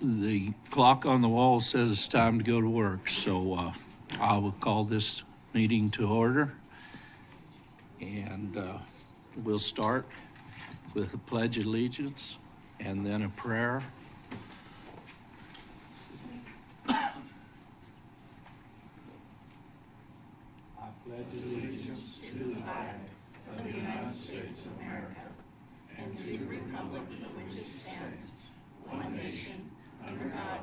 The clock on the wall says it's time to go to work, so I will call this meeting to order. And we'll start with a pledge of allegiance and then a prayer. I pledge allegiance to the flag of the United States of America and to the republic for which it stands, one nation, under God,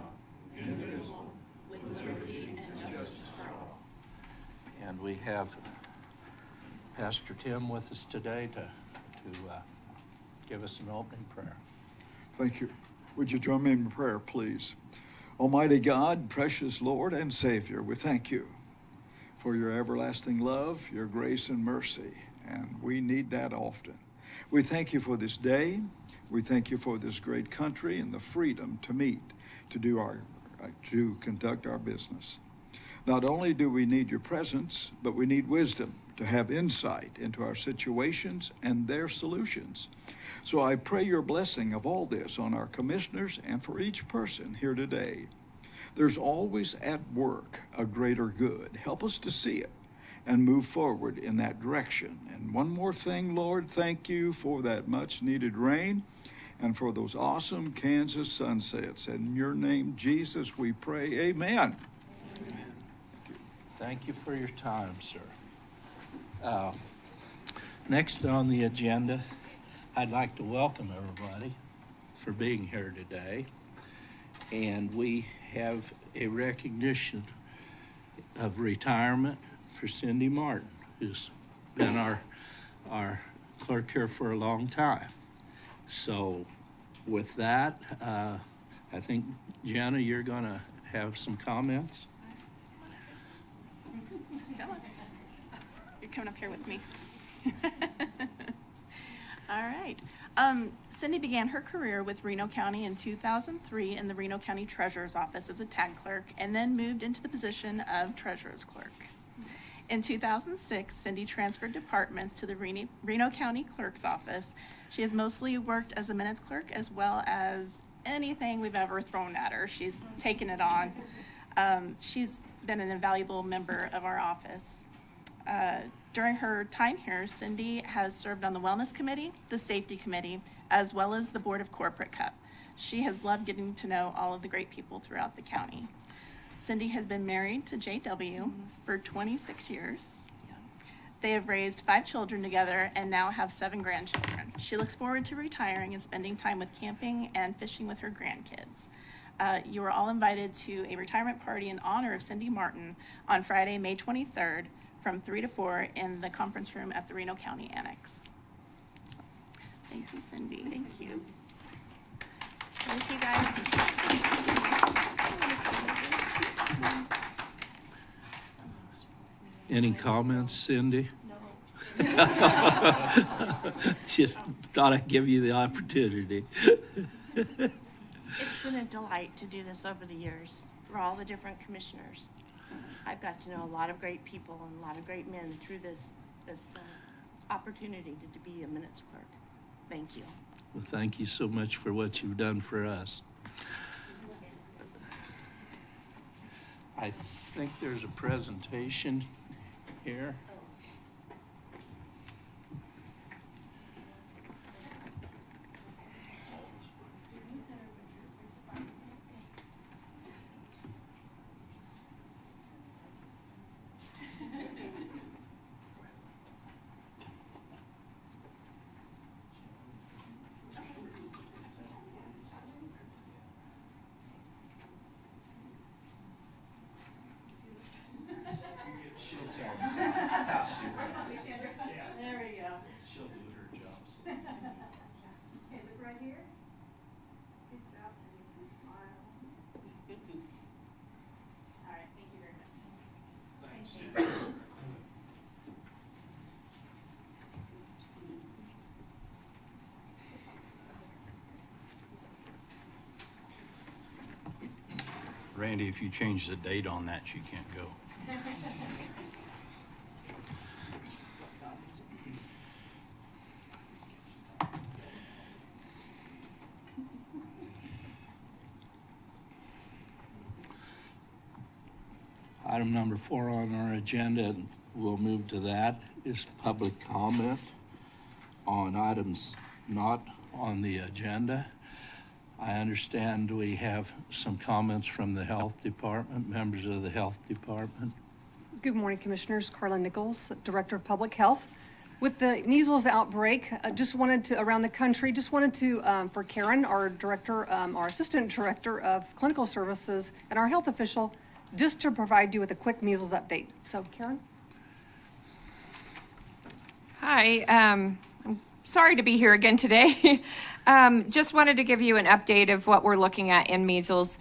indivisible, with liberty and justice for all. And we have Pastor Tim with us today to give us an opening prayer. Thank you. Would you join me in prayer, please? Almighty God, precious Lord and Savior, we thank you for your everlasting love, your grace and mercy, and we need that often. We thank you for this day. We thank you for this great country and the freedom to meet, to conduct our business. Not only do we need your presence, but we need wisdom to have insight into our situations and their solutions. So I pray your blessing of all this on our commissioners and for each person here today. There's always at work a greater good. Help us to see it and move forward in that direction. And one more thing, Lord, thank you for that much needed rain and for those awesome Kansas sunsets. In your name, Jesus, we pray, amen. Amen. Thank you for your time, sir. Next on the agenda, I'd like to welcome everybody for being here today. And we have a recognition of retirement for Cindy Martin, who's been our clerk here for a long time. So with that, I think, Jenna, you're going to have some comments. Come on. You're coming up here with me. All right. Cindy began her career with Reno County in 2003 in the Reno County Treasurer's Office as a tag clerk, and then moved into the position of Treasurer's Clerk. In 2006, Cindy transferred departments to the Reno County Clerk's Office. She has mostly worked as a minutes clerk as well as anything we've ever thrown at her. She's taken it on. She's been an invaluable member of our office. During her time here, Cindy has served on the Wellness Committee, the Safety Committee, as well as the Board of Corporate Cup. She has loved getting to know all of the great people throughout the county. Cindy has been married to JW for 26 years. They have raised 5 children together and now have 7 grandchildren. She looks forward to retiring and spending time with camping and fishing with her grandkids. You are all invited to a retirement party in honor of Cindy Martin on Friday, May 23rd from 3 to 4 in the conference room at the Reno County Annex. Thank you, Cindy. Thank you. Thank you, guys. Any comments, Cindy? No. Just thought I'd give you the opportunity. It's been a delight to do this over the years for all the different commissioners. I've got to know a lot of great people and a lot of great men through this opportunity to be a minutes clerk. Thank you. Well, thank you so much for what you've done for us. I think there's a presentation here. There we go. She'll do her job. Is it right here? Good job, Cindy. You can smile. All right, thank you very much. Thank you. Randy, if you change the date on that, she can't go. Item number 4 on our agenda, and we'll move to that, is public comment on items not on the agenda. I understand we have some comments from the health department, members of the health department. Good morning, Commissioners. Carla Nichols, Director of Public Health. With the measles outbreak, around the country, for Karen, our director, our Assistant Director of Clinical Services, and our health official, just to provide you with a quick measles update. So, Karen? Hi, I'm sorry to be here again today. Just wanted to give you an update of what we're looking at in measles.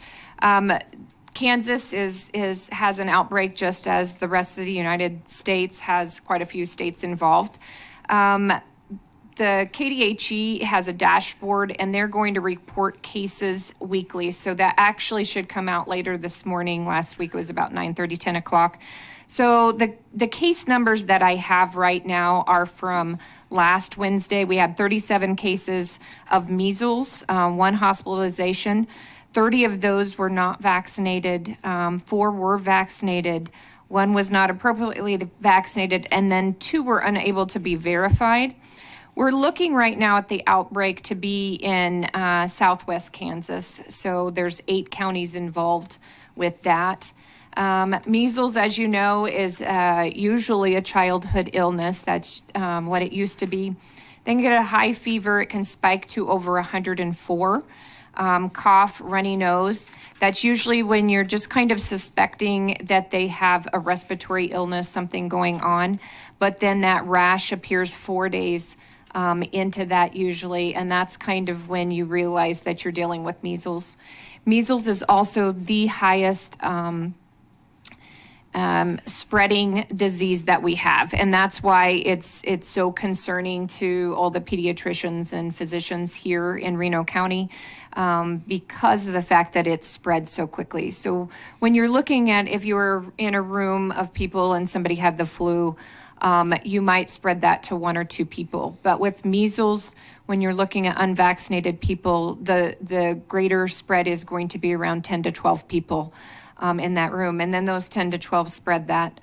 Kansas has an outbreak, just as the rest of the United States has quite a few states involved. The KDHE has a dashboard, and they're going to report cases weekly. So that actually should come out later this morning. Last week it was about 9:30, 10 o'clock. So the case numbers that I have right now are from last Wednesday. We had 37 cases of measles, 1 hospitalization. 30 of those were not vaccinated. 4 were vaccinated. 1 was not appropriately vaccinated, and then 2 were unable to be verified. We're looking right now at the outbreak to be in southwest Kansas. So there's 8 counties involved with that. Measles, as you know, is usually a childhood illness. That's what it used to be. Then you get a high fever. It can spike to over 104. Cough, runny nose. That's usually when you're just kind of suspecting that they have a respiratory illness, something going on. But then that rash appears 4 days into that usually, and that's kind of when you realize that you're dealing with measles. Measles is also the highest spreading disease that we have. And that's why it's so concerning to all the pediatricians and physicians here in Reno County, because of the fact that it's spread so quickly. So when you're looking at, if you're in a room of people and somebody had the flu, you might spread that to 1 or 2 people. But with measles, when you're looking at unvaccinated people, the greater spread is going to be around 10 to 12 people in that room. And then those 10 to 12 spread that.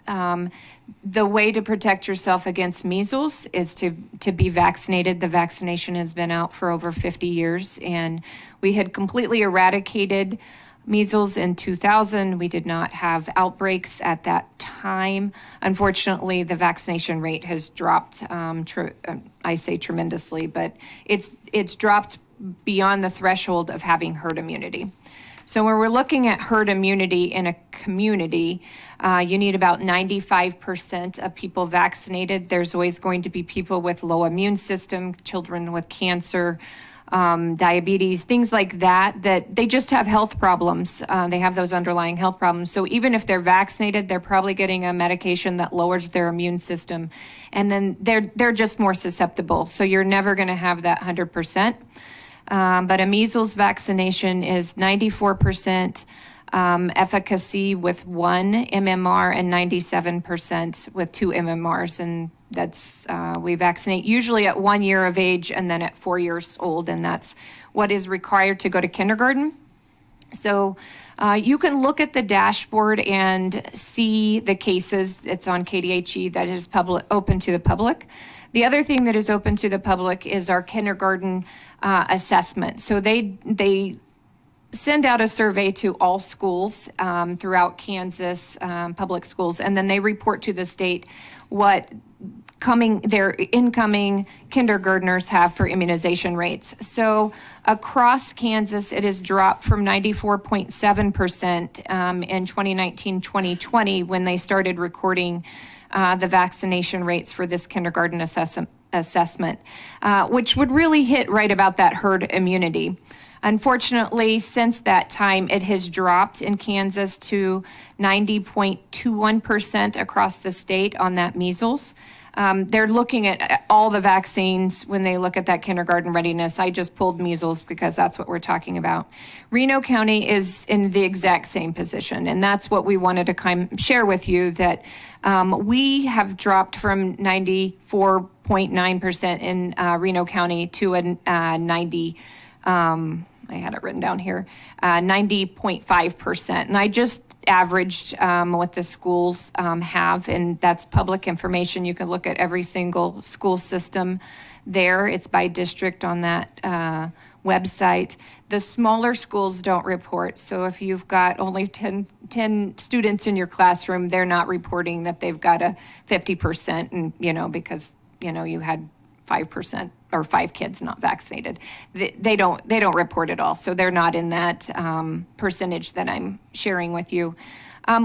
The way to protect yourself against measles is to be vaccinated. The vaccination has been out for over 50 years, and we had completely eradicated measles in 2000. We did not have outbreaks at that time. Unfortunately, the vaccination rate has dropped, I say tremendously, but it's dropped beyond the threshold of having herd immunity. So when we're looking at herd immunity in a community, you need about 95% of people vaccinated. There's always going to be people with low immune system, children with cancer, diabetes, things like that they just have health problems. They have those underlying health problems. So even if they're vaccinated, they're probably getting a medication that lowers their immune system. And then they're just more susceptible. So you're never going to have that 100%. But a measles vaccination is 94% efficacy with 1 MMR and 97% with 2 MMRs. And that's, we vaccinate usually at 1 year of age and then at 4 years old. And that's what is required to go to kindergarten. So you can look at the dashboard and see the cases. It's on KDHE that is open to the public. The other thing that is open to the public is our kindergarten assessment. So they send out a survey to all schools throughout Kansas, public schools, and then they report to the state what their incoming kindergartners have for immunization rates. So across Kansas, it has dropped from 94.7% in 2019-2020 when they started recording the vaccination rates for this kindergarten assessment, which would really hit right about that herd immunity. Unfortunately, since that time, it has dropped in Kansas to 90.21% across the state on that measles. They're looking at all the vaccines when they look at that kindergarten readiness. I just pulled measles because that's what we're talking about. Reno County is in the exact same position, and that's what we wanted to share with you, that we have dropped from 94.9% in Reno County to a 90, I had it written down here, 90.5%. And I just averaged what the schools have, and that's public information. You can look at every single school system there. It's by district on that website. The smaller schools don't report. So if you've got only 10 students in your classroom, they're not reporting that they've got a 50%, and because you had 5% or 5 kids not vaccinated. They don't report at all. So they're not in that percentage that I'm sharing with you.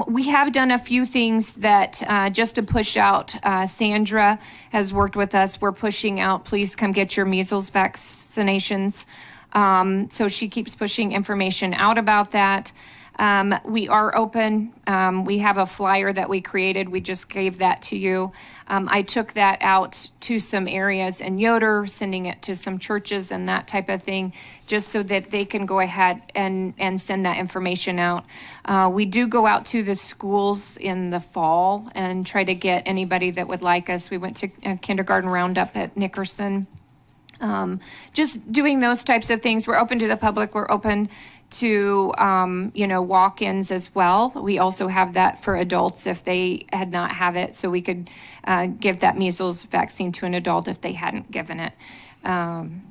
We have done a few things that just to push out. Sandra has worked with us. We're pushing out, please come get your measles vaccinations. So she keeps pushing information out about that. We are open. We have a flyer that we created. We just gave that to you. I took that out to some areas in Yoder, sending it to some churches and that type of thing, just so that they can go ahead and send that information out. We do go out to the schools in the fall and try to get anybody that would like us. We went to a kindergarten roundup at Nickerson. Just doing those types of things. We're open to the public. We're open to, walk-ins as well. We also have that for adults if they had not have it. So we could give that measles vaccine to an adult if they hadn't given it.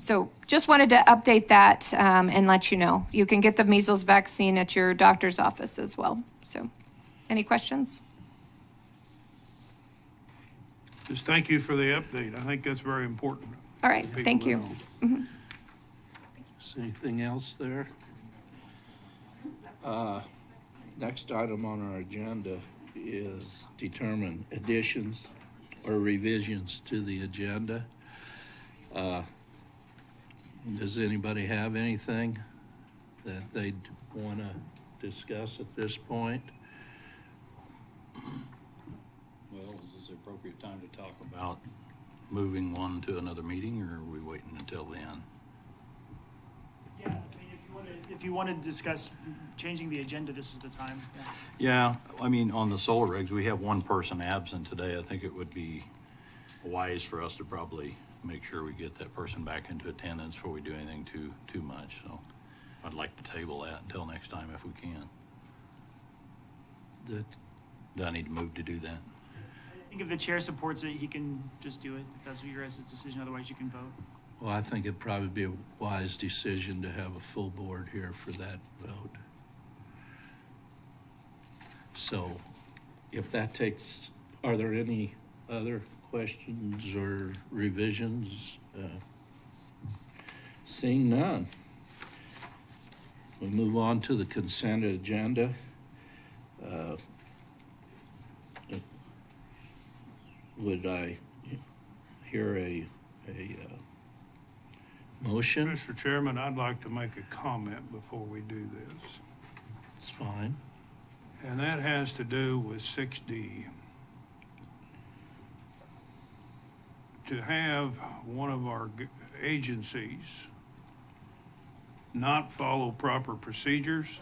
So just wanted to update that and let you know. You can get the measles vaccine at your doctor's office as well. So any questions? Just thank you for the update. I think that's very important. All right. Thank you. Mm-hmm. Is anything else there? Next item on our agenda is determine additions or revisions to the agenda. Does anybody have anything that they'd want to discuss at this point? appropriate time to talk about moving one to another meeting, or are we waiting until then? Yeah, I mean, if you wanted to discuss changing the agenda, this is the time. Yeah. Yeah, I mean, on the solar regs, we have one person absent today. I think it would be wise for us to probably make sure we get that person back into attendance before we do anything too much. So I'd like to table that until next time if we can. Do I need to move to do that? I think if the chair supports it, he can just do it, if that's your guys' decision. Otherwise, you can vote. Well, I think it'd probably be a wise decision to have a full board here for that vote. So if that takes, are there any other questions or revisions? Seeing none. We move on to the consent agenda. Would I hear a motion? Mr. Chairman, I'd like to make a comment before we do this. It's fine. And that has to do with 6D. To have one of our agencies not follow proper procedures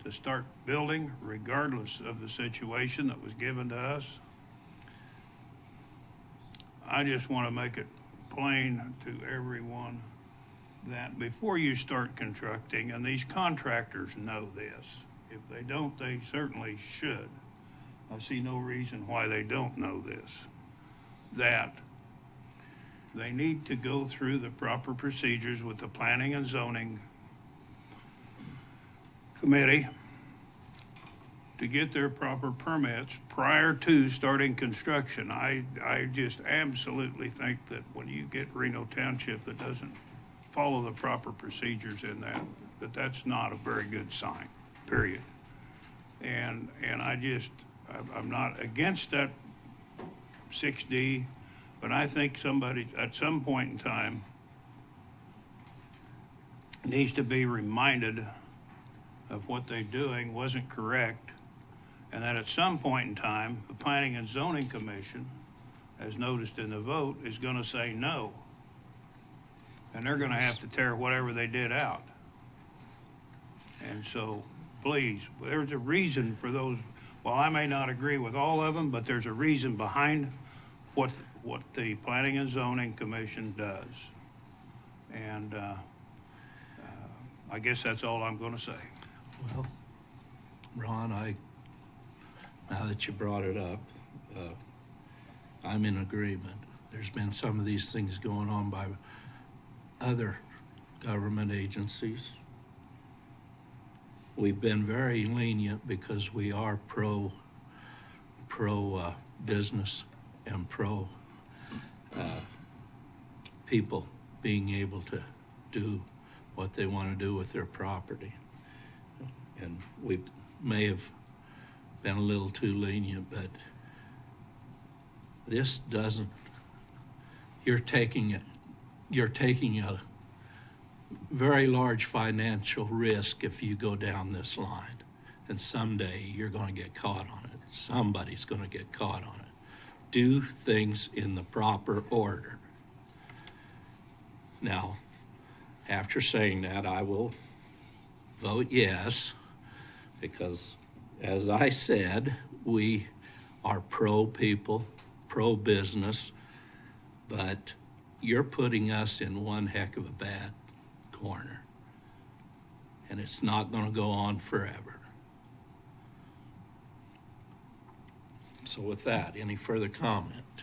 to start building, regardless of the situation that was given to us, I just want to make it plain to everyone that before you start constructing, and these contractors know this, if they don't, they certainly should. I see no reason why they don't know this, that they need to go through the proper procedures with the Planning and Zoning Committee to get their proper permits prior to starting construction. I just absolutely think that when you get Reno Township that doesn't follow the proper procedures in that's not a very good sign, period. And I'm not against that 6D, but I think somebody at some point in time needs to be reminded of what they're doing wasn't correct, and that at some point in time, the Planning and Zoning Commission, as noticed in the vote, is going to say no. And they're going to have to tear whatever they did out. And so, please, there's a reason for those. Well, I may not agree with all of them, but there's a reason behind what the Planning and Zoning Commission does. And I guess that's all I'm going to say. Well, Ron, now that you brought it up, I'm in agreement. There's been some of these things going on by other government agencies. We've been very lenient because we are pro business and pro people being able to do what they want to do with their property. And we may have been a little too lenient, but this doesn't, you're taking a very large financial risk if you go down this line. And someday you're going to get caught on it. Somebody's going to get caught on it. Do things in the proper order. Now, after saying that, I will vote yes, because as I said, we are pro-people, pro-business, but you're putting us in one heck of a bad corner, and it's not going to go on forever. So with that, any further comment?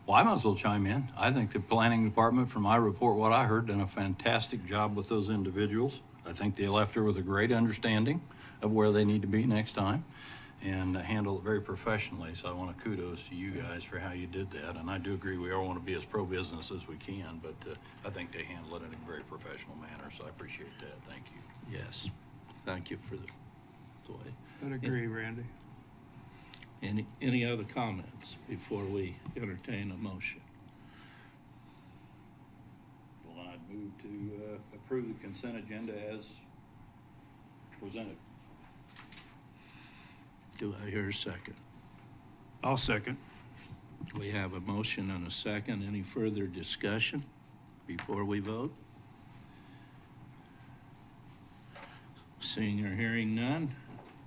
Well, I might as well chime in. I think the planning department, from my report, what I heard, done a fantastic job with those individuals. I think they left her with a great understanding of where they need to be next time and handled it very professionally. So I want to kudos to you guys for how you did that. And I do agree we all want to be as pro-business as we can, but I think they handled it in a very professional manner. So I appreciate that. Thank you. Yes, thank you for the way. I'd agree, Randy. Any other comments before we entertain a motion? Well, I'd move to approve the consent agenda as presented. Do I hear a second? I'll second. We have a motion and a second. Any further discussion before we vote? Seeing or hearing none,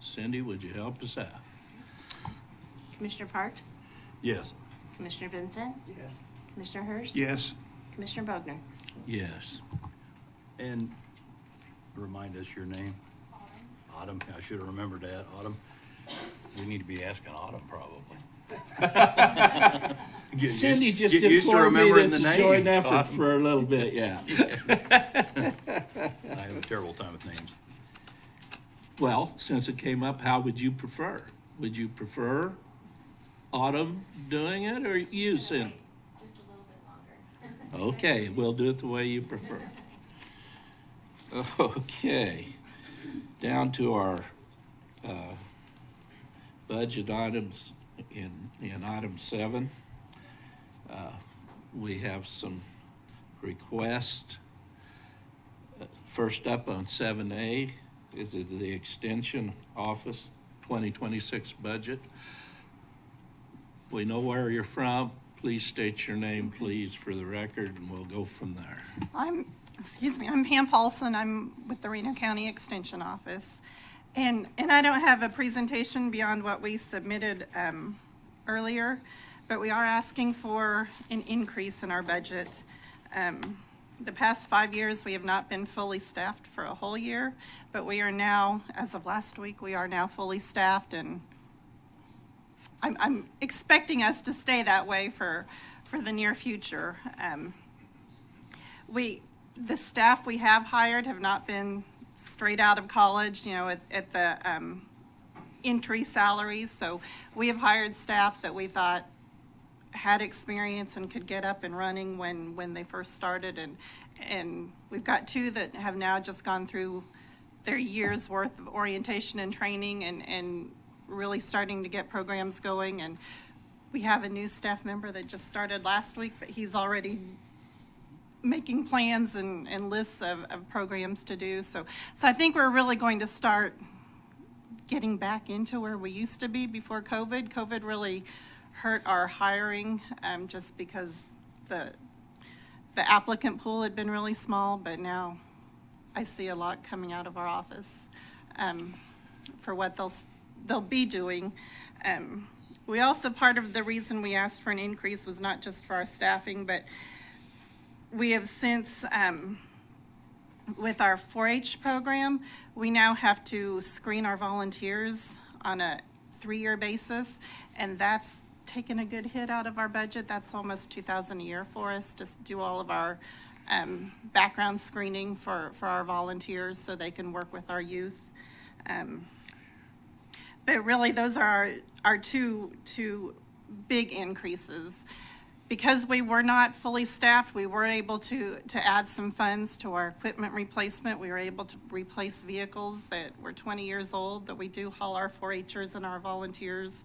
Cindy, would you help us out? Commissioner Parks? Yes. Commissioner Vincent? Yes. Commissioner Hurst? Yes. Commissioner Bogner? Yes. And remind us your name. Autumn. I should have remembered that. Autumn. We need to be asking Autumn probably. Cindy just get used to informed me remembering that's the a name. joint effort Autumn. for a little bit, yeah. I have a terrible time with names. Well, since it came up, how would you prefer? Would you prefer Autumn doing it or you, Cindy? Just a little bit longer. Okay, we'll do it the way you prefer. Okay, down to our budget items in item 7. We have some requests. First up on 7A is the Extension Office 2026 budget. We know where you're from. Please state your name, please, for the record, and we'll go from there. I'm Pam Paulson. I'm with the Reno County Extension Office. And I don't have a presentation beyond what we submitted earlier, but we are asking for an increase in our budget. The past 5 years, we have not been fully staffed for a whole year, but we are now, as of last week, we are now fully staffed, and I'm expecting us to stay that way for the near future. The staff we have hired have not been straight out of college, at the entry salaries. So we have hired staff that we thought had experience and could get up and running when they first started. And we've got 2 that have now just gone through their year's worth of orientation and training and really starting to get programs going. And we have a new staff member that just started last week, but he's already making plans and lists of programs to do. So I think we're really going to start getting back into where we used to be before COVID. COVID really hurt our hiring just because the applicant pool had been really small, but now I see a lot coming out of our office for what they'll be doing. We also, part of the reason we asked for an increase was not just for our staffing, but we have since, with our 4-H program, we now have to screen our volunteers on a 3-year basis, and that's taken a good hit out of our budget. That's almost $2,000 a year for us to do all of our background screening for our volunteers so they can work with our youth. But really, those are our two big increases. Because we were not fully staffed, we were able to add some funds to our equipment replacement. We were able to replace vehicles that were 20 years old that we do haul our 4-Hers and our volunteers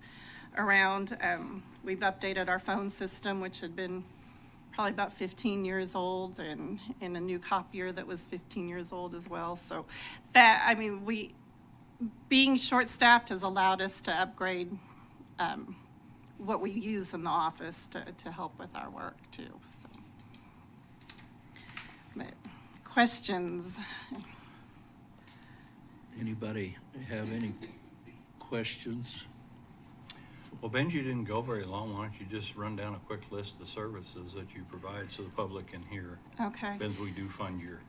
around. We've updated our phone system, which had been probably about 15 years old, and a new copier that was 15 years old as well. So that, being short-staffed has allowed us to upgrade what we use in the office to help with our work too. So, but questions? Anybody have any questions? Well, Benji didn't go very long. Why don't you just run down a quick list of services that you provide so the public can hear? Okay. Benz, we do fund your.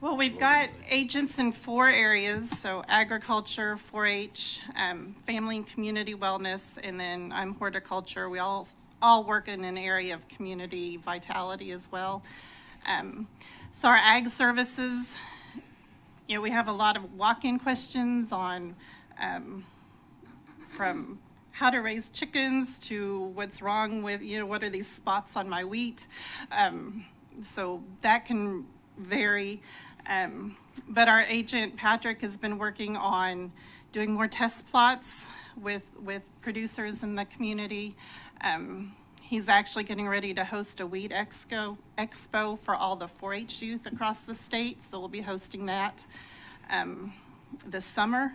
Well, we've got agents in 4 areas, so agriculture, 4-H, family and community wellness, and then I'm horticulture. We all work in an area of community vitality as well. So our ag services, we have a lot of walk-in questions on from how to raise chickens to what's wrong with, what are these spots on my wheat. So that can vary. But our agent, Patrick, has been working on doing more test plots with producers in the community. He's actually getting ready to host a weed expo for all the 4-H youth across the state, so we'll be hosting that this summer.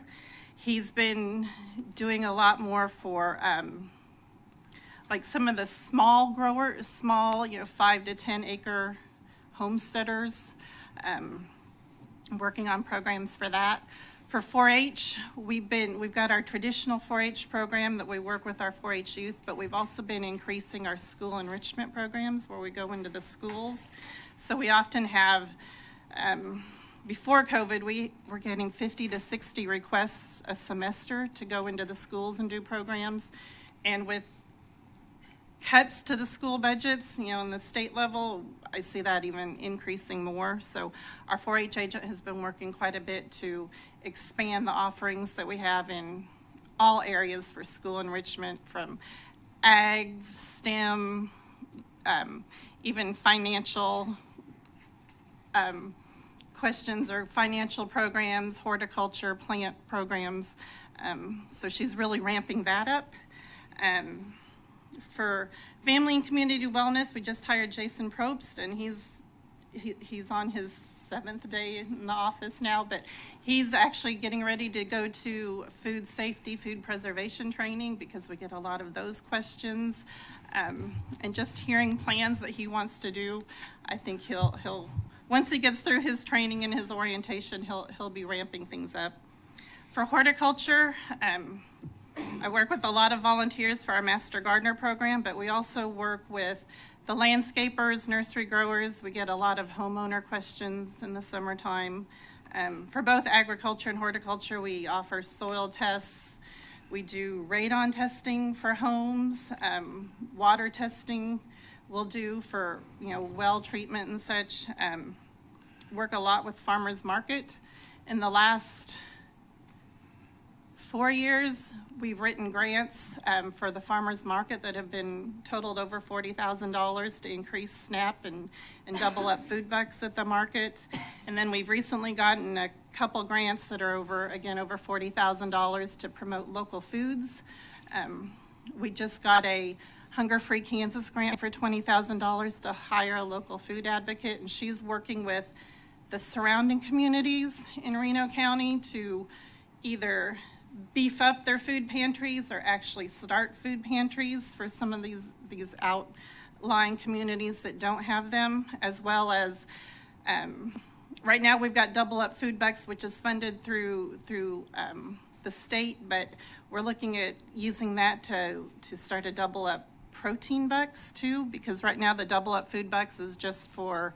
He's been doing a lot more for like some of the small growers, small, 5 to 10 acre homesteaders, working on programs for that. For 4-H, we've got our traditional 4-H program that we work with our 4-H youth, but we've also been increasing our school enrichment programs where we go into the schools. So we often have, before COVID, we were getting 50 to 60 requests a semester to go into the schools and do programs. And with cuts to the school budgets, in the state level, I see that even increasing more. So our 4-H agent has been working quite a bit to expand the offerings that we have in all areas for school enrichment, from ag, STEM, even financial questions or financial programs, horticulture, plant programs. So she's really ramping that up. For family and community wellness, we just hired Jason Probst, and he's on his 7th day in the office now, but he's actually getting ready to go to food safety, food preservation training, because we get a lot of those questions. And just hearing plans that he wants to do, I think he'll once he gets through his training and his orientation, he'll be ramping things up. For horticulture, I work with a lot of volunteers for our Master Gardener program, but we also work with the landscapers, nursery growers. We get a lot of homeowner questions in the summertime. For both agriculture and horticulture, we offer soil tests. We do radon testing for homes, water testing we'll do for, well treatment and such. Work a lot with farmers market. In the last 4 years, we've written grants for the farmers market that have been totaled over $40,000 to increase SNAP and double up food bucks at the market. And then we've recently gotten a couple grants that are over $40,000 to promote local foods. We just got a Hunger Free Kansas grant for $20,000 to hire a local food advocate, and she's working with the surrounding communities in Reno County to either beef up their food pantries or actually start food pantries for some of these outlying communities that don't have them, as well as right now we've got Double Up Food Bucks, which is funded through the state, but we're looking at using that to start a Double Up Protein Bucks too, because right now the Double Up Food Bucks is just for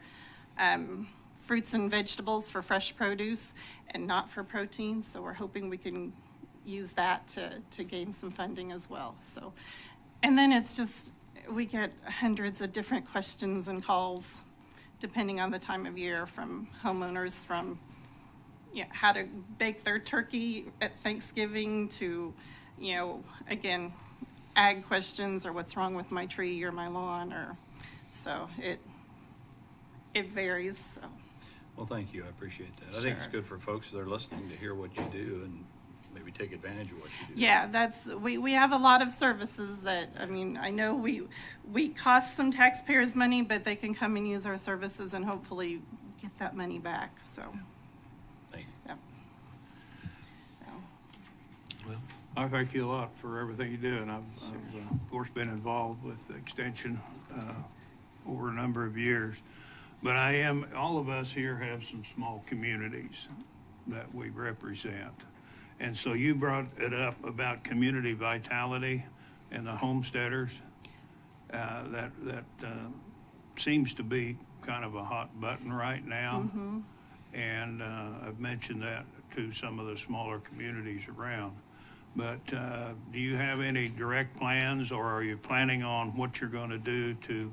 fruits and vegetables, for fresh produce, and not for protein. So we're hoping we can use that to gain some funding as well. So, and then it's just, we get hundreds of different questions and calls depending on the time of year from homeowners, from how to bake their turkey at Thanksgiving to, again, ag questions or what's wrong with my tree or my lawn, or so it varies. So. Well, thank you. I appreciate that. I think it's good for folks that are listening to hear what you do and maybe take advantage of what you do. Yeah, we have a lot of services that, I know we cost some taxpayers money, but they can come and use our services and hopefully get that money back. So. Thank you. Yep. So. Well, I thank you a lot for everything you do, and I've of course been involved with Extension over a number of years. But all of us here have some small communities that we represent. And so you brought it up about community vitality and the homesteaders. That seems to be kind of a hot button right now. Mm-hmm. And I've mentioned that to some of the smaller communities around. But do you have any direct plans, or are you planning on what you're going to do to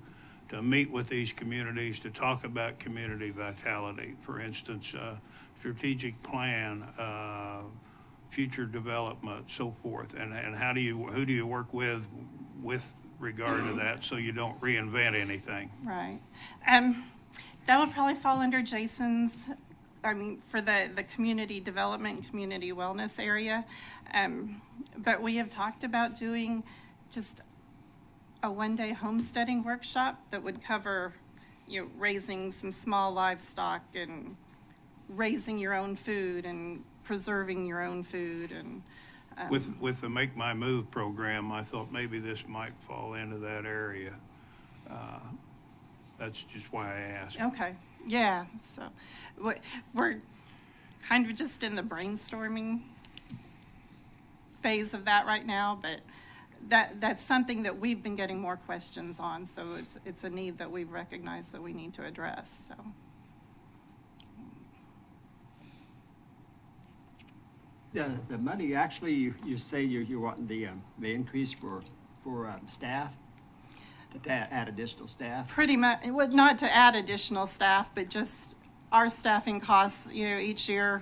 meet with these communities to talk about community vitality? For instance, strategic plan, future development, so forth, and who do you work with regard to that, so you don't reinvent anything? Right. That would probably fall under Jason's. For the community development and community wellness area. But we have talked about doing just a one-day homesteading workshop that would cover, raising some small livestock and raising your own food and preserving your own food, and With the Make My Move program, I thought maybe this might fall into that area. That's just why I asked. Okay, yeah, so we're kind of just in the brainstorming phase of that right now, but that's something that we've been getting more questions on, so it's a need that we've recognized that we need to address, so. The money, actually, you say you're wanting the increase for staff, to add additional staff? Pretty much, well, not to add additional staff, but just our staffing costs, each year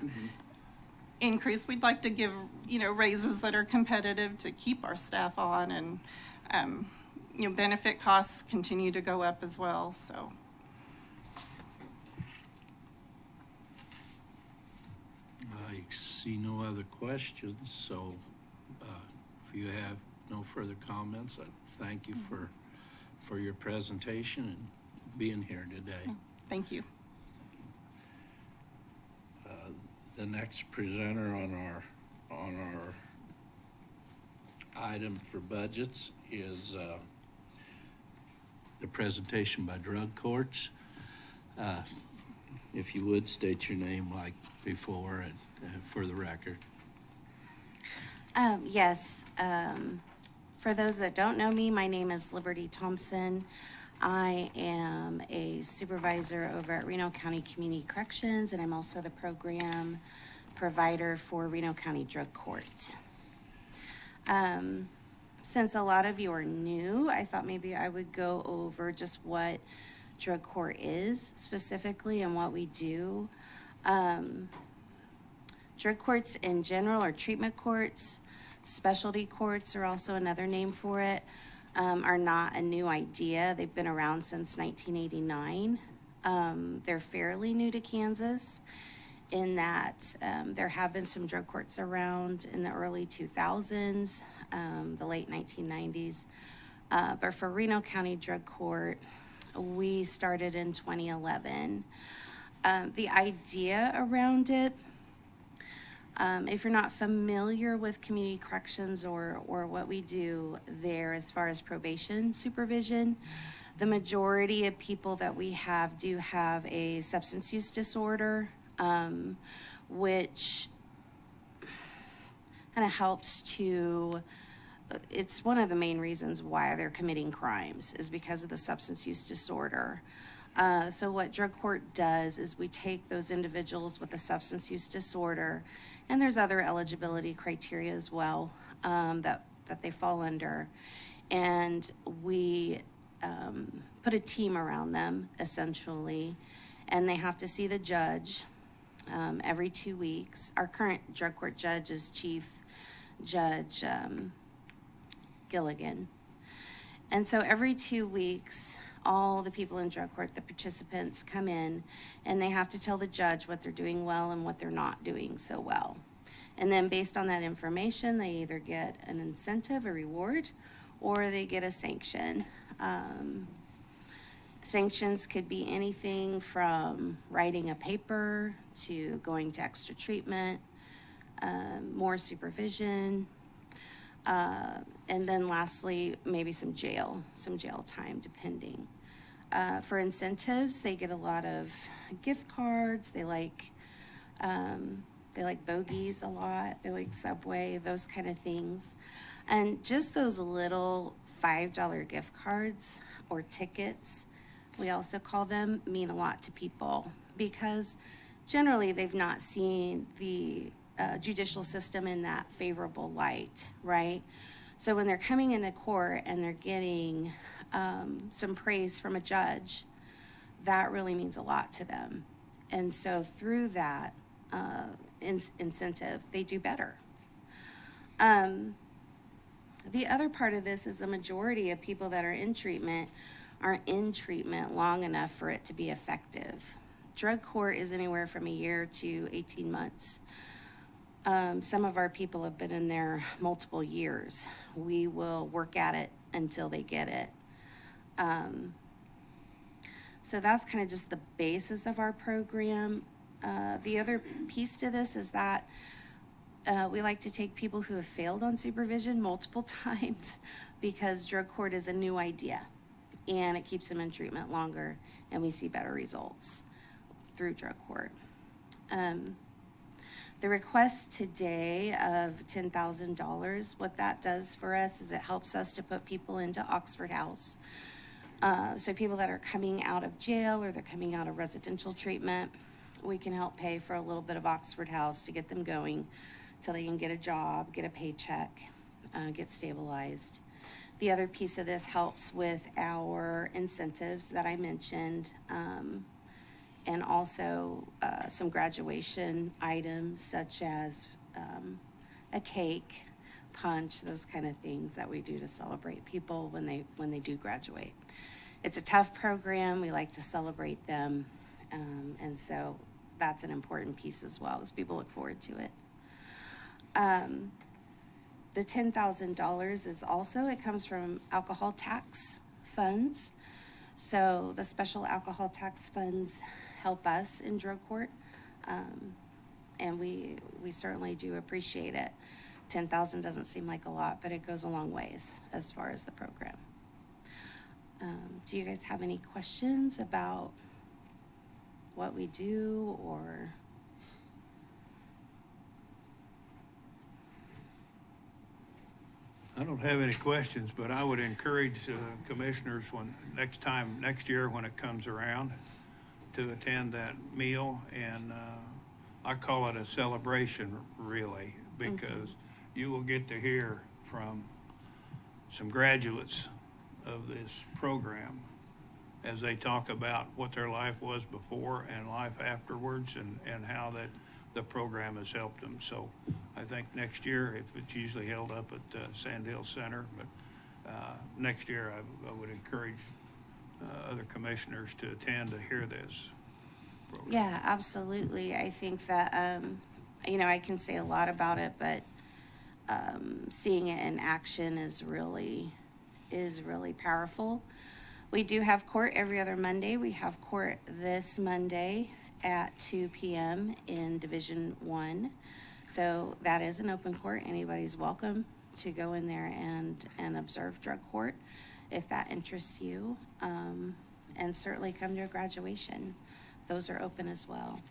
increase. We'd like to give, raises that are competitive to keep our staff on, and, benefit costs continue to go up as well, so. I see no other questions, so if you have no further comments, I thank you for your presentation and being here today. Thank you. The next presenter on our item for budgets is the presentation by drug courts. If you would, state your name like before and for the record. Yes. For those that don't know me, my name is Liberty Thompson. I am a supervisor over at Reno County Community Corrections, and I'm also the program provider for Reno County Drug Court. Since a lot of you are new, I thought maybe I would go over just what drug court is specifically and what we do. Drug courts in general are treatment courts. Specialty courts are also another name for it, are not a new idea. They've been around since 1989. They're fairly new to Kansas in that there have been some drug courts around in the early 2000s, the late 1990s. But for Reno County Drug Court, we started in 2011. The idea around it, if you're not familiar with community corrections or what we do there as far as probation supervision, the majority of people that we have do have a substance use disorder, which kind of helps to, it's one of the main reasons why they're committing crimes is because of the substance use disorder. So what drug court does is we take those individuals with a substance use disorder, and there's other eligibility criteria as well that they fall under, and we put a team around them essentially, and they have to see the judge every 2 weeks. Our current drug court judge is Chief Judge Gilligan, and so every 2 weeks all the people in drug court, the participants, come in and they have to tell the judge what they're doing well and what they're not doing so well. And then based on that information, they either get an incentive, a reward, or they get a sanction. Sanctions could be anything from writing a paper to going to extra treatment, more supervision, and then lastly, maybe some jail time, depending. For incentives, they get a lot of gift cards. They like bogeys a lot. They like Subway, those kind of things. And just those little $5 gift cards or tickets, we also call them, mean a lot to people because generally they've not seen the judicial system in that favorable light, right? So when they're coming into court and they're getting some praise from a judge, that really means a lot to them. And so through that incentive, they do better. The other part of this is the majority of people that are in treatment aren't in treatment long enough for it to be effective. Drug court is anywhere from a year to 18 months. Some of our people have been in there multiple years. We will work at it until they get it. So that's kind of just the basis of our program. The other piece to this is that We like to take people who have failed on supervision multiple times because drug court is a new idea and it keeps them in treatment longer and we see better results through drug court. The request today of $10,000, what that does for us is it helps us to put people into Oxford House. So people that are coming out of jail or they're coming out of residential treatment, we can help pay for a little bit of Oxford House to get them going till they can get a job, get a paycheck, get stabilized. The other piece of this helps with our incentives that I mentioned, and also some graduation items such as a cake, punch, those kind of things that we do to celebrate people when they do graduate. It's a tough program. We like to celebrate them, and so that's an important piece as well, as people look forward to it. The $10,000 is also, it comes from alcohol tax funds. So the special alcohol tax funds help us in drug court, and we certainly do appreciate it. 10,000 doesn't seem like a lot, but it goes a long ways as far as the program. Do you guys have any questions about what we do or? I don't have any questions, but I would encourage commissioners next year when it comes around to attend that meal. And I call it a celebration, really, because you will get to hear from some graduates of this program as they talk about what their life was before and life afterwards, and how that the program has helped them. So I think next year, if it's usually held up at Sand Hill Center, but next year I would encourage other commissioners to attend to hear this program. Yeah, absolutely. I think that, I can say a lot about it, but seeing it in action is really powerful. We do have court every other Monday. We have court this Monday at 2 p.m. in Division 1. So that is an open court. Anybody's welcome to go in there and observe drug court if that interests you. And certainly come to a graduation. Those are open as well.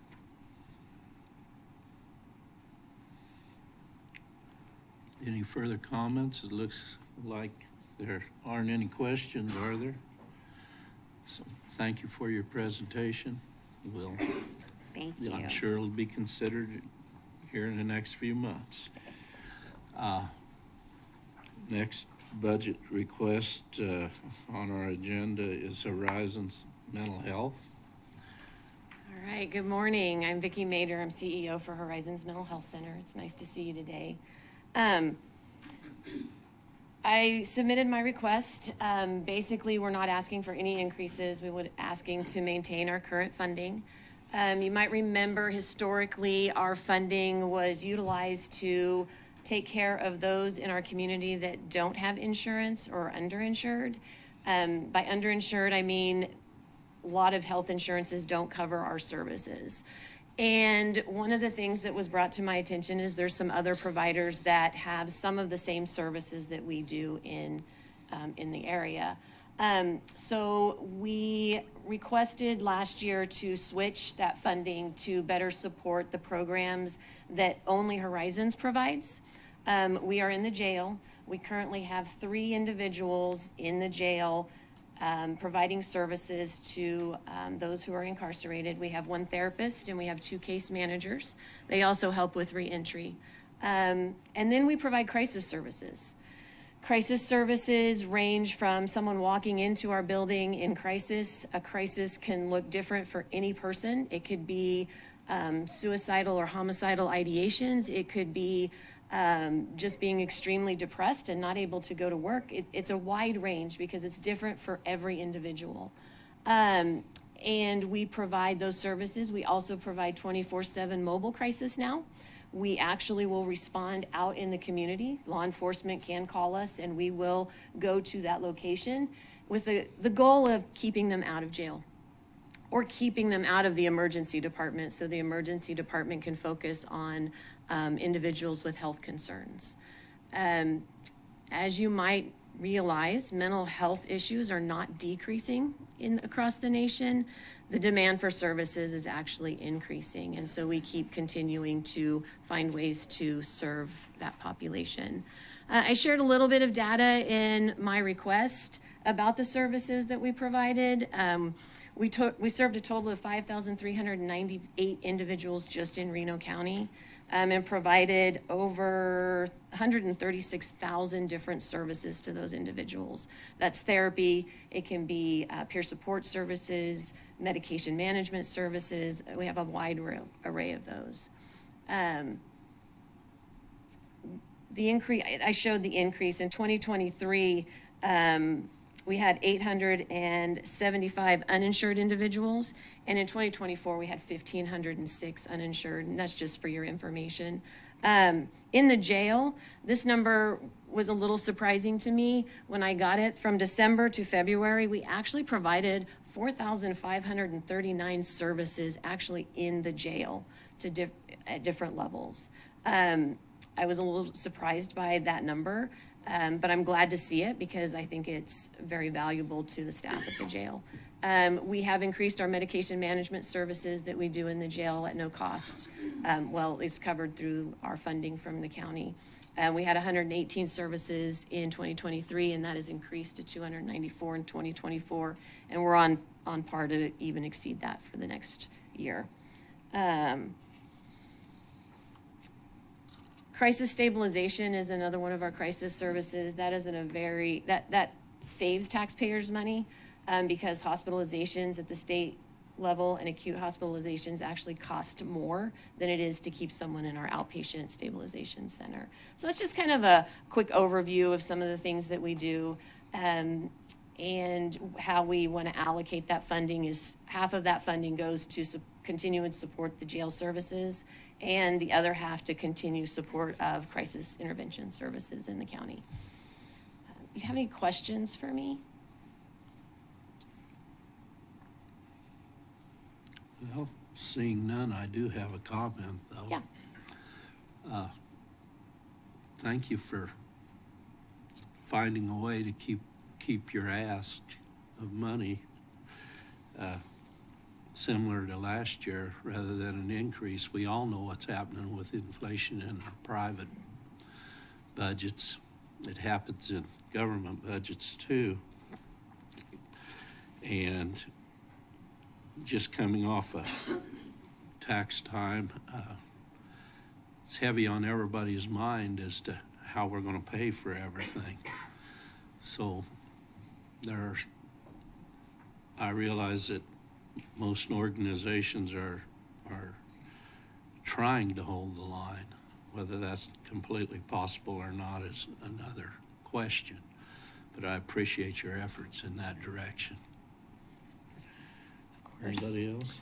Any further comments? It looks like there aren't any questions, are there? So thank you for your presentation. Thank you. I'm sure it'll be considered here in the next few months. Next budget request on our agenda is Horizons Mental Health. All right, good morning. I'm Vicki Mader. I'm CEO for Horizons Mental Health Center. It's nice to see you today. I submitted my request. Basically, we're not asking for any increases. We would asking to maintain our current funding. You might remember historically our funding was utilized to take care of those in our community that don't have insurance or are underinsured. By underinsured, I mean a lot of health insurances don't cover our services. And one of the things that was brought to my attention is there's some other providers that have some of the same services that we do in the area. So we requested last year to switch that funding to better support the programs that only Horizons provides. We are in the jail. We currently have 3 individuals in the jail providing services to those who are incarcerated. We have 1 therapist and we have 2 case managers. They also help with reentry. And then we provide crisis services. Crisis services range from someone walking into our building in crisis. A crisis can look different for any person. It could be suicidal or homicidal ideations. It could be just being extremely depressed and not able to go to work. It's a wide range because it's different for every individual. And we provide those services. We also provide 24/7 mobile crisis now. We actually will respond out in the community. Law enforcement can call us and we will go to that location with the goal of keeping them out of jail. or keeping them out of the emergency department so the emergency department can focus on individuals with health concerns. As you might realize, mental health issues are not decreasing across the nation. The demand for services is actually increasing, and so we keep continuing to find ways to serve that population. I shared a little bit of data in my request about the services that we provided. We served a total of 5,398 individuals just in Reno County, and provided over 136,000 different services to those individuals. That's therapy, it can be peer support services, medication management services. We have a wide array of those. The increase, I showed the increase in 2023. We had 875 uninsured individuals, and in 2024 we had 1,506 uninsured, and that's just for your information. In the jail, this number was a little surprising to me when I got it. From December to February, we actually provided 4,539 services actually in the jail to at different levels. I was a little surprised by that number. But I'm glad to see it because I think it's very valuable to the staff at the jail. We have increased our medication management services that we do in the jail at no cost. Well, it's covered through our funding from the county. We had 118 services in 2023, and that has increased to 294 in 2024. And we're on par to even exceed that for the next year. Crisis stabilization is another one of our crisis services. That is that saves taxpayers money because hospitalizations at the state level and acute hospitalizations actually cost more than it is to keep someone in our outpatient stabilization center. So that's just kind of a quick overview of some of the things that we do. And how we want to allocate that funding is half of that funding goes to continue and support the jail services, and the other half to continue support of crisis intervention services in the county. You have any questions for me? Well, seeing none, I do have a comment, though. Yeah. Thank you for finding a way to keep your ask of money similar to last year rather than an increase. We all know what's happening with inflation in our private budgets. It happens in government budgets too. And just coming off a tax time, it's heavy on everybody's mind as to how we're going to pay for everything. So I realize that most organizations are trying to hold the line. Whether that's completely possible or not is another question. But I appreciate your efforts in that direction. Anybody else?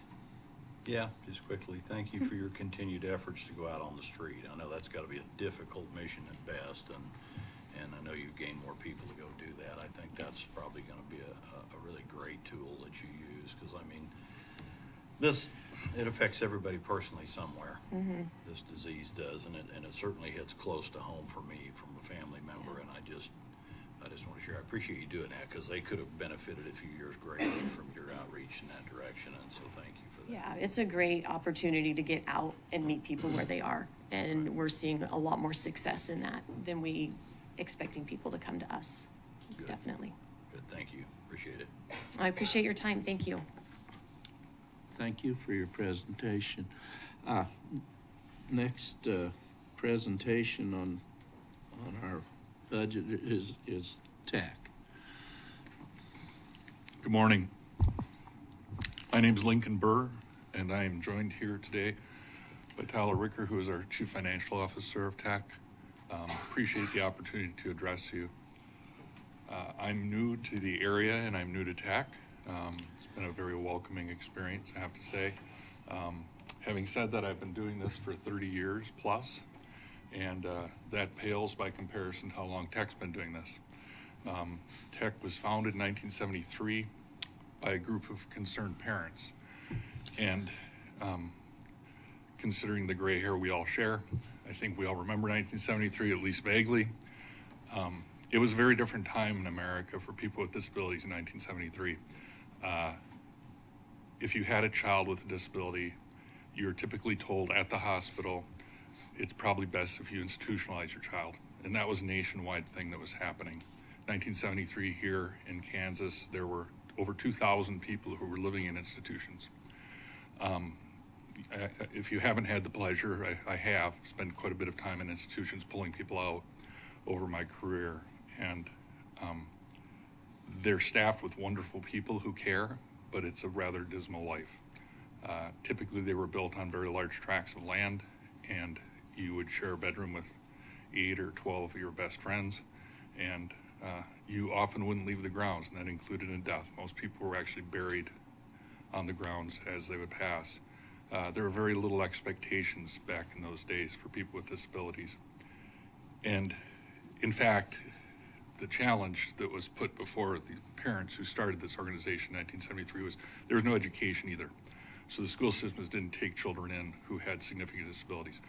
Yeah, just quickly, thank you for your continued efforts to go out on the street. I know that's got to be a difficult mission at best, and I know you've gained more people to go do that. I think that's probably going to be a really great tool that you use, because I mean, it affects everybody personally somewhere. Mm-hmm. This disease does, and it certainly hits close to home for me from a family member, and I just want to share. I appreciate you doing that, because they could have benefited a few years greatly from your outreach in that direction, and so thank you for that. Yeah, it's a great opportunity to get out and meet people where they are, and we're seeing a lot more success in that than we expecting people to come to us. Good. Definitely. Good, thank you. Appreciate it. I appreciate your time. Thank you. Thank you for your presentation. Next presentation on our budget is TAC. Good morning. My name is Lincoln Burr, and I am joined here today by Tyler Ricker, who is our Chief Financial Officer of TAC. Appreciate the opportunity to address you. I'm new to the area, and I'm new to TAC. It's been a very welcoming experience, I have to say. Having said that, I've been doing this for 30 years plus, and that pales by comparison to how long TAC's been doing this. TAC was founded in 1973 by a group of concerned parents And considering the gray hair we all share, I think we all remember 1973, at least vaguely. It was a very different time in America for people with disabilities in 1973. If you had a child with a disability, you were typically told at the hospital, it's probably best if you institutionalize your child. And that was a nationwide thing that was happening. 1973 here in Kansas, there were over 2,000 people who were living in institutions. If you haven't had the pleasure, I have spent quite a bit of time in institutions pulling people out over my career. And they're staffed with wonderful people who care, but it's a rather dismal life. Typically, they were built on very large tracts of land, and you would share a bedroom with 8 or 12 of your best friends, and you often wouldn't leave the grounds, and that included in death. Most people were actually buried on the grounds as they would pass. There were very little expectations back in those days for people with disabilities. And in fact, the challenge that was put before the parents who started this organization in 1973 was there was no education either. So the school systems didn't take children in who had significant disabilities.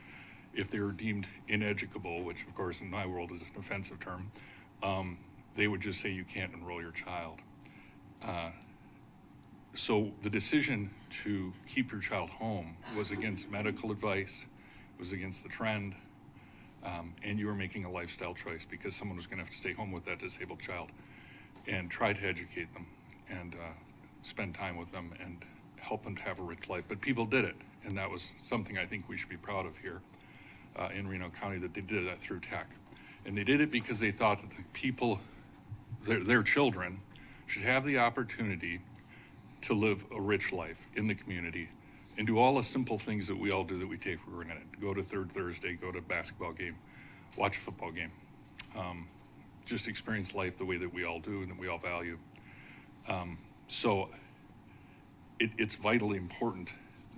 If they were deemed ineducable, which of course in my world is an offensive term, they would just say you can't enroll your child. So the decision to keep your child home was against medical advice, was against the trend, and you were making a lifestyle choice because someone was going to have to stay home with that disabled child and try to educate them and spend time with them and help them to have a rich life. But people did it, and that was something I think we should be proud of here in Reno County, that they did that through tech. And they did it because they thought that the people, their children, should have the opportunity to live a rich life in the community and do all the simple things that we all do that we take for granted. Go to Third Thursday, go to a basketball game, watch a football game. Just experience life the way that we all do and that we all value. So it's vitally important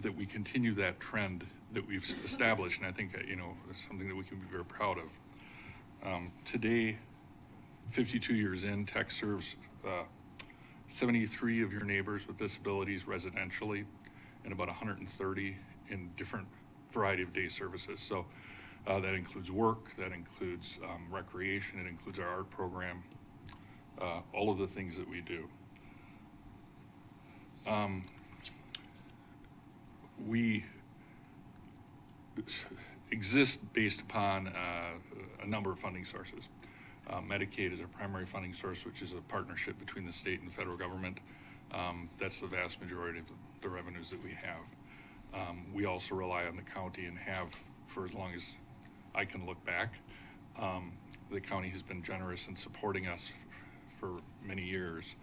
that we continue that trend that we've established, and I think it's something that we can be very proud of. Today, 52 years in, Tech serves 73 of your neighbors with disabilities residentially, and about 130 in different variety of day services. So that includes work, that includes recreation, it includes our art program, all of the things that we do. We exist based upon a number of funding sources. Medicaid is our primary funding source, which is a partnership between the state and the federal government. That's the vast majority of the revenues that we have. We also rely on the county and have for as long as I can look back. The county has been generous in supporting us for many years.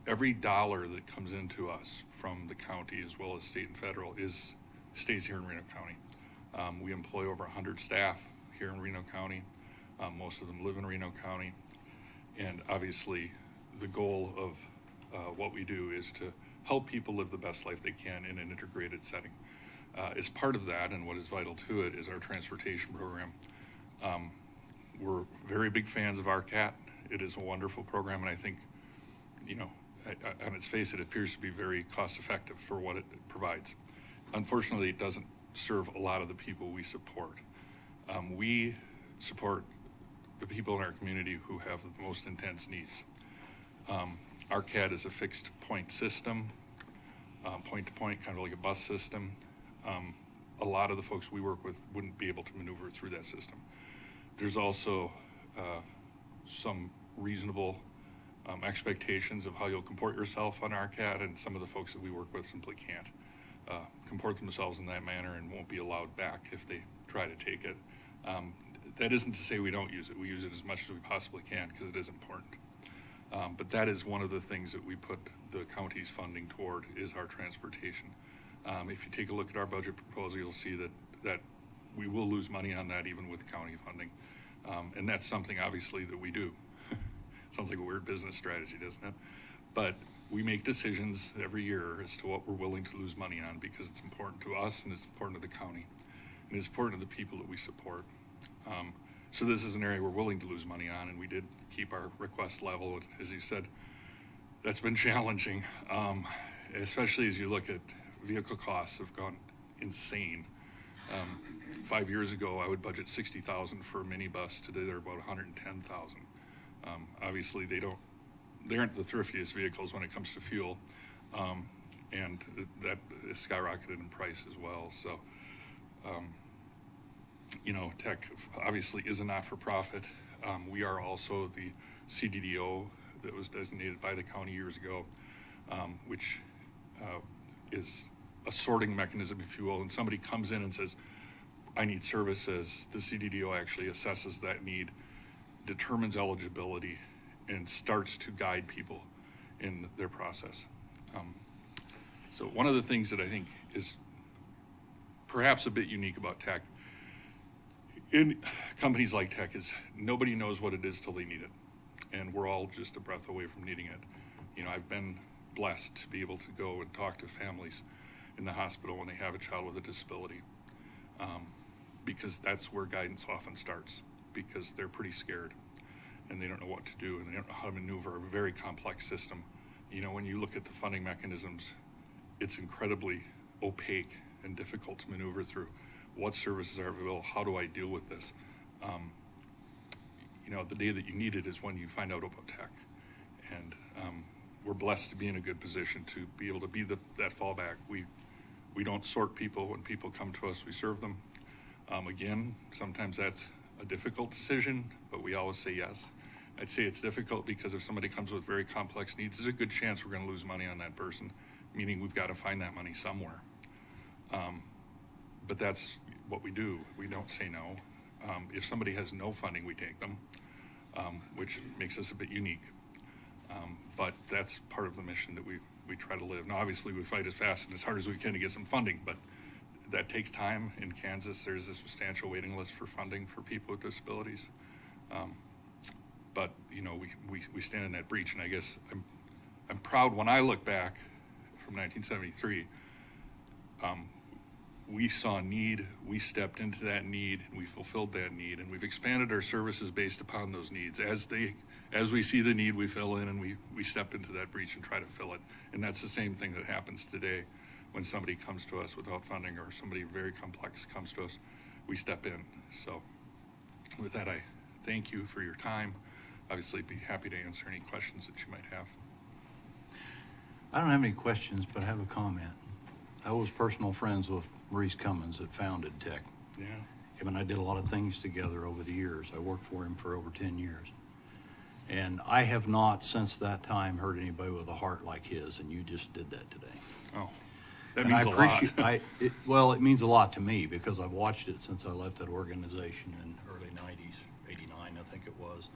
Every dollar that comes into us from the county as well as state and federal stays here in Reno County. We employ over 100 staff here in Reno County. Most of them live in Reno County. And obviously the goal of what we do is to help people live the best life they can in an integrated setting. As part of that, and what is vital to it, is our transportation program. We're very big fans of RCAT. It is a wonderful program, and I think, on its face, it appears to be very cost-effective for what it provides. Unfortunately, it doesn't serve a lot of the people we support. We support the people in our community who have the most intense needs. RCAT is a fixed point system, point-to-point, kind of like a bus system. A lot of the folks we work with wouldn't be able to maneuver through that system. There's also some reasonable expectations of how you'll comport yourself on RCAT, and some of the folks that we work with simply can't comport themselves in that manner and won't be allowed back if they try to take it. That isn't to say we don't use it. We use it as much as we possibly can because it is important. But that is one of the things that we put the county's funding toward, is our transportation. If you take a look at our budget proposal, you'll see that we will lose money on that even with county funding. And that's something obviously that we do. Sounds like a weird business strategy, doesn't it? But we make decisions every year as to what we're willing to lose money on because it's important to us and it's important to the county and it's important to the people that we support. So this is an area we're willing to lose money on, and we did keep our request level. As you said, that's been challenging. especially as you look at vehicle costs have gone insane. 5 years ago, I would budget $60,000 for a minibus. Today, they're about $110,000. Obviously, they aren't the thriftiest vehicles when it comes to fuel, and that is skyrocketed in price as well. So, Tech obviously is a not-for-profit. We are also the CDDO that was designated by the county years ago, which is a sorting mechanism, if you will. And somebody comes in and says, I need services, the CDDO actually assesses that need, determines eligibility, and starts to guide people in their process. So one of the things that I think is perhaps a bit unique about Tech in companies like Tech is nobody knows what it is till they need it. And we're all just a breath away from needing it. I've been blessed to be able to go and talk to families in the hospital when they have a child with a disability, because that's where guidance often starts, because they're pretty scared and they don't know what to do and they don't know how to maneuver a very complex system. When you look at the funding mechanisms, it's incredibly opaque and difficult to maneuver through. What services are available? How do I deal with this? The day that you need it is when you find out about Tech. And we're blessed to be in a good position to be able to be that fallback. We don't sort people. When people come to us, we serve them. Again, sometimes that's a difficult decision, but we always say yes. I'd say it's difficult because if somebody comes with very complex needs, there's a good chance we're going to lose money on that person, meaning we've got to find that money somewhere. But that's what we do. We don't say no. If somebody has no funding, we take them, which makes us a bit unique. But that's part of the mission that we try to live. Now, obviously, we fight as fast and as hard as we can to get some funding, but that takes time. In Kansas, there's a substantial waiting list for funding for people with disabilities. But we stand in that breach, and I guess I'm proud when I look back from 1973. We saw a need, we stepped into that need, and we fulfilled that need, and we've expanded our services based upon those needs. As we see the need, we fill in, and we step into that breach and try to fill it. And that's the same thing that happens today when somebody comes to us without funding or somebody very complex comes to us, we step in. So with that, I thank you for your time. Obviously, be happy to answer any questions that you might have. I don't have any questions, but I have a comment. I was personal friends with Maurice Cummins that founded Tech. Yeah. Him and I did a lot of things together over the years. I worked for him for over 10 years. And I have not, since that time, heard anybody with a heart like his, and you just did that today. Oh, that means a lot. Well, it means a lot to me because I've watched it since I left that organization in early 90s, 89, I think it was.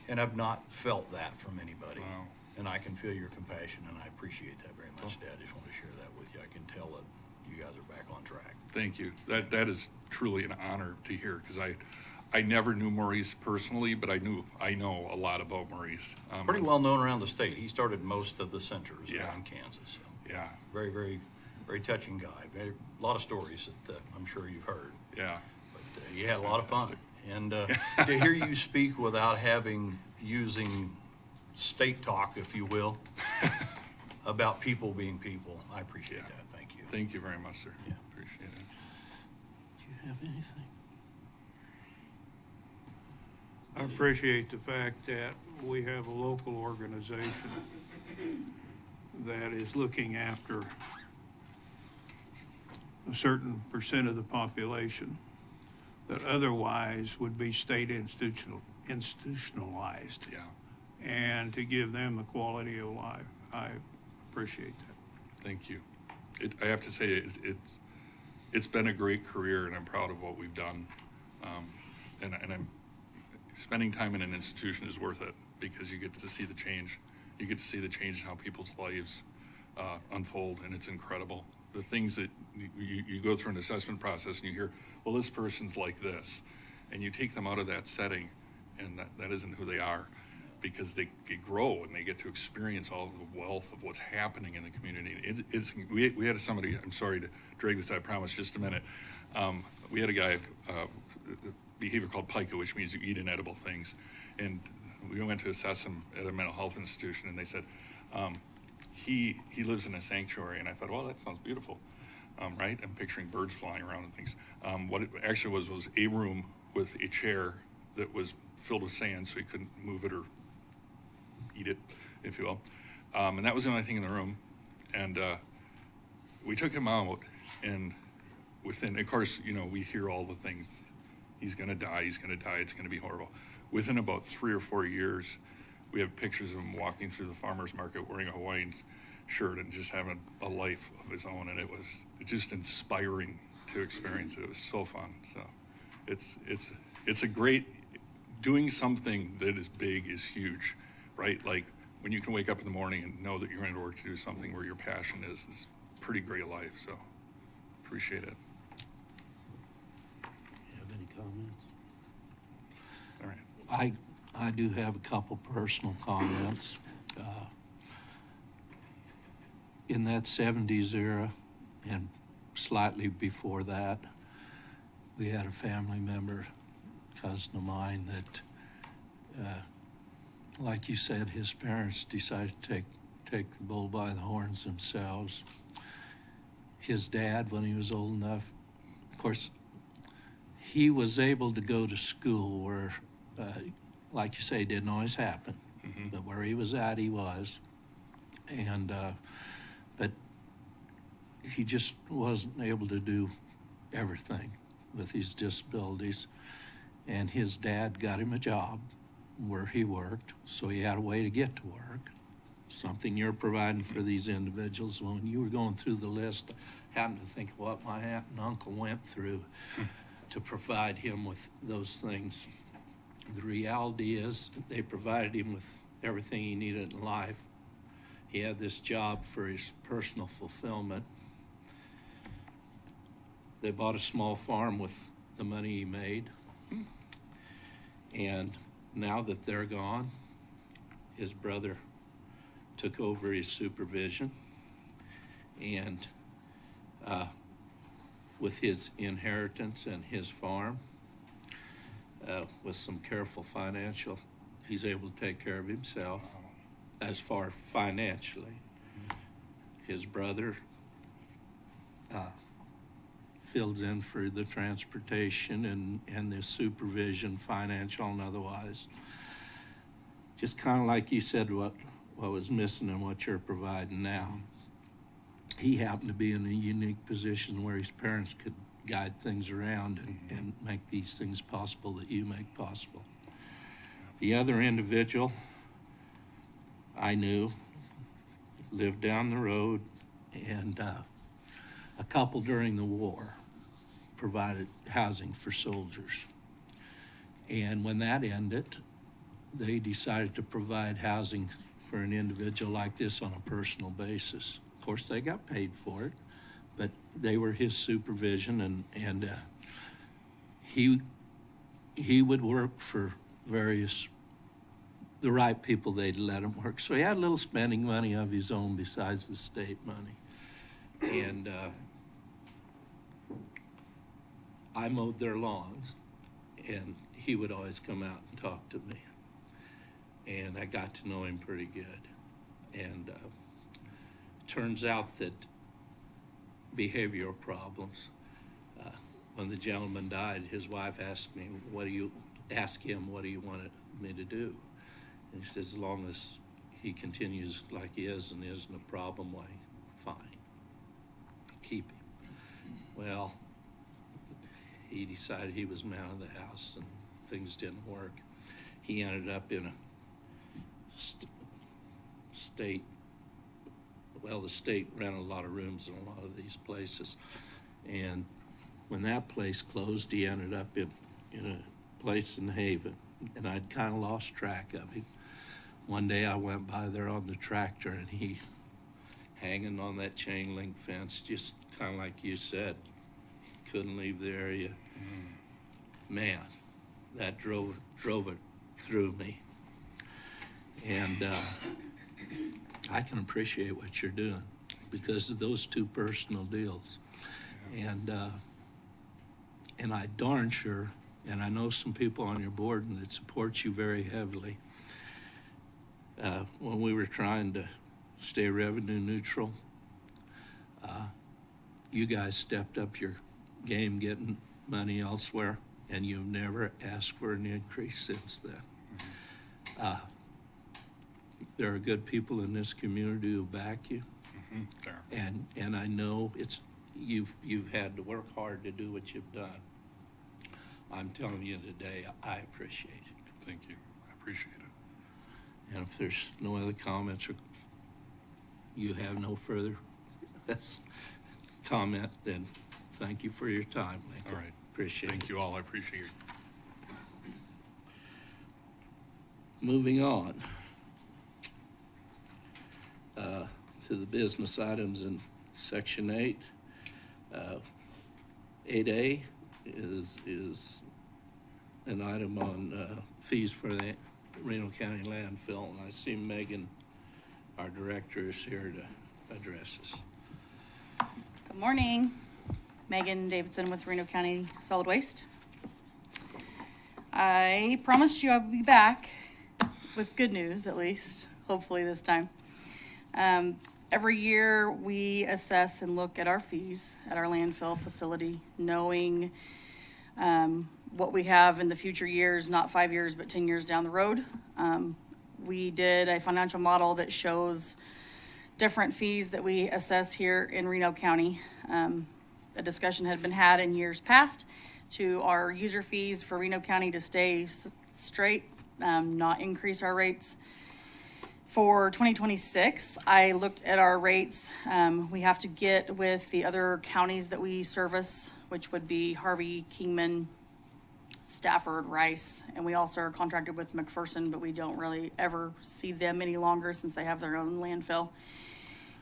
And I've not felt that from anybody. Wow. And I can feel your compassion, and I appreciate that very much, Dad. I just want to share that with you. I can tell that you guys are back on track. Thank you. That is truly an honor to hear, because I never knew Maurice personally, but I know a lot about Maurice. Pretty well known around the state. He started most of the centers around Kansas. So. Yeah. Very, very, very touching guy. A lot of stories that I'm sure you've heard. Yeah. But you had a lot of fun. And to hear you speak without using state talk, if you will, about people being people, I appreciate that. Thank you. Thank you very much, sir. Yeah. Appreciate it. Do you have anything? I appreciate the fact that we have a local organization that is looking after a certain percent of the population that otherwise would be state institutionalized. Yeah. And to give them a quality of life. I appreciate that. Thank you. I have to say, it's been a great career, and I'm proud of what we've done. And I'm spending time in an institution is worth it, because you get to see the change. You get to see the change in how people's lives unfold, and it's incredible. The things that you go through an assessment process and you hear, well, this person's like this, and you take them out of that setting, and that isn't who they are, because they grow and they get to experience all of the wealth of what's happening in the community. We had somebody, I'm sorry to drag this, I promise, just a minute. We had a guy, behavior called pica, which means you eat inedible things. And we went to assess him at a mental health institution, and they said, he lives in a sanctuary, and I thought, well, that sounds beautiful, right? I'm picturing birds flying around and things. What it actually was a room with a chair that was filled with sand, so he couldn't move it or eat it, if you will. And that was the only thing in the room. And we took him out, and within, of course, you know, we hear all the things. He's going to die, it's going to be horrible. Within about 3 or 4 years, we have pictures of him walking through the farmer's market wearing a Hawaiian shirt and just having a life of his own. And it was just inspiring to experience it. It was so fun. So it's a great, doing something that is big is huge, right? Like when you can wake up in the morning and know that you're going to work to do something where your passion is pretty great life. So appreciate it. You have any comments? All right. I do have a couple personal comments. In that 70s era and slightly before that, we had a family member, cousin of mine, that, like you said, his parents decided to take the bull by the horns themselves. His dad, when he was old enough, of course, he was able to go to school where, like you say, it didn't always happen, but where he was at, he was. And, but he just wasn't able to do everything with his disabilities. And his dad got him a job where he worked, so he had a way to get to work. Something you're providing for these individuals. When you were going through the list, I happened to think of what my aunt and uncle went through to provide him with those things. The reality is they provided him with everything he needed in life. He had this job for his personal fulfillment. They bought a small farm with the money he made. And now that they're gone, his brother took over his supervision, and with his inheritance and his farm, with some careful financial, he's able to take care of himself as far financially. His brother fills in for the transportation and the supervision, financial and otherwise. Just kind of like you said, what was missing and what you're providing now. He happened to be in a unique position where his parents could guide things around and make these things possible that you make possible. The other individual I knew lived down the road, and a couple during the war provided housing for soldiers. And when that ended, they decided to provide housing for an individual like this on a personal basis. Of course, they got paid for it, but they were his supervision, and he would work for the right people. They'd let him work. So he had a little spending money of his own besides the state money. And I mowed their lawns, and he would always come out and talk to me. And I got to know him pretty good. And turns out that behavioral problems, when the gentleman died, his wife asked me, what do you want me to do? And he says, as long as he continues like he is and isn't a problem, why, fine, keep him. Well, he decided he was man of the house and things didn't work. He ended up in a state, well, the state rented a lot of rooms in a lot of these places. And when that place closed, he ended up in a place in Haven, and I'd kind of lost track of him. One day I went by there on the tractor, and he hanging on that chain link fence, just kind of like you said, couldn't leave the area. Man, that drove it through me. And I can appreciate what you're doing because of those two personal deals. And I darn sure, and I know some people on your board that support you very heavily. When we were trying to stay revenue neutral. You guys stepped up your game getting money elsewhere, and you've never asked for an increase since then. There are good people in this community who back you, and I know you've had to work hard to do what you've done. I'm telling you today, I appreciate it. Thank you. I appreciate it. And if there's no other comments or you have no further comment, then thank you for your time, Lincoln. All right. Appreciate it. Thank you all. I appreciate it. Moving on to the business items in Section 8. 8A is an item on fees for the Reno County landfill, and I see Megan, our director, is here to address us. Good morning. Megan Davidson with Reno County Solid Waste. I promised you I would be back with good news, at least, hopefully this time. Every year we assess and look at our fees at our landfill facility, knowing what we have in the future years, not 5 years, but 10 years down the road. We did a financial model that shows different fees that we assess here in Reno County. A discussion had been had in years past to our user fees for Reno County to stay straight, not increase our rates. For 2026, I looked at our rates. We have to get with the other counties that we service, which would be Harvey, Kingman, Stafford, Rice, and we also are contracted with McPherson, but we don't really ever see them any longer since they have their own landfill.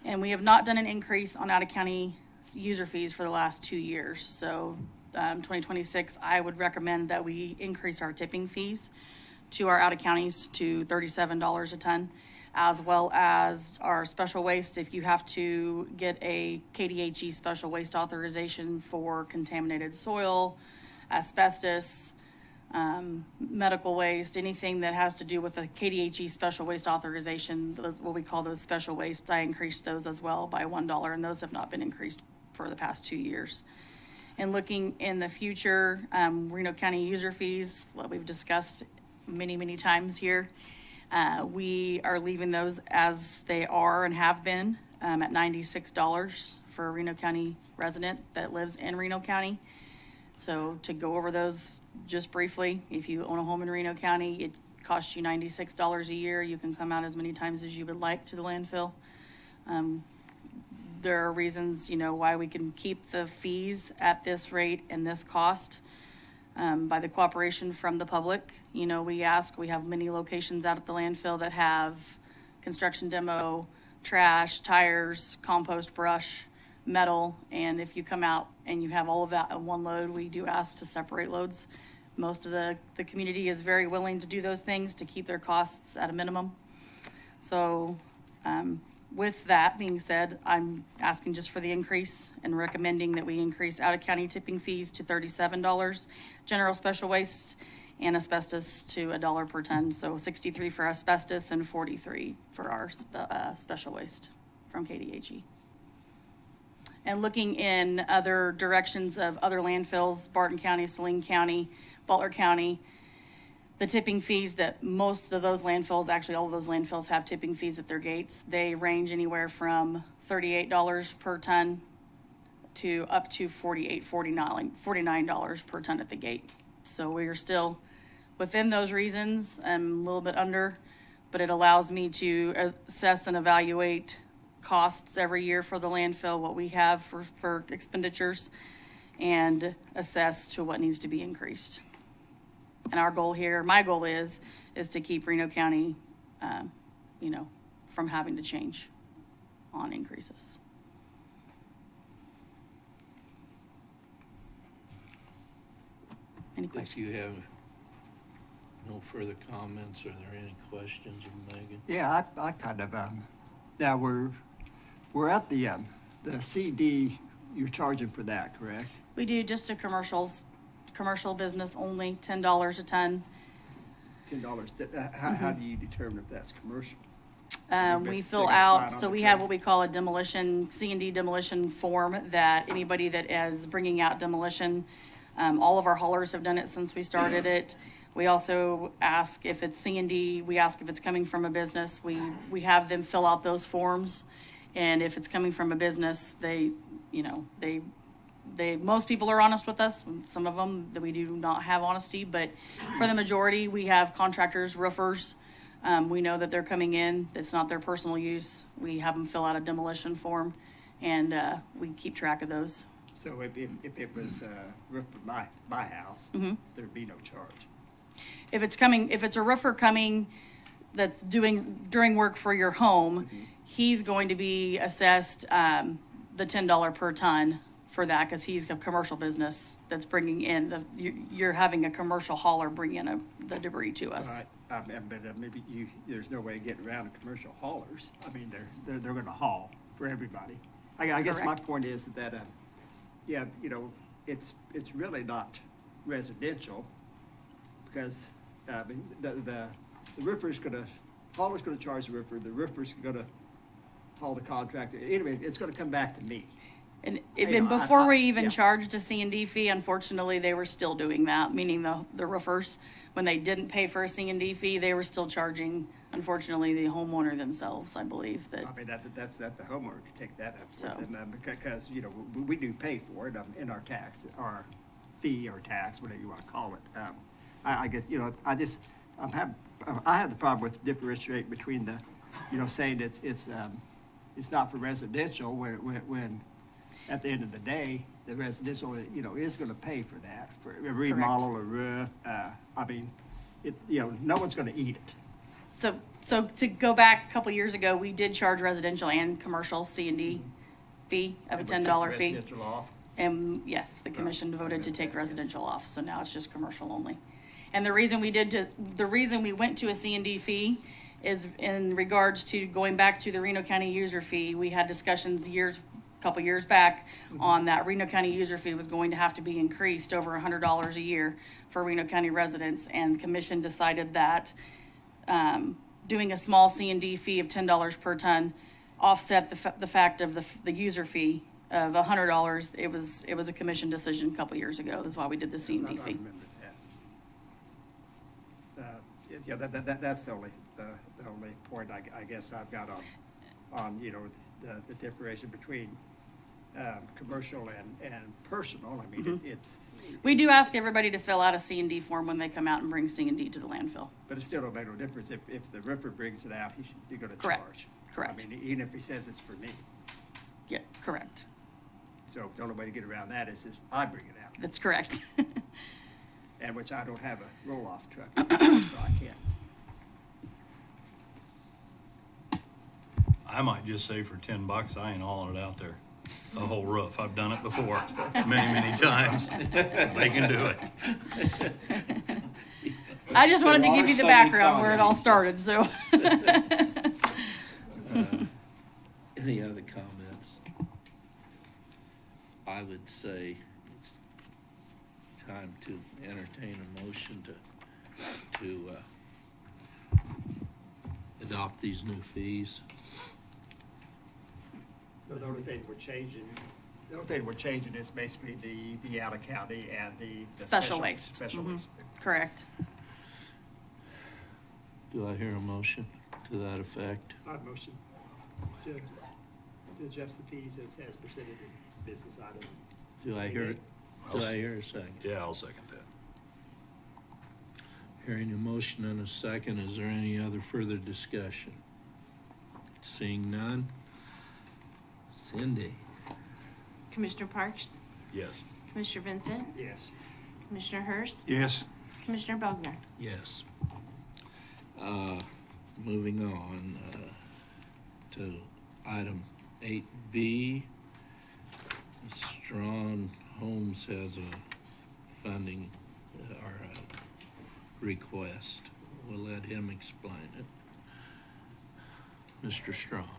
And we have not done an increase on out-of-county user fees for the last 2 years. So 2026, I would recommend that we increase our tipping fees to our out-of-counties to $37 a ton, as well as our special waste. If you have to get a KDHE special waste authorization for contaminated soil, asbestos, medical waste, anything that has to do with a KDHE special waste authorization, what we call those special wastes, I increased those as well by $1, and those have not been increased for the past 2 years. And looking in the future, Reno County user fees, what we've discussed many times here, we are leaving those as they are and have been at $96 for a Reno County resident that lives in Reno County. So to go over those just briefly, if you own a home in Reno County, it costs you $96 a year. You can come out as many times as you would like to the landfill. There are reasons, why we can keep the fees at this rate and this cost by the cooperation from the public. We have many locations out at the landfill that have construction demo, trash, tires, compost, brush, metal, and if you come out and you have all of that on one load, we do ask to separate loads. Most of the community is very willing to do those things to keep their costs at a minimum. So with that being said, I'm asking just for the increase and recommending that we increase out-of-county tipping fees to $37, general special waste and asbestos to $1 per ton. So $63 for asbestos and $43 for our special waste from KDHE. And looking in other directions of other landfills, Barton County, Saline County, Butler County, the tipping fees that most of those landfills, actually all of those landfills have tipping fees at their gates. They range anywhere from $38 per ton to up to $49 per ton at the gate. So we are still within those reasons, a little bit under, but it allows me to assess and evaluate costs every year for the landfill, what we have for expenditures, and assess to what needs to be increased. And our goal here, my goal is to keep Reno County, from having to change on increases. Any questions? If you have no further comments, are there any questions of Megan? Yeah, I kind of, now we're at the CD, you're charging for that, correct? We do just to commercial business only, $10 a ton. $10. How do you determine if that's commercial? We fill out, so we have what we call a demolition, C&D demolition form that anybody that is bringing out demolition, all of our haulers have done it since we started it. We also ask if it's C&D, we ask if it's coming from a business. We have them fill out those forms. And if it's coming from a business, most people are honest with us. Some of them that we do not have honesty, but for the majority, we have contractors, roofers. We know that they're coming in. It's not their personal use. We have them fill out a demolition form, and we keep track of those. So if it was roof of my house, there'd be no charge. If it's a roofer coming that's doing work for your home, he's going to be assessed the $10 per ton for that, because he's a commercial business that's bringing in you're having a commercial hauler bring in the debris to us. But maybe there's no way of getting around the commercial haulers. I mean, they're going to haul for everybody. I guess my point is that it's really not residential, because the roofer's hauler's going to charge the roofer. The roofer's going to haul the contractor. Anyway, it's going to come back to me. And before we even charged a C&D fee, unfortunately, they were still doing that, meaning the roofers, when they didn't pay for a C&D fee, they were still charging, unfortunately, the homeowner themselves, I believe. I mean, that's the homeowner can take that up with them, because, we do pay for it in our tax, our fee or tax, whatever you want to call it. I guess, I have the problem with differentiating between saying it's not for residential when at the end of the day, the residential, is going to pay for that, for a remodel or roof. No one's going to eat it. So to go back a couple years ago, we did charge residential and commercial C&D fee of a $10 fee. Residential off. And yes, the commission voted to take residential off, so now it's just commercial only. And the reason we went to a C&D fee is in regards to going back to the Reno County user fee. We had discussions couple years back on that Reno County user fee was going to have to be increased over $100 a year for Reno County residents, and the commission decided that doing a small C&D fee of $10 per ton offset the fact of the user fee of $100. It was a commission decision a couple years ago. That's why we did the C&D fee. I remember that. That's the only point I guess I've got on the differentiation between commercial and personal. I mean, we do ask everybody to fill out a C&D form when they come out and bring C&D to the landfill. But it still don't make no difference if the roofer brings it out. You're going to charge. Correct. I mean, even if he says it's for me. Yeah, correct. So the only way to get around that is I bring it out. That's correct. And which I don't have a roll-off truck, so I can't. I might just say for $10, I ain't hauling it out there. The whole roof. I've done it before, many times. They can do it. I just wanted to give you the background where it all started, so. Any other comments? I would say it's time to entertain a motion to adopt these new fees. So the only thing we're changing is basically the out of county and the special waste. Special waste. Correct. Do I hear a motion to that effect? I'd motion to adjust the fees as presented in business item. Do I hear a second? Yeah, I'll second that. Hearing a motion and a second, is there any other further discussion? Seeing none. Cindy? Commissioner Parks? Yes. Commissioner Vincent? Yes. Commissioner Hurst? Yes. Commissioner Bogner? Yes. Moving on to item 8B. Strawn Holmes has a funding or a request. We'll let him explain it. Mr. Strawn.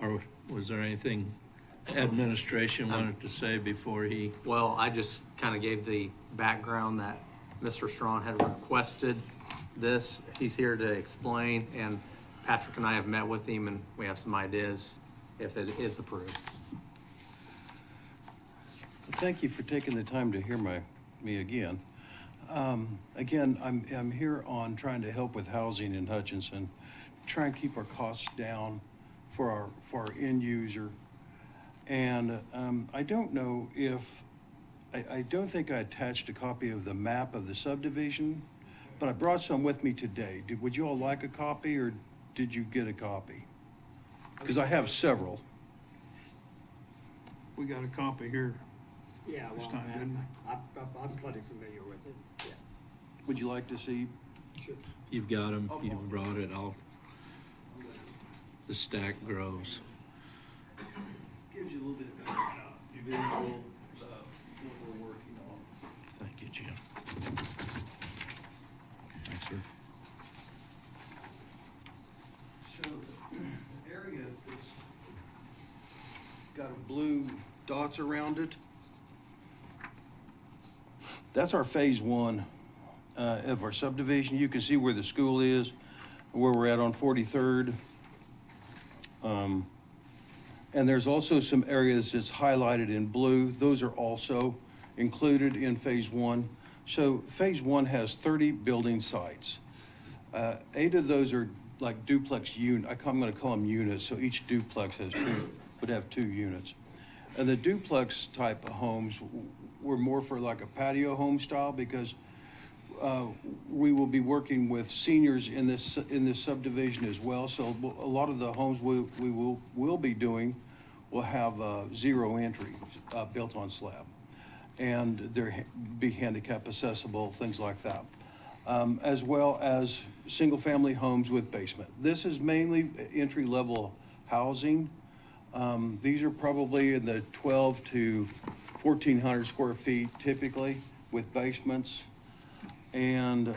Or was there anything administration wanted to say before he? Well, I just kind of gave the background that Mr. Strawn had requested this. He's here to explain, and Patrick and I have met with him, and we have some ideas if it is approved. Thank you for taking the time to hear me again. Again, I'm here on trying to help with housing in Hutchinson, try and keep our costs down for our end user. And I don't know if, I don't think I attached a copy of the map of the subdivision, but I brought some with me today. Would you all like a copy, or did you get a copy? Because I have several. We got a copy here. Yeah, This well, time, didn't I'm plenty familiar with it, yeah. Would you like to see? Sure. You've got them, you've brought it all. The stack grows. Gives you a little bit of visual what we're working on. Thank you, Jim. Thanks, sir. So the area that's got blue dots around it, that's our phase one of our subdivision. You can see where the school is, where we're at on 43rd. And there's also some areas that's highlighted in blue. Those are also included in phase one. So phase one has 30 building sites. 8 of those are like duplex unit. I'm going to call them units. So each duplex would have 2 units. And the duplex type of homes were more for like a patio home style, because we will be working with seniors in this subdivision as well. So a lot of the homes we will be doing will have zero entry built on slab, and they'll be handicap accessible, things like that, as well as single family homes with basement. This is mainly entry level housing. These are probably in the 12 to 1,400 square feet typically, with basements. And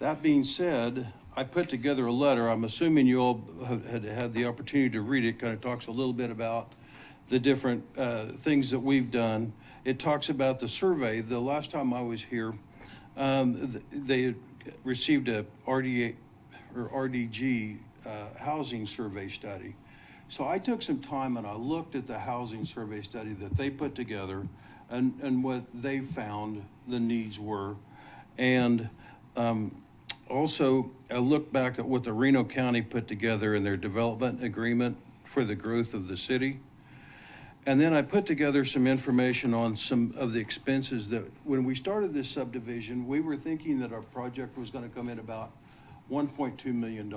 that being said, I put together a letter. I'm assuming you all had had the opportunity to read it. Kind of talks a little bit about the different things that we've done. It talks about the survey. The last time I was here, they received a RDA or RDG housing survey study. So I took some time and I looked at the housing survey study that they put together, and what they found the needs were. And also I looked back at what the Reno County put together in their development agreement for the growth of the city. And then I put together some information on some of the expenses that, when we started this subdivision, we were thinking that our project was going to come in about $1.2 million.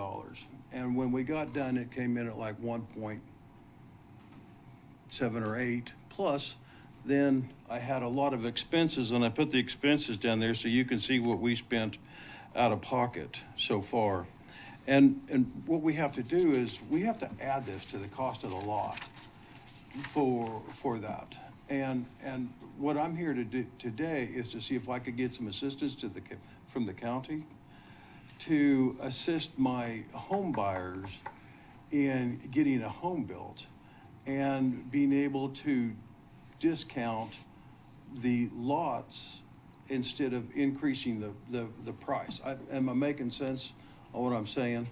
And when we got done, it came in at like 1.7 or 8 plus. Then I had a lot of expenses, and I put the expenses down there so you can see what we spent out of pocket so far. And what we have to do is we have to add this to the cost of the lot for that. And what I'm here to do today is to see if I could get some assistance from the county to assist my home buyers in getting a home built and being able to discount the lots instead of increasing the price. Am I making sense on what I'm saying?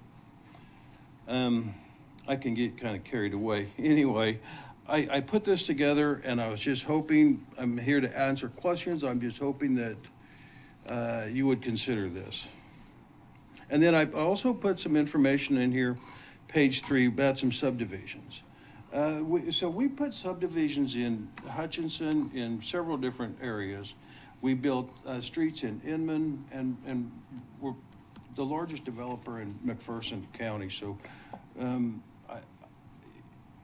I can get kind of carried away. Anyway, I put this together, and I was just hoping, I'm here to answer questions. I'm just hoping that you would consider this. And then I also put some information in here, page 3, about some subdivisions. So we put subdivisions in Hutchinson in several different areas. We built streets in Inman, and we're the largest developer in McPherson County. So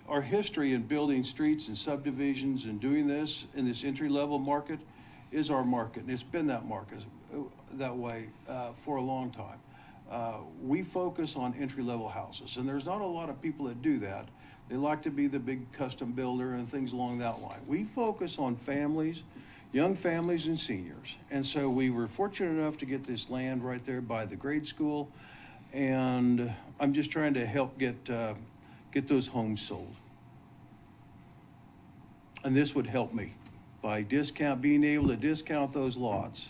our history in building streets and subdivisions and doing this in this entry-level market is our market, and it's been that market that way for a long time. We focus on entry-level houses, and there's not a lot of people that do that. They like to be the big custom builder and things along that line. We focus on families, young families and seniors. And so we were fortunate enough to get this land right there by the grade school, and I'm just trying to help get those homes sold. And this would help me by being able to discount those lots.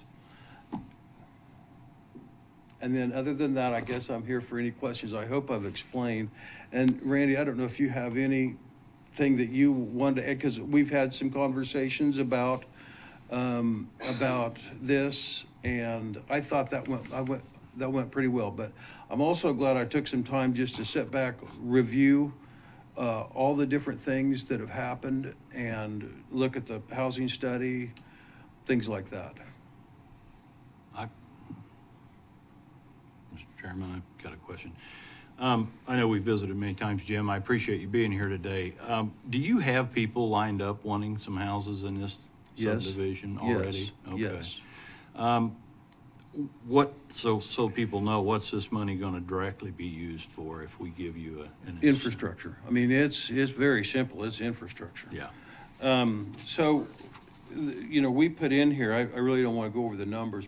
And then other than that, I guess I'm here for any questions. I hope I've explained. And Randy, I don't know if you have anything that you wanted to add, because we've had some conversations about this, and I thought that went pretty well. But I'm also glad I took some time just to sit back, review all the different things that have happened, and look at the housing study, things like that. Mr. Chairman, I've got a question. I know we visited many times, Jim. I appreciate you being here today. Do you have people lined up wanting some houses in this subdivision already? Yes. Okay. So people know, what's this money going to directly be used for if we give you an Infrastructure. I mean, it's very simple. It's infrastructure. Yeah. So, you know, we put in here, I really don't want to go over the numbers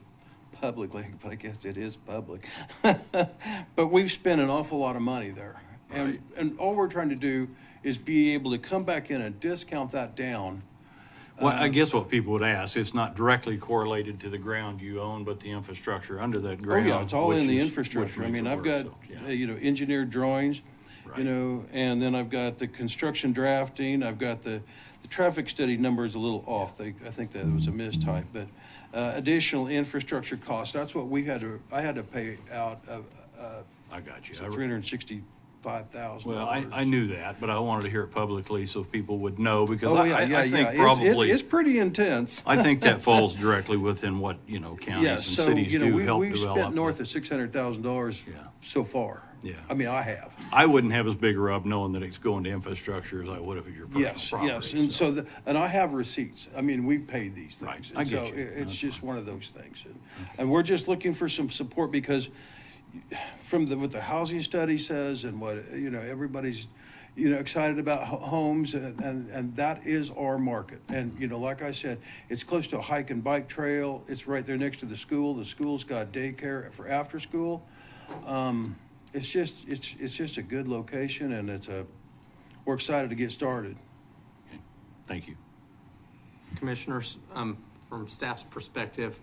publicly, but I guess it is public. But we've spent an awful lot of money there. And all we're trying to do is be able to come back in and discount that down. Well, I guess what people would ask, it's not directly correlated to the ground you own, but the infrastructure under that ground. Oh, yeah, it's all in the infrastructure. I mean, I've got, you know, engineered drawings, you know, and then I've got the construction drafting. I've got the traffic study number is a little off. I think that was a mistype, but additional infrastructure costs, that's what I had to pay out of. I got you. So $365,000. Well, I knew that, but I wanted to hear it publicly so people would know, because I think yeah. probably it's pretty intense. I think that falls directly within what, you know, counties and cities do help we've develop. spent north of $600,000 so far. Yeah. I mean, I have. I wouldn't have as big a rub knowing that it's going to infrastructure as I would if it's your personal property. Yes, and and I have receipts. I mean, we've paid these things. Right. And I get so you. it's just one of those things. And we're just looking for some support, because from what the housing study says and what, you know, everybody's, you know, excited about homes, and that is our market. And, you know, like I said, it's close to a hike and bike trail. It's right there next to the school. The school's got daycare for after school. It's just a good location, and we're excited to get started. Okay. Thank you. Commissioners, from staff's perspective,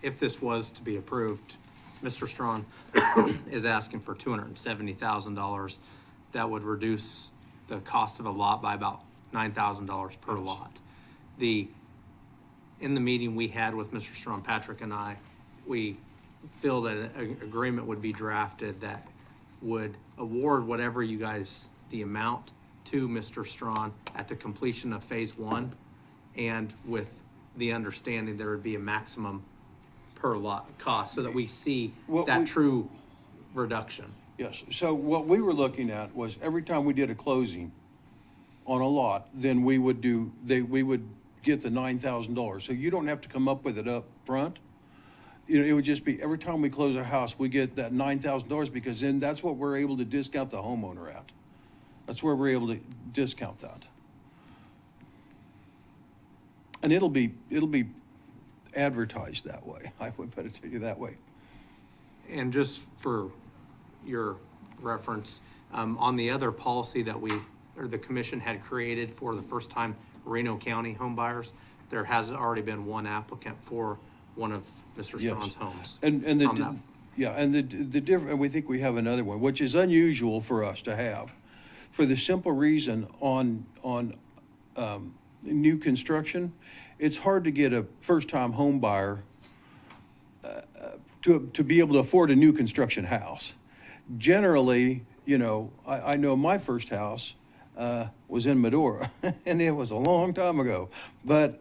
if this was to be approved, Mr. Strawn is asking for $270,000. That would reduce the cost of a lot by about $9,000 per lot. In the meeting we had with Mr. Strawn, Patrick and I, we feel that an agreement would be drafted that would award whatever you guys, the amount to Mr. Strawn at the completion of phase 1, and with the understanding there would be a maximum per lot cost, so that we see true reduction. Yes. So what we were looking at was every time we did a closing on a lot, then we would get the $9,000. So you don't have to come up with it up front. You know, it would just be every time we close a house, we get that $9,000, because then that's what we're able to discount the homeowner at. That's where we're able to discount that. And it'll be advertised that way. I would better tell you that way. And just for your reference, on the other policy that the commission had created for the first time Reno County home buyers, there has already been one applicant for one of Mr. Strawn's homes. And the different, we think we have another one, which is unusual for us to have, for the simple reason on new construction, it's hard to get a first-time home buyer to be able to afford a new construction house. Generally, you know, I know my first house was in Medora, and it was a long time ago. But,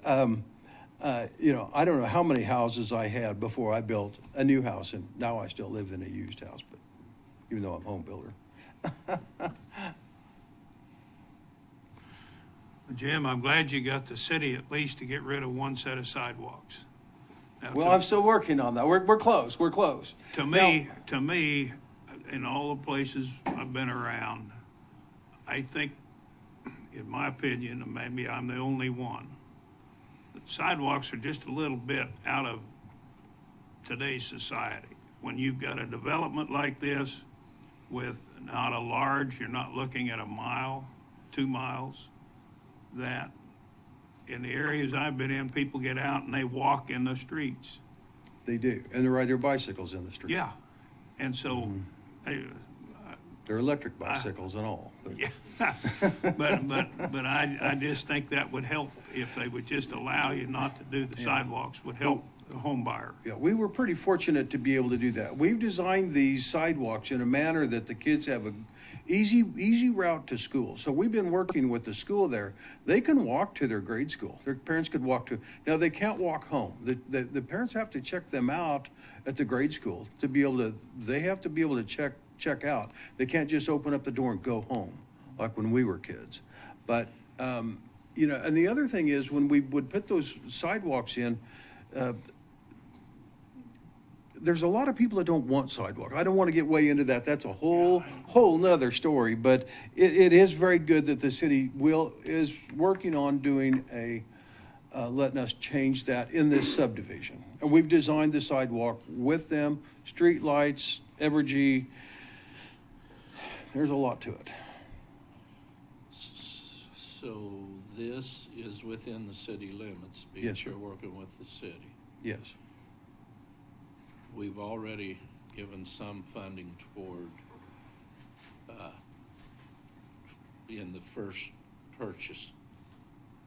you know, I don't know how many houses I had before I built a new house, and now I still live in a used house, but even though I'm a home builder. Jim, I'm glad you got the city at least to get rid of one set of sidewalks. Now, Well, I'm still working on that. We're close. We're close. To me, in all the places I've been around, I think, in my opinion, and maybe I'm the only one, that sidewalks are just a little bit out of today's society. When you've got a development like this with not a large, you're not looking at a mile, 2 miles, that in the areas I've been in, people get out and they walk in the streets. They do, and they ride their bicycles in the street. Yeah, And so, They're electric bicycles and all. But. yeah, but I just think that would help if they would just allow you not to do the sidewalks, would help the home buyer. Yeah, we were pretty fortunate to be able to do that. We've designed these sidewalks in a manner that the kids have a easy route to school. So we've been working with the school there. They can walk to their grade school. Their parents could walk to. Now they can't walk home. The parents have to check them out at the grade school to be able to. They have to be able to check out. They can't just open up the door and go home like when we were kids. But you know, and the other thing is when we would put those sidewalks in. There's a lot of people that don't want sidewalk. I don't want to get way into that. That's a whole nother story. But it is very good that the city is working on doing letting us change that in this subdivision. And we've designed the sidewalk with them, street lights, Evergy. There's a lot to it. So this is within the city limits because Yes, sir. you're working with the city. Yes. We've already given some funding toward, in the first purchase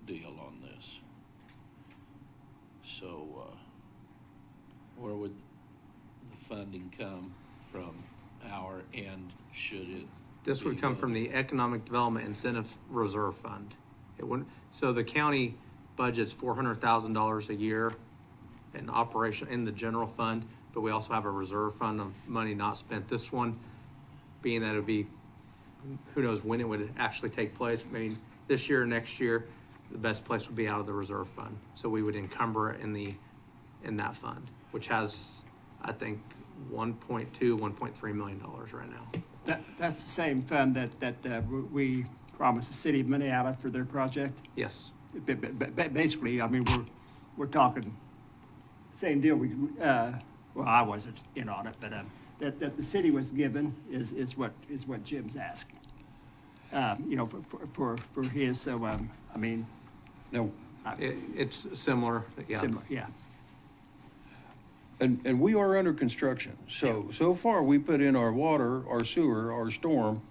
deal on this. So, where would the funding come from our end, should it? This would come from the Economic Development Incentive Reserve Fund. It wouldn't, so the county budgets $400,000 a year in operation in the general fund, but we also have a reserve fund of money not spent. This one, being that it would be, who knows when it would actually take place. I mean, this year or next year, the best place would be out of the reserve fund. So we would encumber it in that fund, which has, I think, $1.3 million right now. That's the same fund that we promised the city money out of for their project? Yes. Basically, I mean, we're talking same deal. Well, I wasn't in on it, but that the city was given is what Jim's asking. You know, for his. So I mean, no, it's similar. Yeah. Similar, yeah. And we are under construction. So far we put in our water, our sewer, our storm.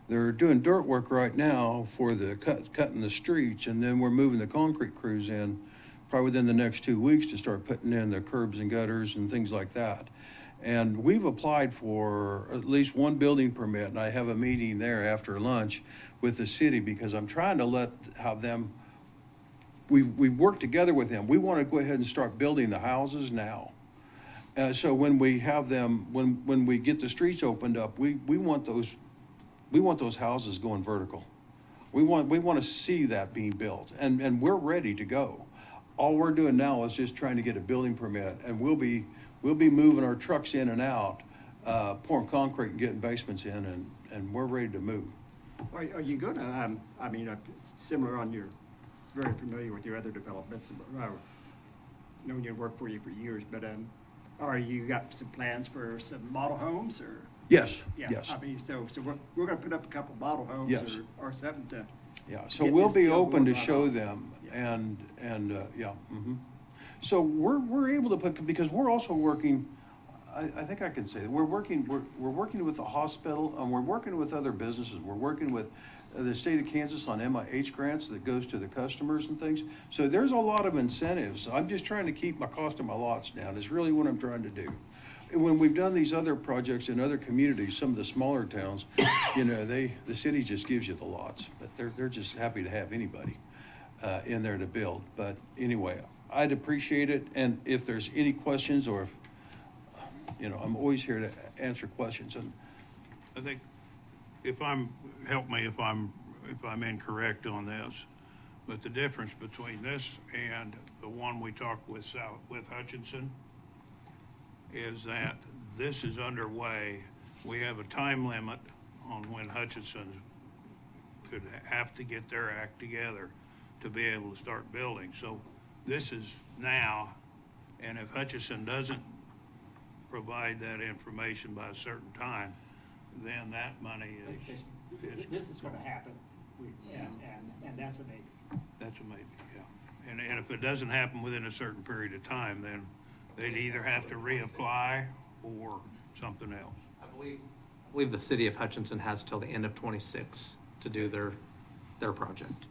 They're doing dirt work right now for the cutting the streets, and then we're moving the concrete crews in probably within the next 2 weeks to start putting in the curbs and gutters and things like that. And we've applied for at least one building permit, and I have a meeting there after lunch with the city because I'm trying to have them, we've worked together with them. We want to go ahead and start building the houses now. So when we have them, when we get the streets opened up, we want those houses going vertical. We want to see that being built, and we're ready to go. All we're doing now is just trying to get a building permit, and we'll be moving our trucks in and out, pouring concrete and getting basements in, and we're ready to move. Are you going to? I mean, similar on your, very familiar with your other developments. Known you work for you for years, but are you got some plans for some model homes or? Yes. Yeah. Yes. I mean, so we're going to put up a couple model homes Yes. or something to. Yeah, so get we'll this be deal open to going show right them, and yeah. Mm-hmm. So we're able to put, because we're also working, I think I can say that we're working with the hospital, and we're working with other businesses. We're working with the state of Kansas on MIH grants that goes to the customers and things. So there's a lot of incentives. I'm just trying to keep my cost of my lots down, is really what I'm trying to do. When we've done these other projects in other communities, some of the smaller towns, you know, the city just gives you the lots, but they're just happy to have anybody in there to build. But anyway, I'd appreciate it, and if there's any questions, or if, you know, I'm always here to answer questions. And I think help me if I'm incorrect on this, but the difference between this and the one we talked with Hutchinson is that this is underway. We have a time limit on when Hutchinson could have to get their act together to be able to start building. So this is now, and if Hutchinson doesn't provide that information by a certain time, then that money is This is going to happen, and that's a maybe. That's a maybe, yeah. And if it doesn't happen within a certain period of time, then they'd either have to reapply or something else? I believe the city of Hutchinson has till the end of '26 to do their project.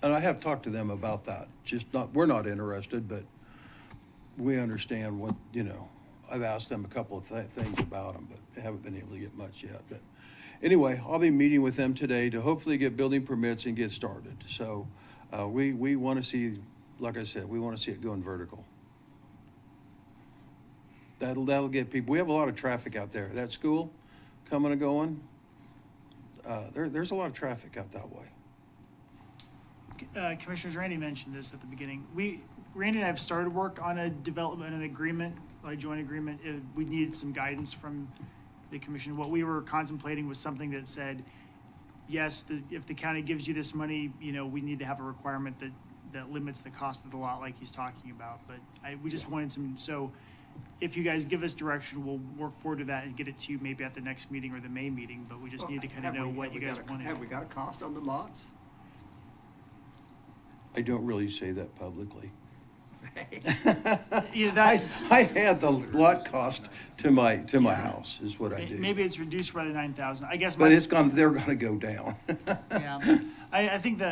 And I have talked to them about that, we're not interested, but we understand what, I've asked them a couple of things about them, but they haven't been able to get much yet. But anyway, I'll be meeting with them today to hopefully get building permits and get started. So we want to see, like I said, we want to see it going vertical. That'll get people, we have a lot of traffic out there. That school coming and going, there's a lot of traffic out that way. Commissioners, Randy mentioned this at the beginning. Randy and I have started work on a development and agreement, a joint agreement. We needed some guidance from the commission. What we were contemplating was something that said, yes, if the county gives you this money, we need to have a requirement that limits the cost of the lot like he's talking about. But we just wanted so if you guys give us direction, we'll work forward to that and get it to you maybe at the next meeting or the May meeting, but we just need to kind of know what you guys want. Have we got a cost on the lots? I don't really say that publicly. Yeah, I had the lot cost to my house is what I do. Maybe it's reduced by the 9,000. I guess. But they're gonna go down. Yeah, I think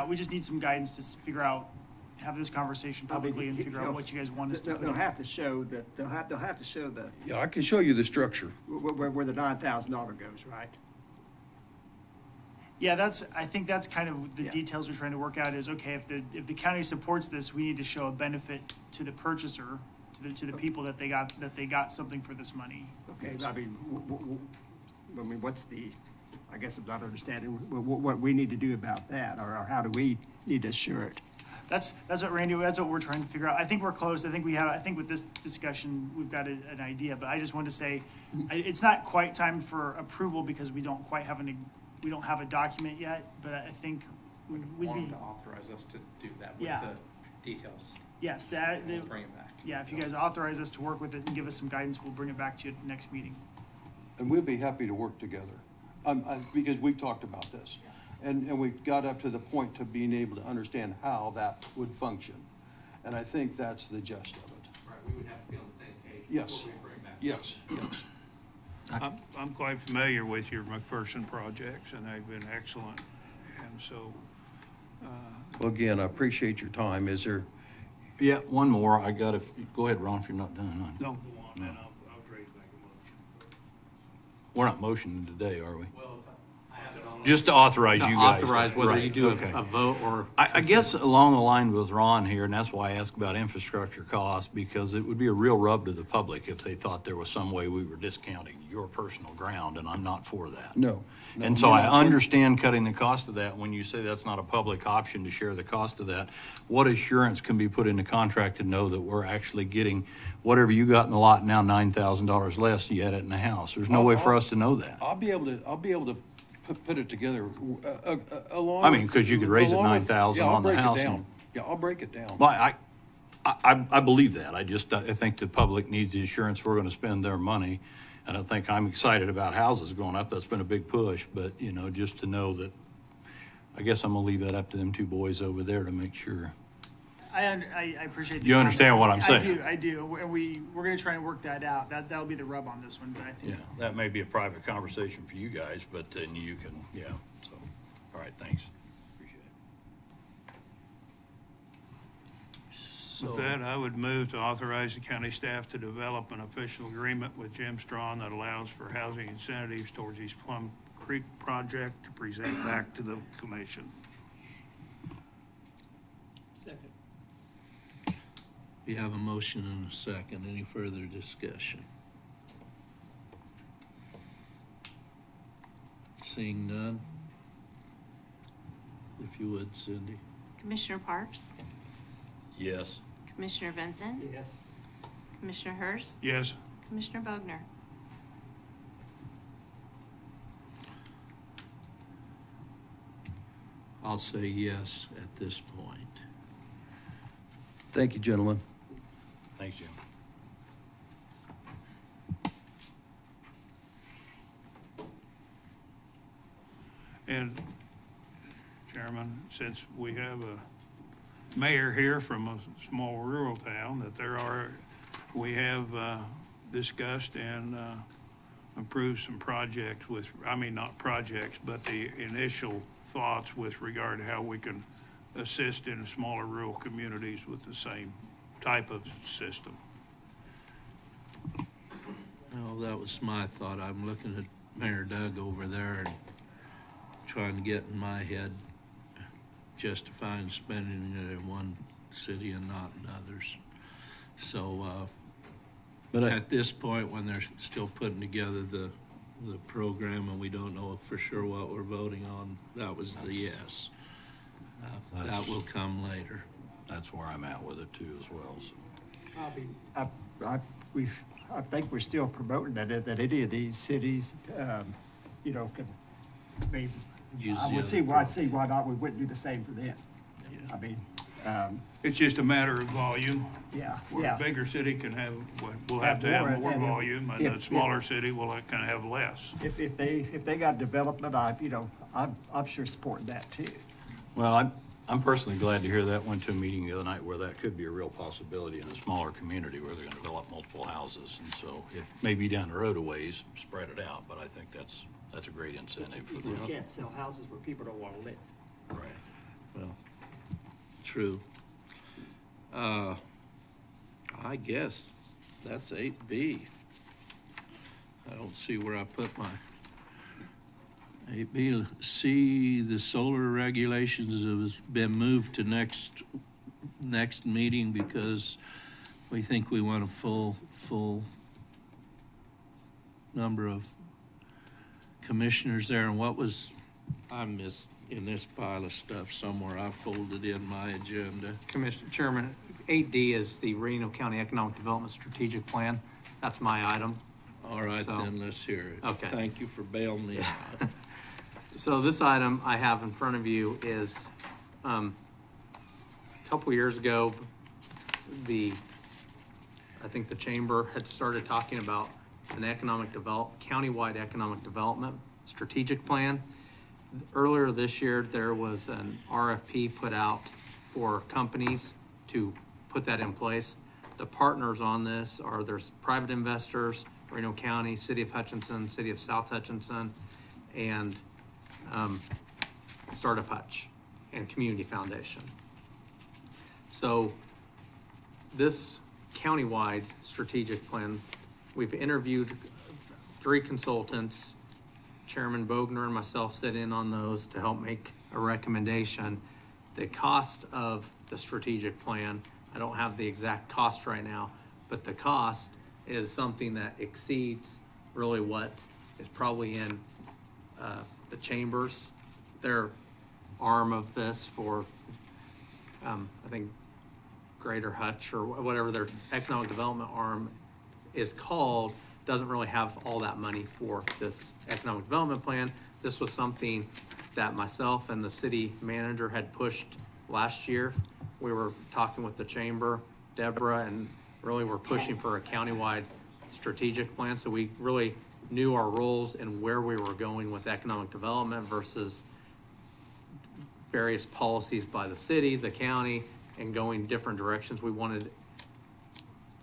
we just need some guidance to figure out, have this conversation publicly and figure out what you guys want us to do. They'll have to show that. They'll have to show the. Yeah, I can show you the structure. Where the $9,000 goes, right? Yeah, I think that's kind of the details we're trying to work out is, okay, if the county supports this, we need to show a benefit to the purchaser, to the people that they got something for this money. Okay, I mean, what's the, I guess I'm not understanding what we need to do about that, or how do we need to assure it? That's what Randy, that's what we're trying to figure out. I think we're close. I think with this discussion, we've got an idea, but I just wanted to say, it's not quite time for approval because we don't quite have we don't have a document yet, but I think we'd be. To authorize us to do that with Yeah. the details. Yes, We'll bring it back. Yeah, if you guys authorize us to work with it and give us some guidance, we'll bring it back to you at the next meeting. And we'll be happy to work together, because we've talked about this. And we got up to the point to being able to understand how that would function. And I think that's the gist of it. Right, we would have to be on the same page. Yes. Before we bring back. Yes, yes. I'm quite familiar with your McPherson projects, and they've been excellent. And so, Well, again, I appreciate your time. Is there? Yeah, one more. Go ahead, Ron, if you're not done. no, go on, and I'll agree to make a motion. We're not motioning today, are we? Well, I have it on. Just to authorize you guys. Authorize whether Right, you do okay. a vote or. I guess along the line with Ron here, and that's why I asked about infrastructure costs, because it would be a real rub to the public if they thought there was some way we were discounting your personal ground, and I'm not for that. No. And so I understand cutting the cost of that. When you say that's not a public option to share the cost of that, what assurance can be put in the contract to know that we're actually getting whatever you got in the lot now, $9,000 less, you had it in the house? There's no way for us to know that. I'll be able to put it together along. I mean, because you could raise it along with- 9,000 yeah, I'll on the break it house. down. Yeah, I'll break it down. Well, I believe that. I think the public needs the assurance we're going to spend their money. And I think I'm excited about houses going up. That's been a big push, but just to know that, I guess I'm gonna leave that up to them two boys over there to make sure. I appreciate. You understand what I'm saying? I do. And we're going to try and work that out. That'll be the rub on this one, but I think. Yeah, that may be a private conversation for you guys, but then you can, so, all right, thanks. Appreciate it. With that, I would move to authorize the county staff to develop an official agreement with Jim Strawn that allows for housing incentives towards East Plum Creek project to present back to the commission. Second. You have a motion and a second. Any further discussion? Seeing none. If you would, Cindy. Commissioner Parks? Yes. Commissioner Benson? Yes. Commissioner Hurst? Yes. Commissioner Bogner? I'll say yes at this point. Thank you, gentlemen. Thanks, Jim. And Chairman, since we have a mayor here from a small rural town, we have discussed and approved some projects with, I mean, not projects, but the initial thoughts with regard to how we can assist in smaller rural communities with the same type of system. Well, that was my thought. I'm looking at Mayor Doug over there and trying to get in my head justifying spending it in one city and not in others. So, but at this point, when they're still putting together the program and we don't know for sure what we're voting on, that was the yes. That will come later. That's where I'm at with it too as well. So. I think we're still promoting that any of these cities, you know, can maybe. I'd see why not we wouldn't do the same for them. Yeah. I mean, It's just a matter of volume. yeah, Where yeah. a bigger city can have, will have to have more and volume, and a smaller city will kind of have less. If they got development, I'm sure supporting that too. Well, I'm personally glad to hear that went to a meeting the other night where that could be a real possibility in a smaller community where they're going to develop multiple houses. And so it may be down the road a ways, spread it out, but I think that's a great incentive for You them. can't sell houses where people don't want to live. Right. Well, true. I guess that's 8B. I don't see where I put my 8B. See, the solar regulations have been moved to next meeting because we think we want a full number of commissioners there. And what was, I missed in this pile of stuff somewhere, I folded in my agenda. Commissioner Chairman, 8D is the Reno County Economic Development Strategic Plan. That's my item. All right, So- then let's hear it. Okay. Thank you for bailing me out. So this item I have in front of you is, a couple years ago, I think the chamber had started talking about an countywide economic development strategic plan. Earlier this year, there was an RFP put out for companies to put that in place. The partners on this are, there's private investors, Reno County, City of Hutchinson, City of South Hutchinson, and Startup Hutch and Community Foundation. So this countywide strategic plan, we've interviewed 3 consultants. Chairman Bogner and myself sit in on those to help make a recommendation. The cost of the strategic plan, I don't have the exact cost right now, but the cost is something that exceeds really what is probably in the chambers, their arm of this for, I think, Greater Hutch or whatever their economic development arm is called, doesn't really have all that money for this economic development plan. This was something that myself and the city manager had pushed last year. We were talking with the chamber, Deborah, and really we're pushing for a countywide strategic plan. So we really knew our roles and where we were going with economic development versus various policies by the city, the county, and going different directions. We wanted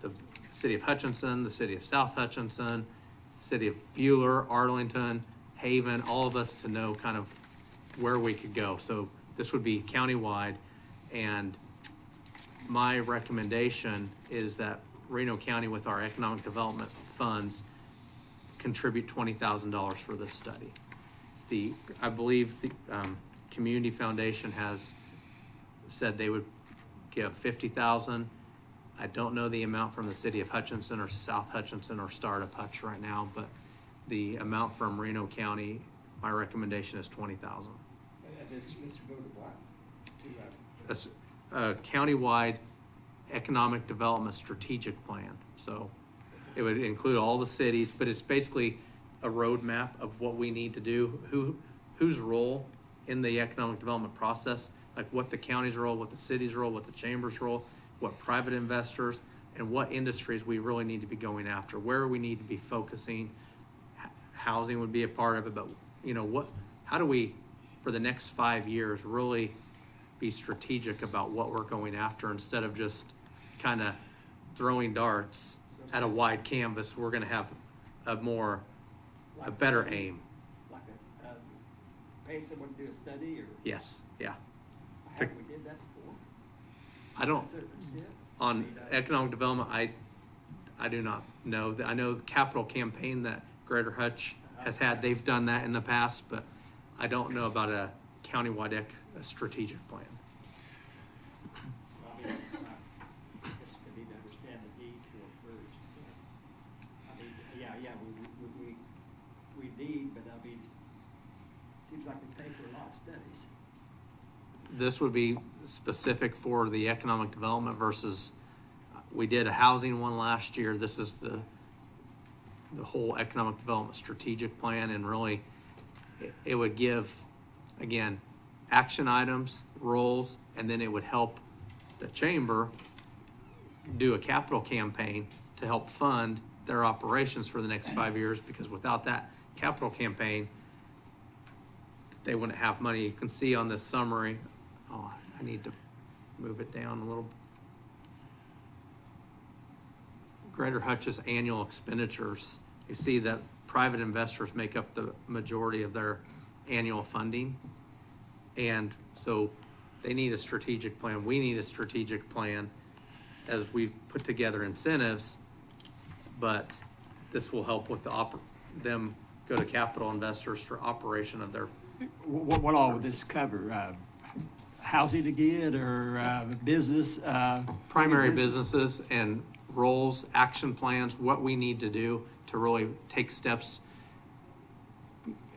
the City of Hutchinson, the City of South Hutchinson, City of Bueller, Arlington, Haven, all of us to know kind of where we could go. So this would be countywide, and my recommendation is that Reno County, with our economic development funds, contribute $20,000 for this study. I believe the Community Foundation has said they would give $50,000. I don't know the amount from the City of Hutchinson or South Hutchinson or Startup Hutch right now, but the amount from Reno County, my recommendation is $20,000. Let's go to what? That's a countywide economic development strategic plan. So it would include all the cities, but it's basically a roadmap of what we need to do, whose role in the economic development process, like what the county's role, what the city's role, what the chamber's role, what private investors, and what industries we really need to be going after, where we need to be focusing. Housing would be a part of it, but how do we, for the next 5 years, really be strategic about what we're going after instead of just kind of throwing darts at a wide canvas, we're gonna have a better aim. Like paying someone to do a study, or? Yes, yeah. Have we did that before? I don't, To a certain extent? on economic development, I do not know. I know the capital campaign that Greater Hutch has had, they've done that in the past, but I don't know about a countywide strategic plan. I mean, I guess we need to understand the need for it first. I mean, yeah, we need, but I mean, seems like we pay for a lot of studies. This would be specific for the economic development versus, we did a housing one last year. This is the whole economic development strategic plan, and really it would give, again, action items, roles, and then it would help the chamber do a capital campaign to help fund their operations for the next 5 years, because without that capital campaign, they wouldn't have money. You can see on this summary, oh, I need to move it down a little. Greater Hutch's annual expenditures, you see that private investors make up the majority of their annual funding. And so they need a strategic plan. We need a strategic plan as we put together incentives, but this will help with them go to capital investors for operation of their. What all would this cover? Housing again, or business? Primary businesses and roles, action plans, what we need to do to really take steps.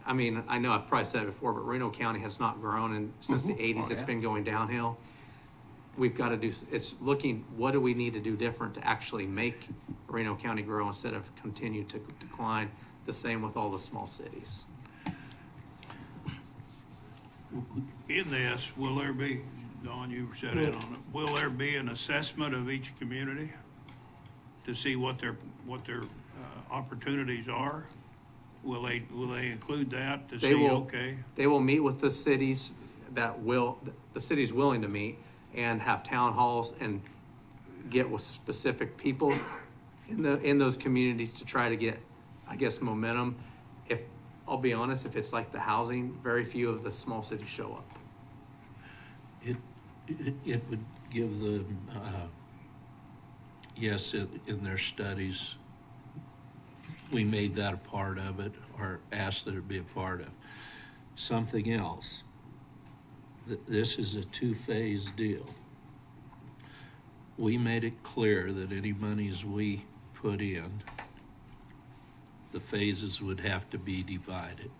I mean, I know I've probably said it before, but Reno County has not grown since the 80s. It's been going downhill. We've got to do, it's looking, what do we need to do different to actually make Reno County grow instead of continue to decline? The same with all the small cities. In this, will there be, Don, you said it on it, will there be an assessment of each community to see what their opportunities are? Will they include that to see, okay? They will meet with the cities the city's willing to meet, and have town halls and get with specific people in those communities to try to get, I guess, momentum. If I'll be honest, if it's like the housing, very few of the small cities show up. It would give them, yes, in their studies, we made that a part of it, or asked that it be a part of. Something else, this is a two-phase deal. We made it clear that any monies we put in, the phases would have to be divided.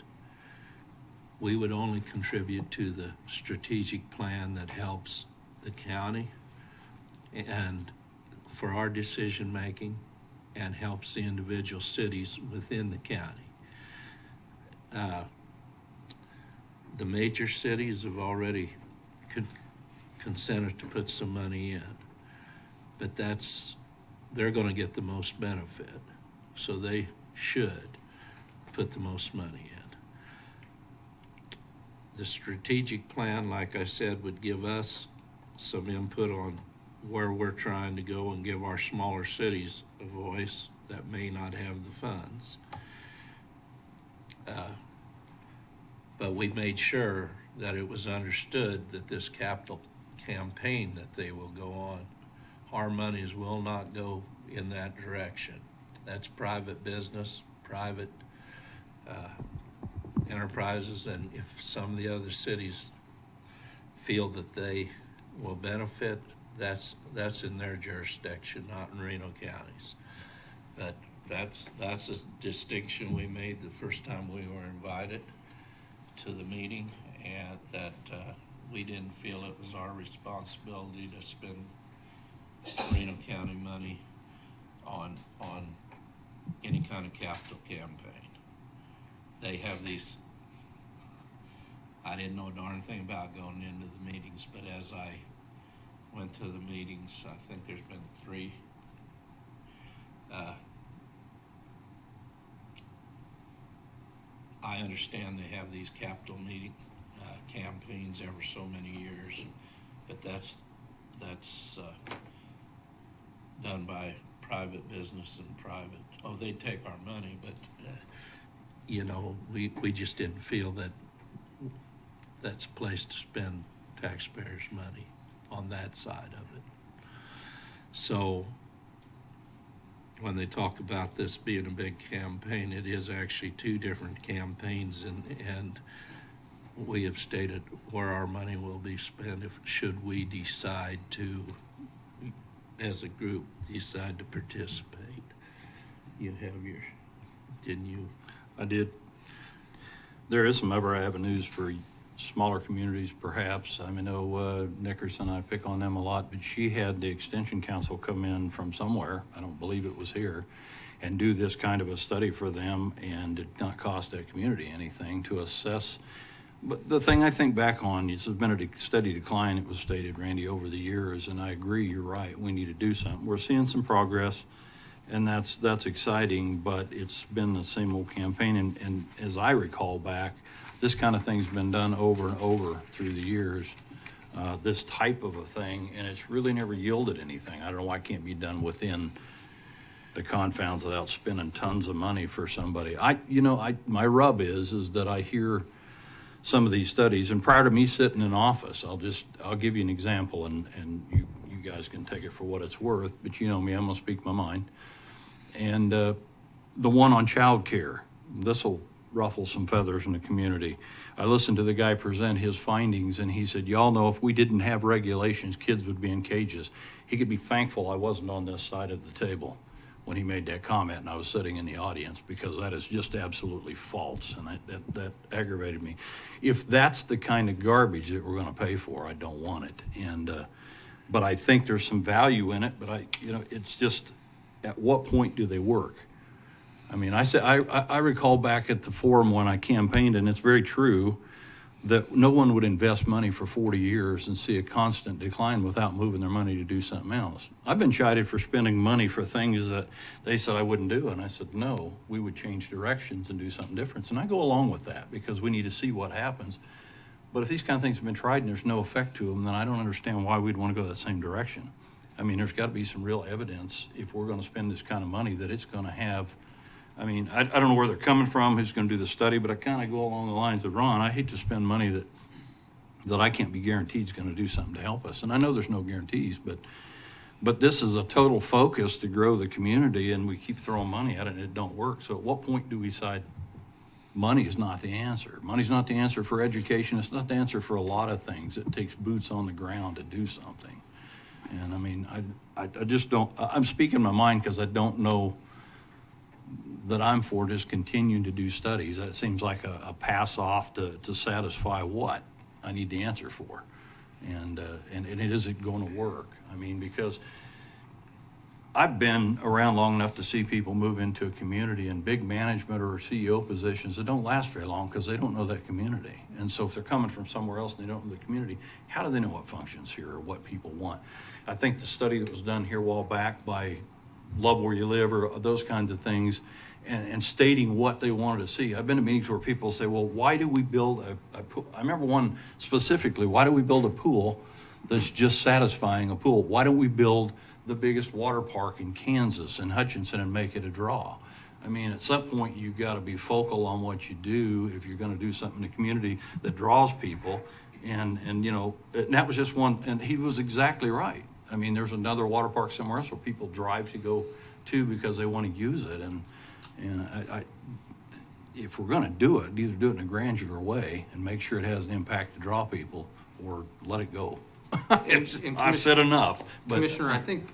We would only contribute to the strategic plan that helps the county and for our decision making, and helps the individual cities within the county. The major cities have already consented to put some money in, but they're going to get the most benefit, so they should put the most money in. The strategic plan, like I said, would give us some input on where we're trying to go and give our smaller cities a voice that may not have the funds. But we made sure that it was understood that this capital campaign that they will go on, our monies will not go in that direction. That's private business, private enterprises, and if some of the other cities feel that they will benefit, that's in their jurisdiction, not in Reno County's. But that's a distinction we made the first time we were invited to the meeting, and that we didn't feel it was our responsibility to spend Reno County money on any kind of capital campaign. They have these, I didn't know a darn thing about going into the meetings, but as I went to the meetings, I think there's been 3. I understand they have these capital meeting campaigns every so many years, but that's done by private business and private, oh, they take our money, but, you know, we just didn't feel that that's a place to spend taxpayers' money on that side of it. So when they talk about this being a big campaign, it is actually two different campaigns, and we have stated where our money will be spent should we decide to, as a group, decide to participate. You have your, didn't you? I did. There is some other avenues for smaller communities, perhaps. I know Nickerson, I pick on them a lot, but she had the Extension Council come in from somewhere, I don't believe it was here, and do this kind of a study for them, and did not cost that community anything to assess. But the thing I think back on, this has been a steady decline, it was stated, Randy, over the years, and I agree, you're right, we need to do something. We're seeing some progress, and that's exciting, but it's been the same old campaign, and as I recall back, this kind of thing's been done over and over through the years, this type of a thing, and it's really never yielded anything. I don't know why it can't be done within the confounds without spending tons of money for somebody. My rub is that I hear some of these studies, and prior to me sitting in office, I'll give you an example, and you guys can take it for what it's worth, but you know me, I'm gonna speak my mind. And the one on child care, this'll ruffle some feathers in the community. I listened to the guy present his findings, and he said, y'all know if we didn't have regulations, kids would be in cages. He could be thankful I wasn't on this side of the table when he made that comment, and I was sitting in the audience, because that is just absolutely false, and that aggravated me. If that's the kind of garbage that we're going to pay for, I don't want it. And but I think there's some value in it, but it's just, at what point do they work? I mean, I recall back at the forum when I campaigned, and it's very true, that no one would invest money for 40 years and see a constant decline without moving their money to do something else. I've been chided for spending money for things that they said I wouldn't do, and I said, no, we would change directions and do something different. And I go along with that because we need to see what happens. But if these kind of things have been tried and there's no effect to them, then I don't understand why we'd want to go that same direction. I mean, there's got to be some real evidence, if we're going to spend this kind of money, that it's going to have, I mean, I don't know where they're coming from, who's going to do the study, but I kind of go along the lines of Ron. I hate to spend money that I can't be guaranteed is going to do something to help us. And I know there's no guarantees, but this is a total focus to grow the community, and we keep throwing money at it and it don't work. So at what point do we decide money is not the answer? Money's not the answer for education. It's not the answer for a lot of things. It takes boots on the ground to do something. And I mean, I just don't, I'm speaking my mind because I don't know that I'm for just continuing to do studies. That seems like a pass off to satisfy what I need the answer for. And it isn't going to work. I mean, because I've been around long enough to see people move into a community in big management or CEO positions that don't last very long because they don't know that community. And so if they're coming from somewhere else and they don't know the community, how do they know what functions here or what people want? I think the study that was done here a while back by Love Where You Live or those kinds of things, and stating what they wanted to see. I've been to meetings where people say, well, why do we build a pool? I remember one specifically, why do we build a pool that's just satisfying a pool? Why don't we build the biggest water park in Kansas and Hutchinson and make it a draw? I mean, at some point you've got to be focal on what you do if you're going to do something in the community that draws people. And that was just one, and he was exactly right. I mean, there's another water park somewhere else where people drive to go to because they want to use it. And if we're going to do it, either do it in a granular way and make sure it has an impact to draw people, or let it go. I've said enough. But Commissioner, I think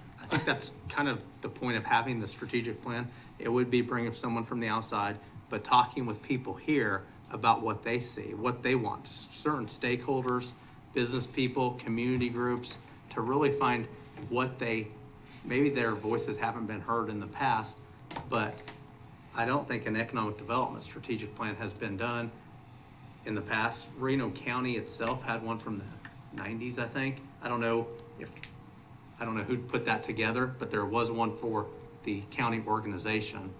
that's kind of the point of having the strategic plan. It would be bringing someone from the outside, but talking with people here about what they see, what they want, certain stakeholders, business people, community groups, to really find what maybe their voices haven't been heard in the past, but I don't think an economic development strategic plan has been done in the past. Reno County itself had one from the 90s, I think. I don't know who put that together, but there was one for the county organization.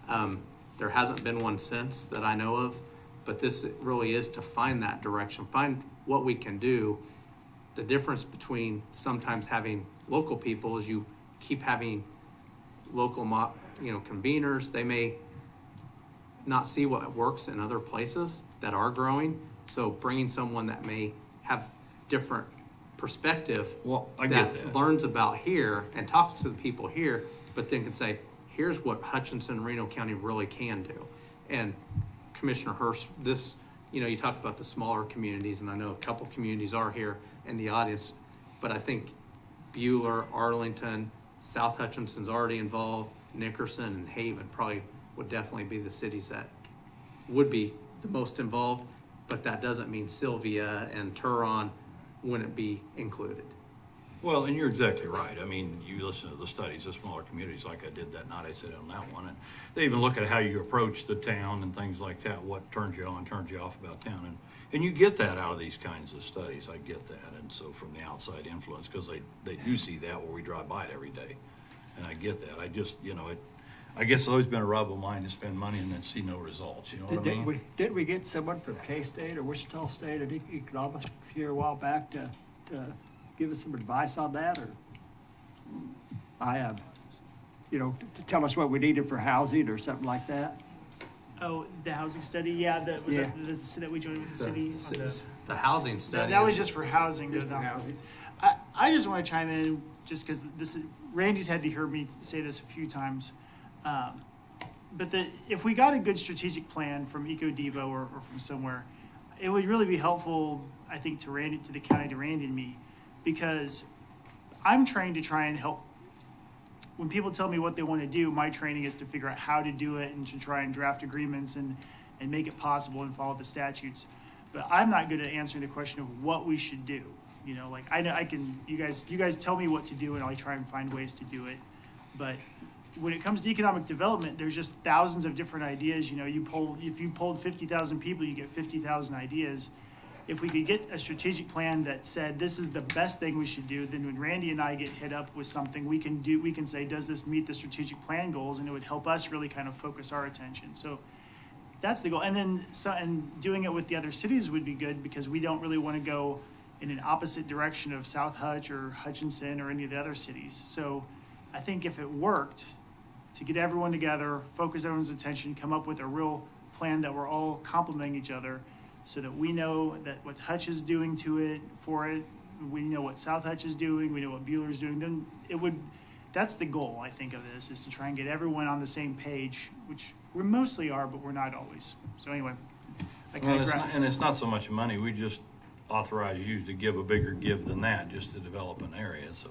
There hasn't been one since that I know of, but this really is to find that direction, find what we can do. The difference between sometimes having local people is you keep having local, conveners, they may not see what works in other places that are growing. So bringing someone that may have different perspective, Well, I get that. learns about here and talks to the people here, but then can say, here's what Hutchinson and Reno County really can do. And Commissioner Hurst, this, you talked about the smaller communities, and I know a couple communities are here in the audience, but I think Buhler, Arlington, South Hutchinson's already involved, Nickerson and Haven probably would definitely be the cities that would be the most involved, but that doesn't mean Sylvia and Turon wouldn't be included. Well, and you're exactly right. I mean, you listen to the studies of smaller communities like I did that night. I said on that one, and they even look at how you approach the town and things like that, what turns you on, turns you off about town. And you get that out of these kinds of studies. I get that. And so from the outside influence, because they do see that where we drive by it every day. And I get that. I just, I guess it's always been a rub of mine to spend money and then see no results. You know what I mean? Did we get someone from K-State or Wichita State at economics here a while back to give us some advice on that, or to tell us what we needed for housing or something like that? Oh, the housing study, that was that we joined with the city. The housing study. That was just for housing. Just for housing. I just want to chime in just because Randy's had to hear me say this a few times. But if we got a good strategic plan from EcoDevo or from somewhere, it would really be helpful, I think, to the county, to Randy and me, because I'm trying to try and help. When people tell me what they want to do, my training is to figure out how to do it and to try and draft agreements and make it possible and follow the statutes. But I'm not good at answering the question of what we should do. I can, you guys tell me what to do and I'll try and find ways to do it. But when it comes to economic development, there's just thousands of different ideas. If you polled 50,000 people, you get 50,000 ideas. If we could get a strategic plan that said this is the best thing we should do, then when Randy and I get hit up with something, we can say, does this meet the strategic plan goals? And it would help us really kind of focus our attention. So that's the goal. And then and doing it with the other cities would be good, because we don't really want to go in an opposite direction of South Hutch or Hutchinson or any of the other cities. So I think if it worked to get everyone together, focus everyone's attention, come up with a real plan that we're all complementing each other, so that we know that what Hutch is doing for it, we know what South Hutch is doing, we know what Buhler's doing, then that's the goal, I think, of this, is to try and get everyone on the same page, which we mostly are, but we're not always. So anyway, it's not so much money. We just authorize you to give a bigger give than that, just to develop an area. So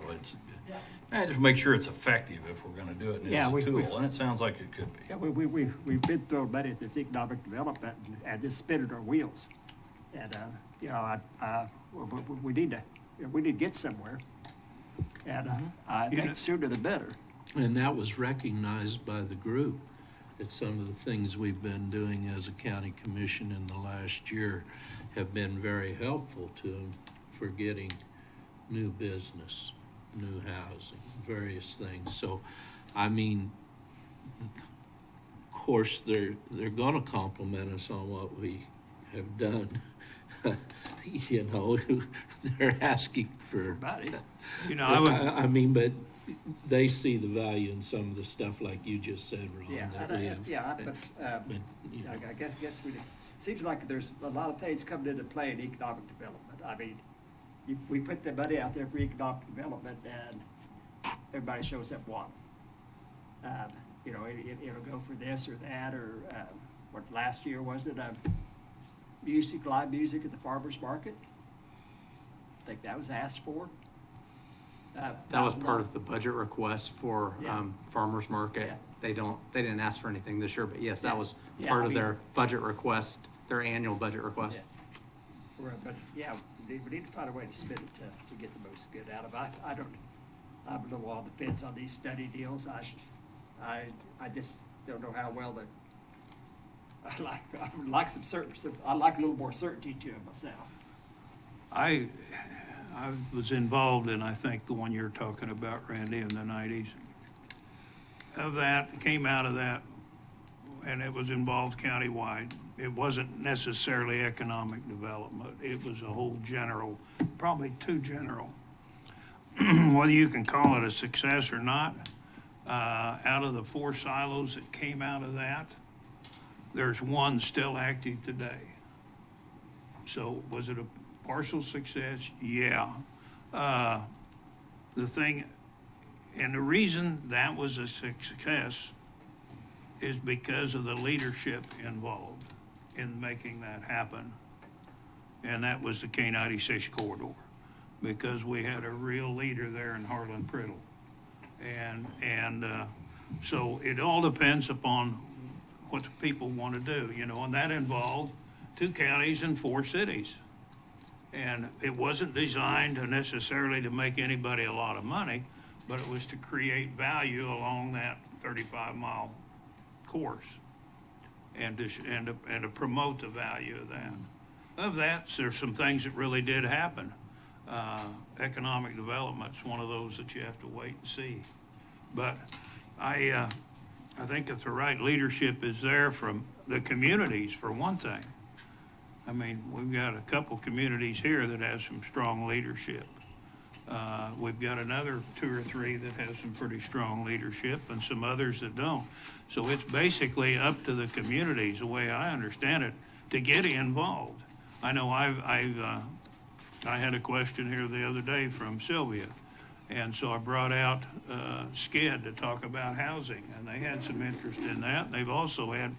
just make sure it's effective if we're going to do it. And it's a tool, and it sounds like it could be. Yeah, we've been throwing money at this economic development and just spinning our wheels, and we need to get somewhere, and I think sooner the better. And that was recognized by the group. That some of the things we've been doing as a county commission in the last year have been very helpful to them for getting new business, new housing, various things. So, I mean, of course, they're going to compliment us on what we have done. They're asking for. I mean, but they see the value in some of the stuff, like you just said, Ron. I guess we. Seems like there's a lot of things coming into play in economic development. I mean, we put the money out there for economic development, and everybody shows up wanting. It'll go for this or that, or what last year was it? Live music at the farmers market. I think that was asked for. That was part of the budget request for farmers market. Yeah. They didn't ask for anything this year, but yes, that was part of their budget request, their annual budget request. Yeah. But we need to find a way to spend it to get the most good out of it. I'm a little on the fence on these study deals. I just don't know how well I like some certainty. I like a little more certainty to it myself. I was involved in, I think, the one you're talking about, Randy, in the 90s. Came out of that, and it was involved countywide. It wasn't necessarily economic development. It was a whole general, probably too general. Whether you can call it a success or not, Out of the 4 silos that came out of that, there's 1 still active today. So was it a partial success? Yeah. The thing, and the reason that was a success is because of the leadership involved in making that happen. And that was the K-96 corridor, because we had a real leader there in Harlan Priddle. And so it all depends upon what the people want to do, you know, and that involved 2 counties and 4 cities. And it wasn't designed necessarily to make anybody a lot of money, but it was to create value along that 35-mile course and to promote the value of that. Of that, there's some things that really did happen. Economic development's one of those that you have to wait and see. But I think if the right leadership is there from the communities, for one thing. I mean, we've got a couple communities here that have some strong leadership. We've got another 2 or 3 that have some pretty strong leadership, and some others that don't. So it's basically up to the communities, the way I understand it, to get involved. I know I had a question here the other day from Sylvia, and so I brought out SCED to talk about housing, and they had some interest in that. They've also had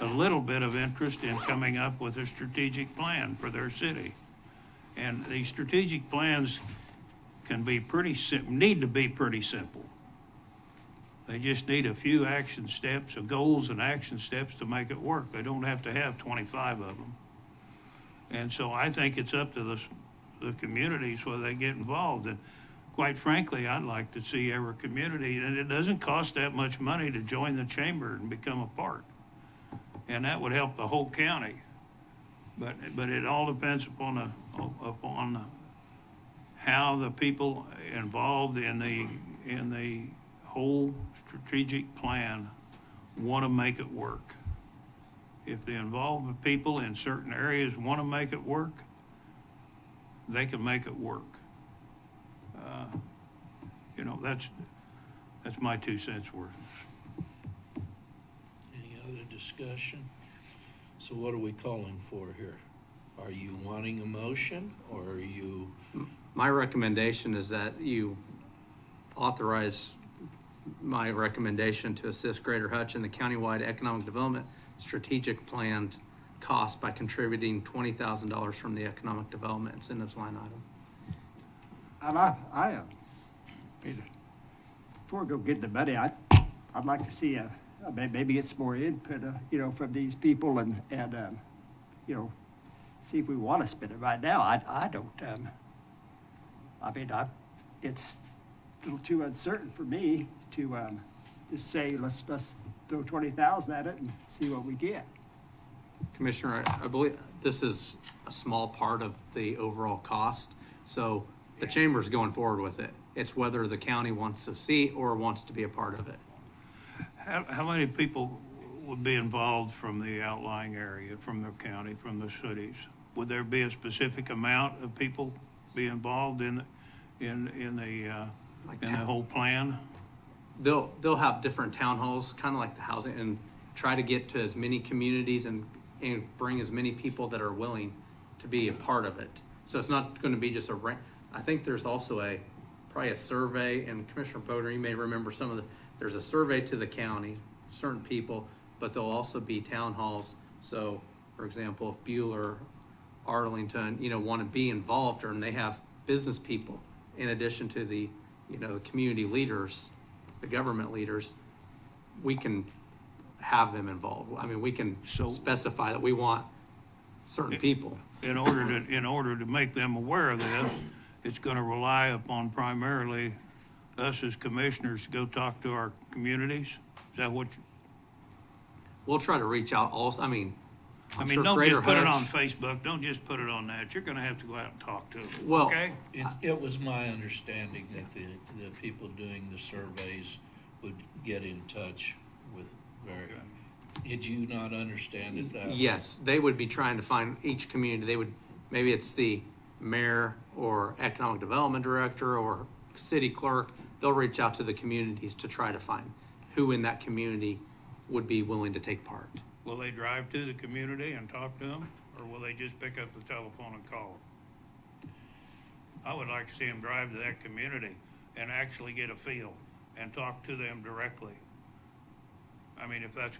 a little bit of interest in coming up with a strategic plan for their city. And these strategic plans can be need to be pretty simple. They just need a few action steps, goals and action steps to make it work. They don't have to have 25 of them. And so I think it's up to the communities whether they get involved. And quite frankly, I'd like to see every community, and it doesn't cost that much money to join the chamber and become a part. And that would help the whole county. But it all depends upon how the people involved in the whole strategic plan want to make it work. If the involved people in certain areas want to make it work, they can make it work. You know, that's my 2 cents worth. Any other discussion? So what are we calling for here? Are you wanting a motion, or are you? My recommendation is that you authorize my recommendation to assist Greater Hutch in the countywide economic development strategic plan cost by contributing $20,000 from the economic development incentives line item. And before we go get the money, I'd like to see maybe get some more input, you know, from these people and you know, see if we want to spend it right now. I don't. I mean, it's a little too uncertain for me to just say let's throw 20,000 at it and see what we get. Commissioner, I believe this is a small part of the overall cost, so the chamber's going forward with it. It's whether the county wants to see or wants to be a part of it. How many people would be involved from the outlying area, from the county, from the cities? Would there be a specific amount of people be involved in the whole plan? They'll have different town halls, kind of like the housing, and try to get to as many communities and bring as many people that are willing to be a part of it. So it's not going to be just I think there's also probably a survey, and Commissioner Boder, you may remember there's a survey to the county, certain people, but there'll also be town halls. So, for example, if Bueller, Arlington, you know, want to be involved, and they have business people in addition to the, you know, the community leaders, the government leaders, we can have them involved. I mean, we can specify that we want certain people. In order to make them aware of this, it's going to rely upon primarily us as commissioners to go talk to our communities. Is that what? We'll try to reach out also. I mean, sure don't Greater just put it Hutch- on Facebook. Don't just put it on that. You're going to have to go out and talk to them. Well, okay? It was my understanding that the people doing the surveys would get in touch with Did you not understand it that way? Yes, they would be trying to find each community. Maybe it's the mayor or economic development director or city clerk. they'll reach out to the communities to try to find who in that community would be willing to take part. Will they drive to the community and talk to them, or will they just pick up the telephone and call? I would like to see them drive to that community and actually get a feel and talk to them directly. I mean, if that's,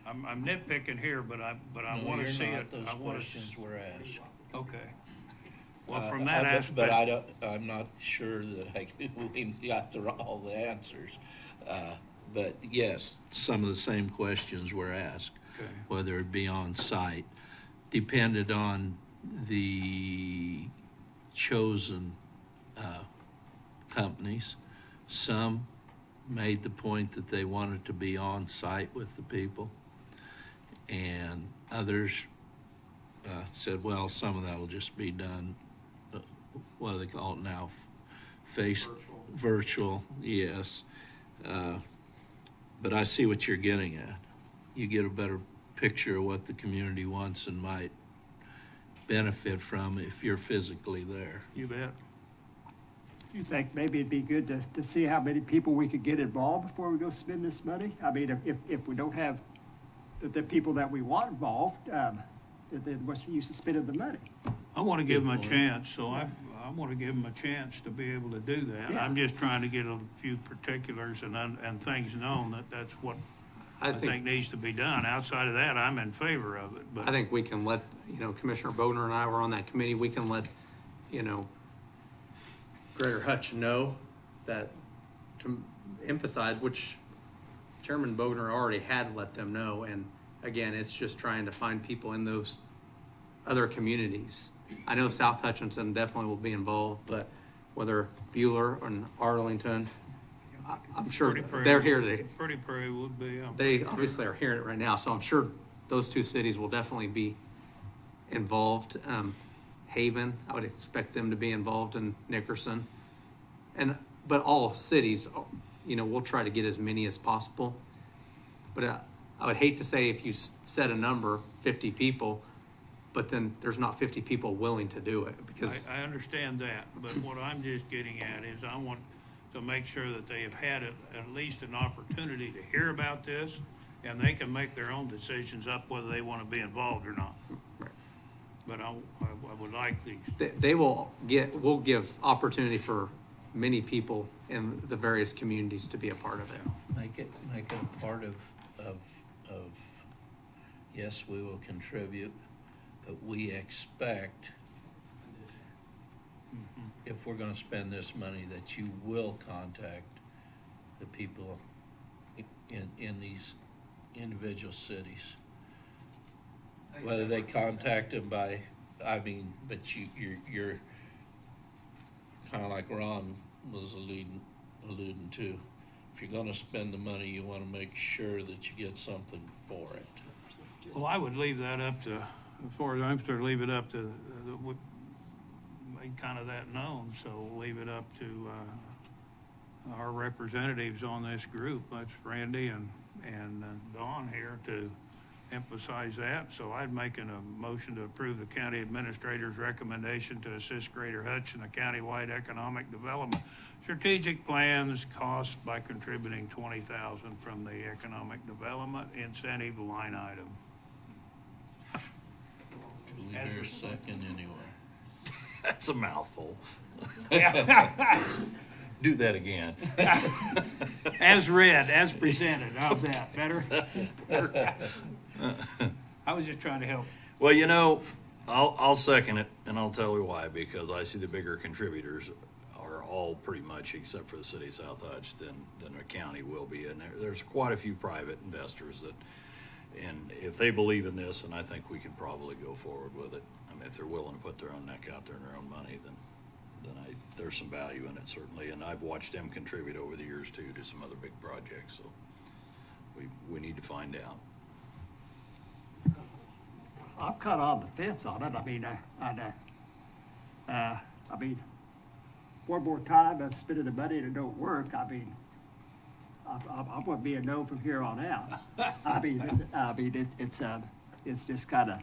I'm nitpicking here, but I want to see it. Those I want questions were asked. Okay. Well, from that aspect. But I'm not sure that we got all the answers. But yes, some of the same questions were asked. Okay. Whether it be on site, depended on the chosen companies. Some made the point that they wanted to be on site with the people, and others said, well, some of that will just be done, what do they call it now, virtual, yes. But I see what you're getting at. You get a better picture of what the community wants and might benefit from if you're physically there. You bet. You think maybe it'd be good to see how many people we could get involved before we go spend this money? I mean, if we don't have the people that we want involved, then what's the use of spending the money? I want to give them a chance, so I want to give them a chance to be able to do that. Yeah. I'm just trying to get a few particulars and things known that's what I think needs to be done. Outside of that, I'm in favor of it. But I think we can let, Commissioner Bodner and I were on that committee, we can let, Greater Hutch know that, to emphasize, which Chairman Bodner already had let them know, and again, it's just trying to find people in those other communities. I know South Hutchinson definitely will be involved, but whether Bueller and Arlington, I'm sure they're here today. Pretty Prairie would be. They obviously are hearing it right now, so I'm sure those two cities will definitely be involved. Haven, I would expect them to be involved in Nickerson. But all cities, we'll try to get as many as possible. But I would hate to say if you set a number, 50 people, but then there's not 50 people willing to do it. Because I understand that, but what I'm just getting at is I want to make sure that they have had at least an opportunity to hear about this, and they can make their own decisions up whether they want to be involved or not. Right. But I would like these. We'll give opportunity for many people in the various communities to be a part of it. Make it a part of yes, we will contribute, but we expect, if we're going to spend this money, that you will contact the people in these individual cities. Whether they contact them but you're kind of like Ron was alluding to. If you're going to spend the money, you want to make sure that you get something for it. Well, I would leave that up to, as far as I'm concerned, leave it up to, make kind of that known, so leave it up to our representatives on this group. That's Randy and Dawn here to emphasize that. So I'd make a motion to approve the county administrator's recommendation to assist Greater Hutch in the countywide economic development strategic plans cost by contributing $20,000 from the economic development incentive line item. Do we hear a second anyway? That's a mouthful. Yeah. Do that again. As read, as presented. How's that? Better? I was just trying to help. Well, I'll second it, and I'll tell you why. Because I see the bigger contributors are all pretty much, except for the city of South Hutch, than the county will be. And there's quite a few private investors and if they believe in this, and I think we can probably go forward with it. I mean, if they're willing to put their own neck out there and their own money, then there's some value in it, certainly. And I've watched them contribute over the years, too, to some other big projects. So we need to find out. I'm kind of on the fence on it. I mean, one more time of spending the money and it don't work. I mean, I'm going to be a no from here on out. It's just kind of,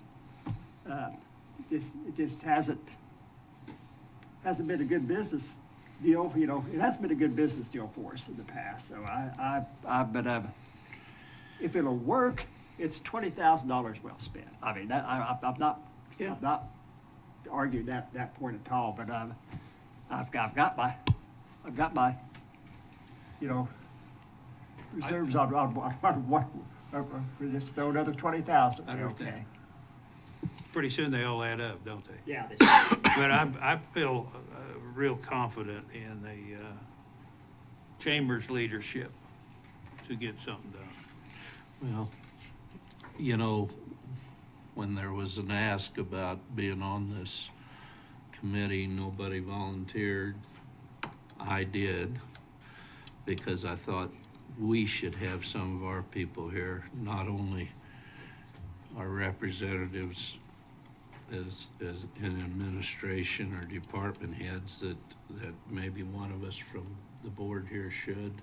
it just hasn't been a good business deal, you know, it has been a good business deal for us in the past, so but if it'll work, it's $20,000 well spent. I mean, I'm not arguing that point at all, but I've got my, you know, reserves on what, just throw another 20,000. I understand. Okay. Pretty soon they all add up, don't they? Yeah. But I feel real confident in the Chamber's leadership to get something done. Well, you know, when there was an ask about being on this committee, nobody volunteered. I did, because I thought we should have some of our people here, not only our representatives as in administration or department heads, that maybe one of us from the board here should.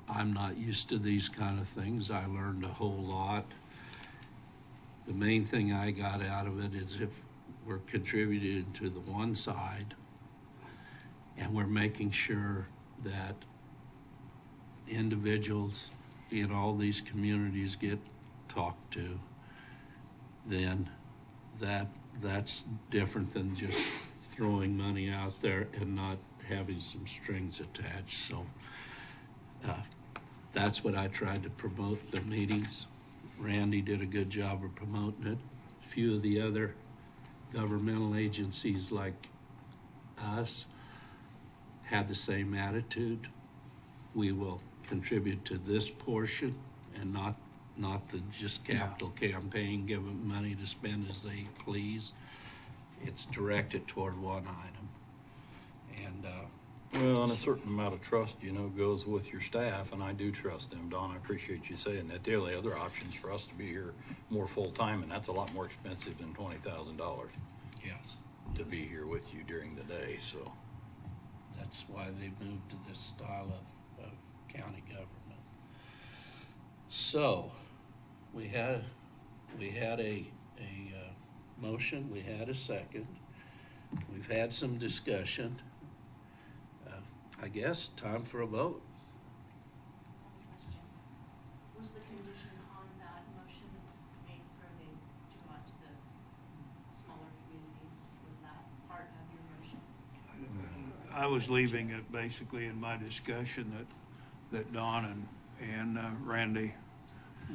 I'm not used to these kind of things. I learned a whole lot. The main thing I got out of it is if we're contributing to the one side and we're making sure that individuals in all these communities get talked to, then that's different than just throwing money out there and not having some strings attached. So that's what I tried to promote the meetings. Randy did a good job of promoting it. A few of the other governmental agencies like us had the same attitude. We will contribute to this portion and not the just capital campaign, give them money to spend as they please. It's directed toward one item. And well, and a certain amount of trust, you know, goes with your staff, and I do trust them, Don. I appreciate you saying that. The only other options for us to be here more full-time, and that's a lot more expensive than $20,000. Yes. To be here with you during the day, so. That's why they moved to this style of county government. So, we had a motion, we had a second. We've had some discussion. I guess time for a vote. Was the condition on that motion made for the to go out to the smaller communities? Was that part of your motion? I was leaving it basically in my discussion that Don and Randy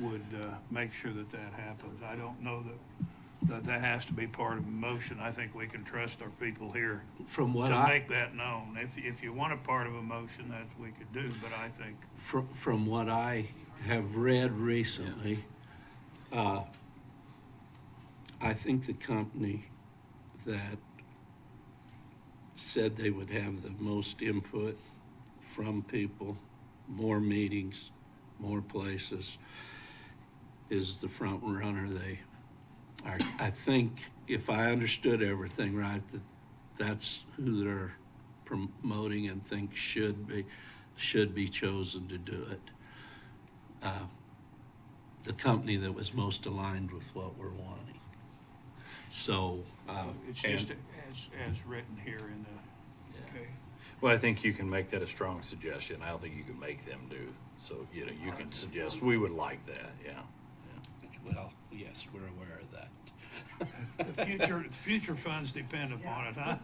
would make sure that happens. I don't know that has to be part of the motion. I think we can trust our people here From what to make that known. If you want a part of a motion, that we could do, but I think from what I have read recently, I think the company that said they would have the most input from people, more meetings, more places, is the front runner. I think, if I understood everything right, that's who they're promoting and think should be chosen to do it. The company that was most aligned with what we're wanting. So it's just as written here in the. Okay. Well, I think you can make that a strong suggestion. I don't think you can make them do. So, you know, you can suggest, we would like that, yeah. Well, yes, we're aware of that. The future funds depend upon it, huh?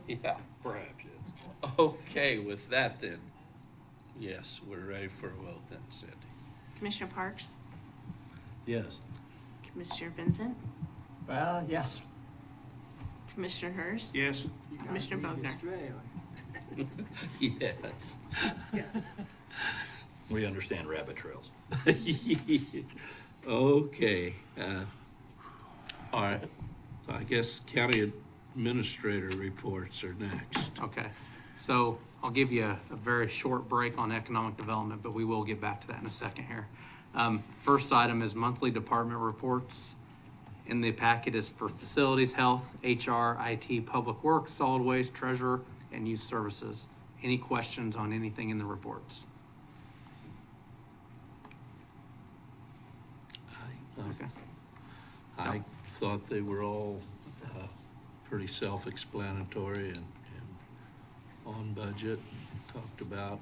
Yeah. Perhaps, yes. Okay, with that then, yes, we're ready for a vote then, Cindy. Commissioner Parks? Yes. Commissioner Vincent? Well, yes. Commissioner Hurst? Yes. Commissioner Bogner? Yes. We understand rabbit trails. Okay. All right. I guess county administrator reports are next. Okay, so I'll give you a very short break on economic development, but we will get back to that in a second here. First item is monthly department reports. In the packet is for facilities, health, HR, IT, public works, solid waste, treasurer, and youth services. Any questions on anything in the reports? I thought they were all pretty self-explanatory and on budget. Talked about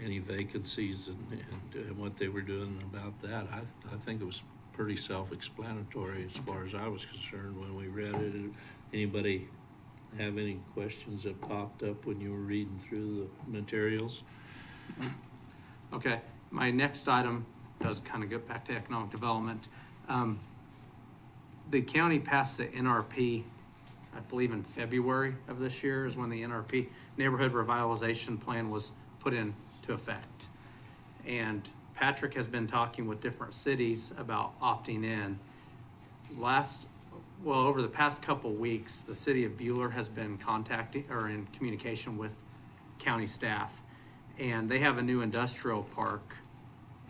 any vacancies and what they were doing about that. I think it was pretty self-explanatory as far as I was concerned when we read it. Anybody have any questions that popped up when you were reading through the materials? Okay, my next item does kind of get back to economic development. The county passed the NRP, I believe in February of this year is when the NRP, Neighborhood Revitalization Plan, was put into effect. And Patrick has been talking with different cities about opting in. Over the past couple weeks, the city of Buhler has been contacting or in communication with county staff, and they have a new industrial park,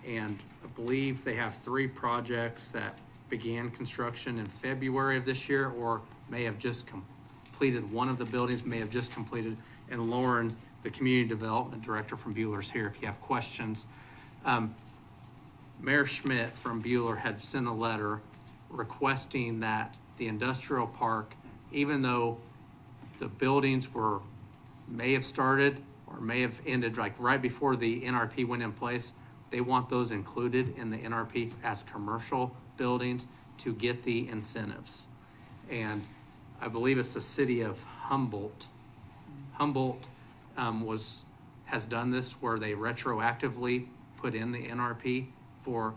and I believe they have 3 projects that began construction in February of this year, or may have just completed. One of the buildings may have just completed, and Lauren, the community development director from Buhler, is here if you have questions. Mayor Schmidt from Buhler had sent a letter requesting that the industrial park, even though the buildings may have started or may have ended like right before the NRP went in place, they want those included in the NRP as commercial buildings to get the incentives. And I believe it's the city of Humboldt. Humboldt has done this where they retroactively put in the NRP for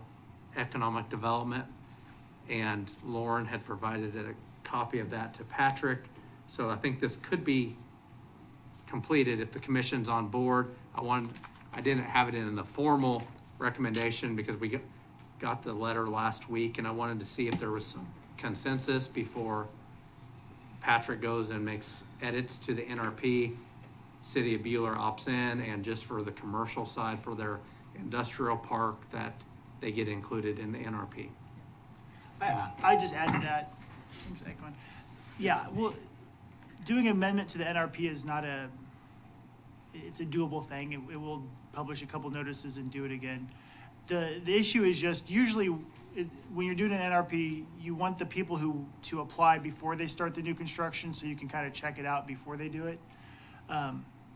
economic development, and Lauren had provided a copy of that to Patrick. So I think this could be completed if the commission's on board. I didn't have it in the formal recommendation because we got the letter last week, and I wanted to see if there was some consensus before Patrick goes and makes edits to the NRP. City of Buhler opts in, and just for the commercial side for their industrial park, that they get included in the NRP. I just add to that. Thanks, Ekman. Yeah, well, doing an amendment to the NRP is not it's a doable thing. It will publish a couple notices and do it again. The issue is just usually when you're doing an NRP, you want the people to apply before they start the new construction, so you can kind of check it out before they do it.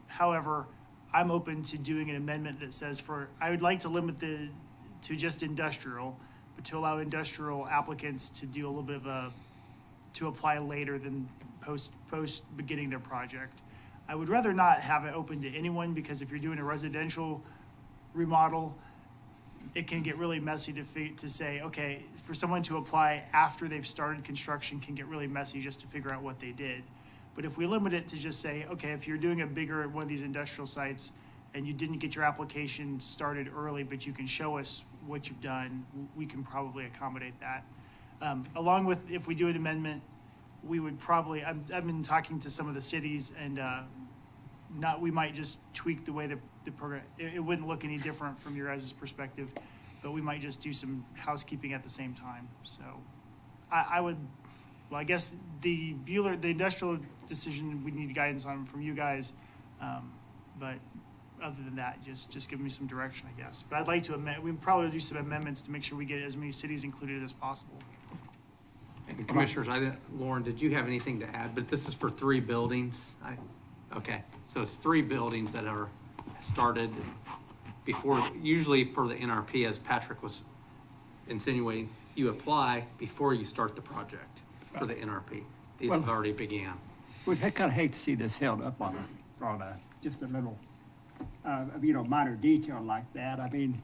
However, I'm open to doing an amendment that says I would like to limit to just industrial, but to allow industrial applicants to do a little bit of to apply later than post beginning their project. I would rather not have it open to anyone, because if you're doing a residential remodel, it can get really messy to say, okay, for someone to apply after they've started construction can get really messy just to figure out what they did. But if we limit it to just say, okay, if you're doing a bigger one of these industrial sites and you didn't get your application started early, but you can show us what you've done, we can probably accommodate that. Along with, if we do an amendment, we would probably, I've been talking to some of the cities, and we might just tweak the way the program, it wouldn't look any different from your guys' perspective, but we might just do some housekeeping at the same time. So I guess the industrial decision, we need guidance on from you guys. But other than that, just give me some direction, I guess. But I'd like to we probably do some amendments to make sure we get as many cities included as possible. And commissioners, Lauren, did you have anything to add? But this is for 3 buildings. Okay, so it's 3 buildings that are started before, usually for the NRP, as Patrick was insinuating, you apply before you start the project for the NRP. These have already began. Well, I kind of hate to see this held up on just a little, minor detail like that. I mean,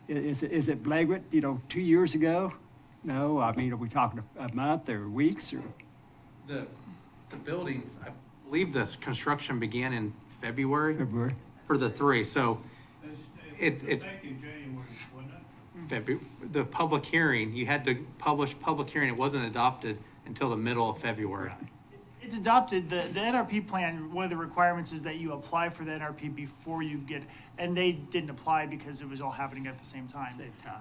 is it flagrant? 2 years ago? No, I mean, are we talking a month or weeks or? The buildings, I believe this construction began in February. February. For the 3, so Back in January, wasn't it? The public hearing, you had to publish public hearing. It wasn't adopted until the middle of February. It's adopted. The NRP plan, one of the requirements is that you apply for the NRP before you get, and they didn't apply because it was all happening at the same time.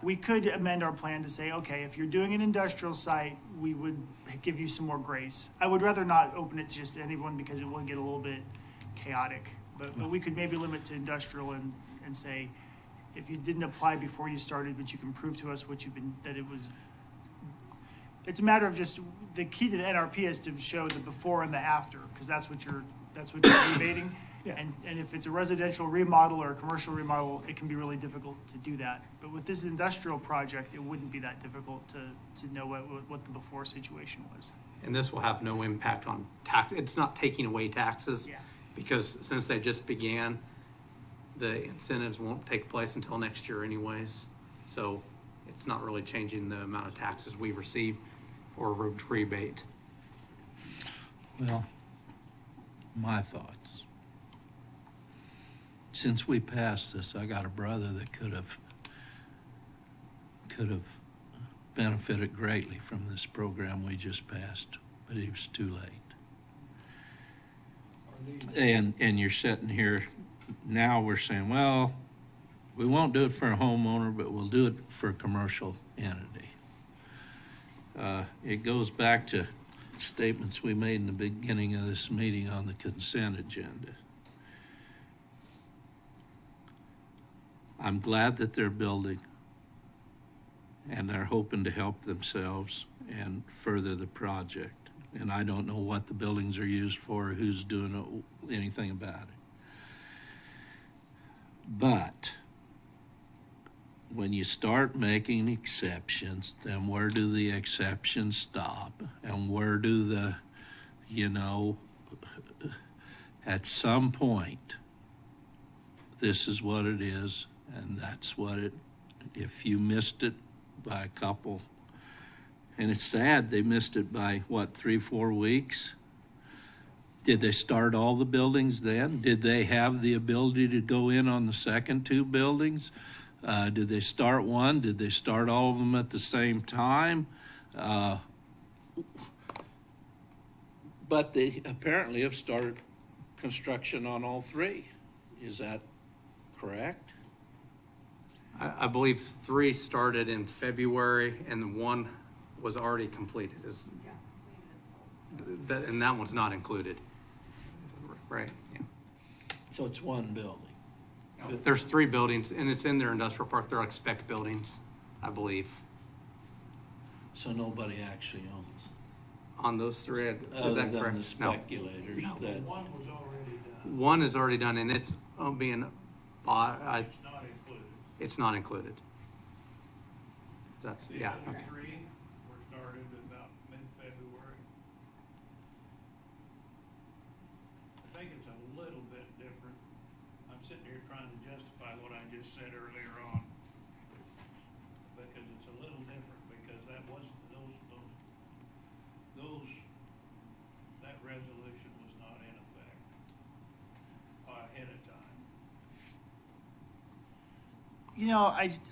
We could amend our plan to say, okay, if you're doing an industrial site, we would give you some more grace. I would rather not open it to just anyone because it will get a little bit chaotic. But we could maybe limit to industrial and say, if you didn't apply before you started, but you can prove to us what that it was. it's a matter of just, the key to the NRP is to show the before and the after, because that's what you're debating. And if it's a residential remodel or a commercial remodel, it can be really difficult to do that. But with this industrial project, it wouldn't be that difficult to know what the before situation was. And this will have no impact on tax. It's not taking away taxes. Yeah. Because since they just began, the incentives won't take place until next year anyways. So it's not really changing the amount of taxes we receive or rebate. Well, my thoughts. Since we passed this, I got a brother that could have benefited greatly from this program we just passed, but he was too late. And you're sitting here, now we're saying, well, we won't do it for a homeowner, but we'll do it for a commercial entity. It goes back to statements we made in the beginning of this meeting on the consent agenda. I'm glad that they're building and they're hoping to help themselves and further the project. And I don't know what the buildings are used for or who's doing anything about it. But when you start making exceptions, then where do the exceptions stop? And where do at some point, this is what it is, and that's what if you missed it by a couple, and it's sad they missed it by, 3-4 weeks? Did they start all the buildings then? Did they have the ability to go in on the second 2 buildings? Did they start one? Did they start all of them at the same time? But they apparently have started construction on all 3. Is that correct? I believe 3 started in February and 1 was already completed. And that one's not included. Right, yeah. So it's 1 building. There's 3 buildings, and it's in their industrial park. They're like spec buildings, I believe. So nobody actually owns? On those 3, is Other that than correct? the speculators. No. That, One was already done. 1 is already done, and it's being bought. It's not included. It's not included. That's, The yeah. other Okay. 3 were started about mid-February. I think it's a little bit different. I'm sitting here trying to justify what I just said earlier on. Because it's a little different, because that wasn't, that resolution was not in effect ahead of time.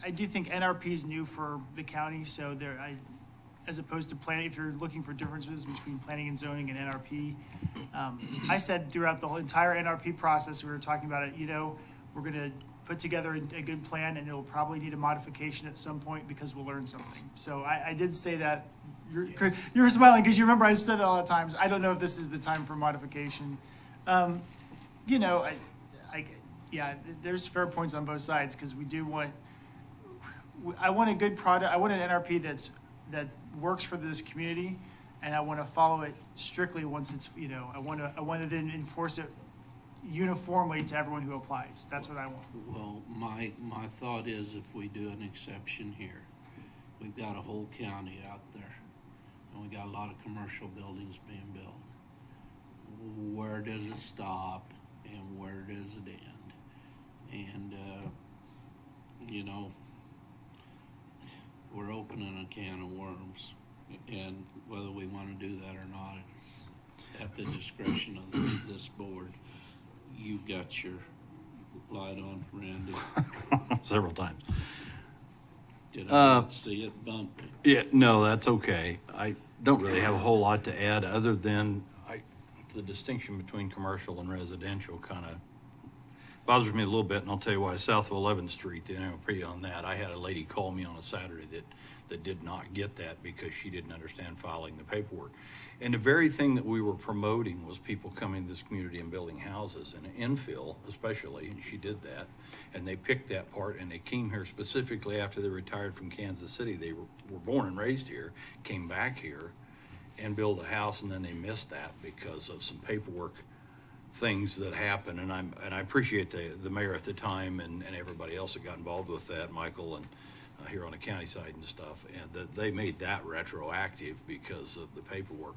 I do think NRP is new for the county, so as opposed to planning, if you're looking for differences between planning and zoning and NRP, I said throughout the whole entire NRP process, we were talking about it, we're going to put together a good plan and it'll probably need a modification at some point because we'll learn something. So I did say that. You're smiling because you remember I've said it all the times. I don't know if this is the time for modification. There's fair points on both sides because I want a good product. I want an NRP that works for this community, and I want to follow it strictly once it's, I want to then enforce it uniformly to everyone who applies. That's what I want. well, my thought is if we do an exception here, we've got a whole county out there, and we got a lot of commercial buildings being built. Where does it stop, and where does it end? And, we're opening a can of worms, and whether we want to do that or not, it's at the discretion of this board. You've got your light on, Randy. Several times. Did I not see it bumping? Yeah, no, that's okay. I don't really have a whole lot to add other than the distinction between commercial and residential kind of bothers me a little bit, and I'll tell you why. South of 11th Street, the NLP on that, I had a lady call me on a Saturday that did not get that because she didn't understand filing the paperwork. And the very thing that we were promoting was people coming to this community and building houses, and infill especially, and she did that. And they picked that part, and they came here specifically after they retired from Kansas City. They were born and raised here, came back here and built a house, and then they missed that because of some paperwork things that happened. And I appreciate the mayor at the time and everybody else that got involved with that, Michael, and here on the county side and stuff, and that they made that retroactive because of the paperwork.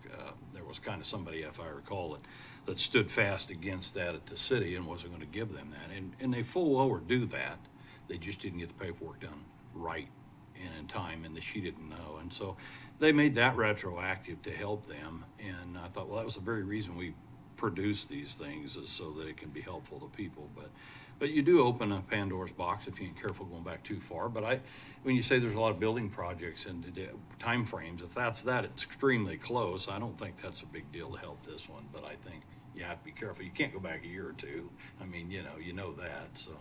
There was kind of somebody, if I recall, that stood fast against that at the city and wasn't going to give them that. And they full well were do that. They just didn't get the paperwork done right and in time, and she didn't know. And so they made that retroactive to help them. And I thought, well, that was the very reason we produce these things, is so that it can be helpful to people. But you do open a Pandora's box if you ain't careful going back too far. But when you say there's a lot of building projects and time frames, if that's it's extremely close. I don't think that's a big deal to help this one, but I think you have to be careful. You can't go back a year or two. I mean, you know that, so.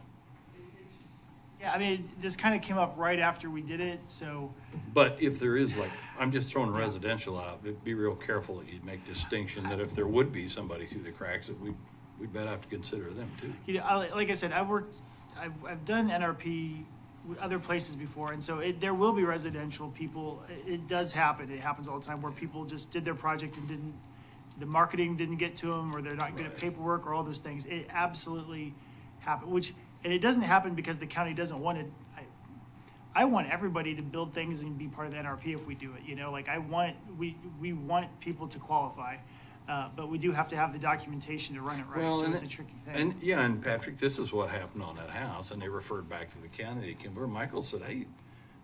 Yeah, I mean, this kind of came up right after we did it, so. But if there is, like, I'm just throwing residential out, but be real careful that you make distinction that if there would be somebody through the cracks, that we'd better have to consider them too. You know, like I said, I've done NRP with other places before, and so there will be residential people. It does happen. It happens all the time where people just did their project and the marketing didn't get to them, or they're not good at paperwork, or all those things. It absolutely happened. And it doesn't happen because the county doesn't want it. I want everybody to build things and be part of the NRP if we do it. You know, like we want people to qualify. But we do have to have the documentation to run it right, so it's a tricky thing. And Patrick, this is what happened on that house, and they referred back to the county. Michael said, hey,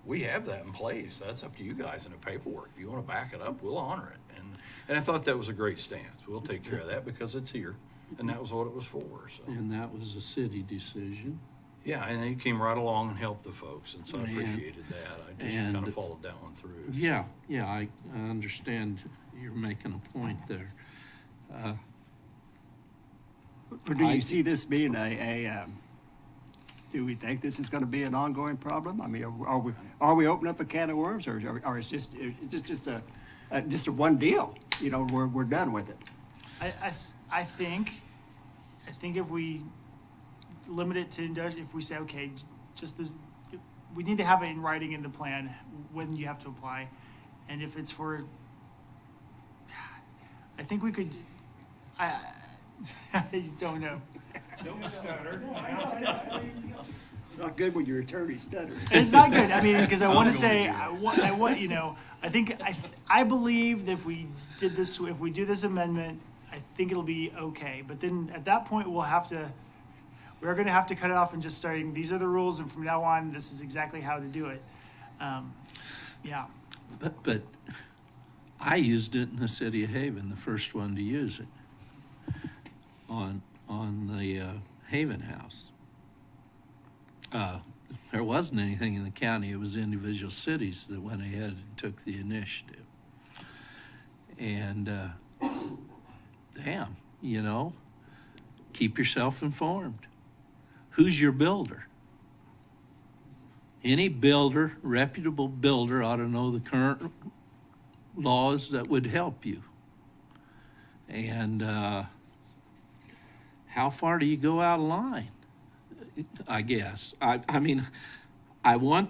we have that in place. That's up to you guys in the paperwork. If you want to back it up, we'll honor it. And I thought that was a great stance. We'll take care of that because it's here, and that was what it was for. So. And that was a city decision. Yeah, and he came right along and helped the folks, and so I appreciated that. I just kind of followed that one through. So. Yeah, I understand you're making a point there. Or do you see this being do we think this is going to be an ongoing problem? I mean, are we opening up a can of worms, or is just a one deal? You know, we're done with it. I think if we limit it to if we say, okay, just this, we need to have it in writing in the plan when you have to apply, and if it's for, I think we could. I don't know. Don't stutter. Not good when your attorney stutters. It's not good. I mean, because I want to say, I want, you know, I believe that if we do this amendment, I think it'll be okay. But then at that point, we're going to have to cut it off and just starting, these are the rules, and from now on, this is exactly how to do it. Yeah. But I used it in the city of Haven, the first one to use it on the Haven house. There wasn't anything in the county. It was individual cities that went ahead and took the initiative. And damn, you know, keep yourself informed. Who's your builder? Any builder, reputable builder, ought to know the current laws that would help you. And how far do you go out of line? I guess. I mean, I want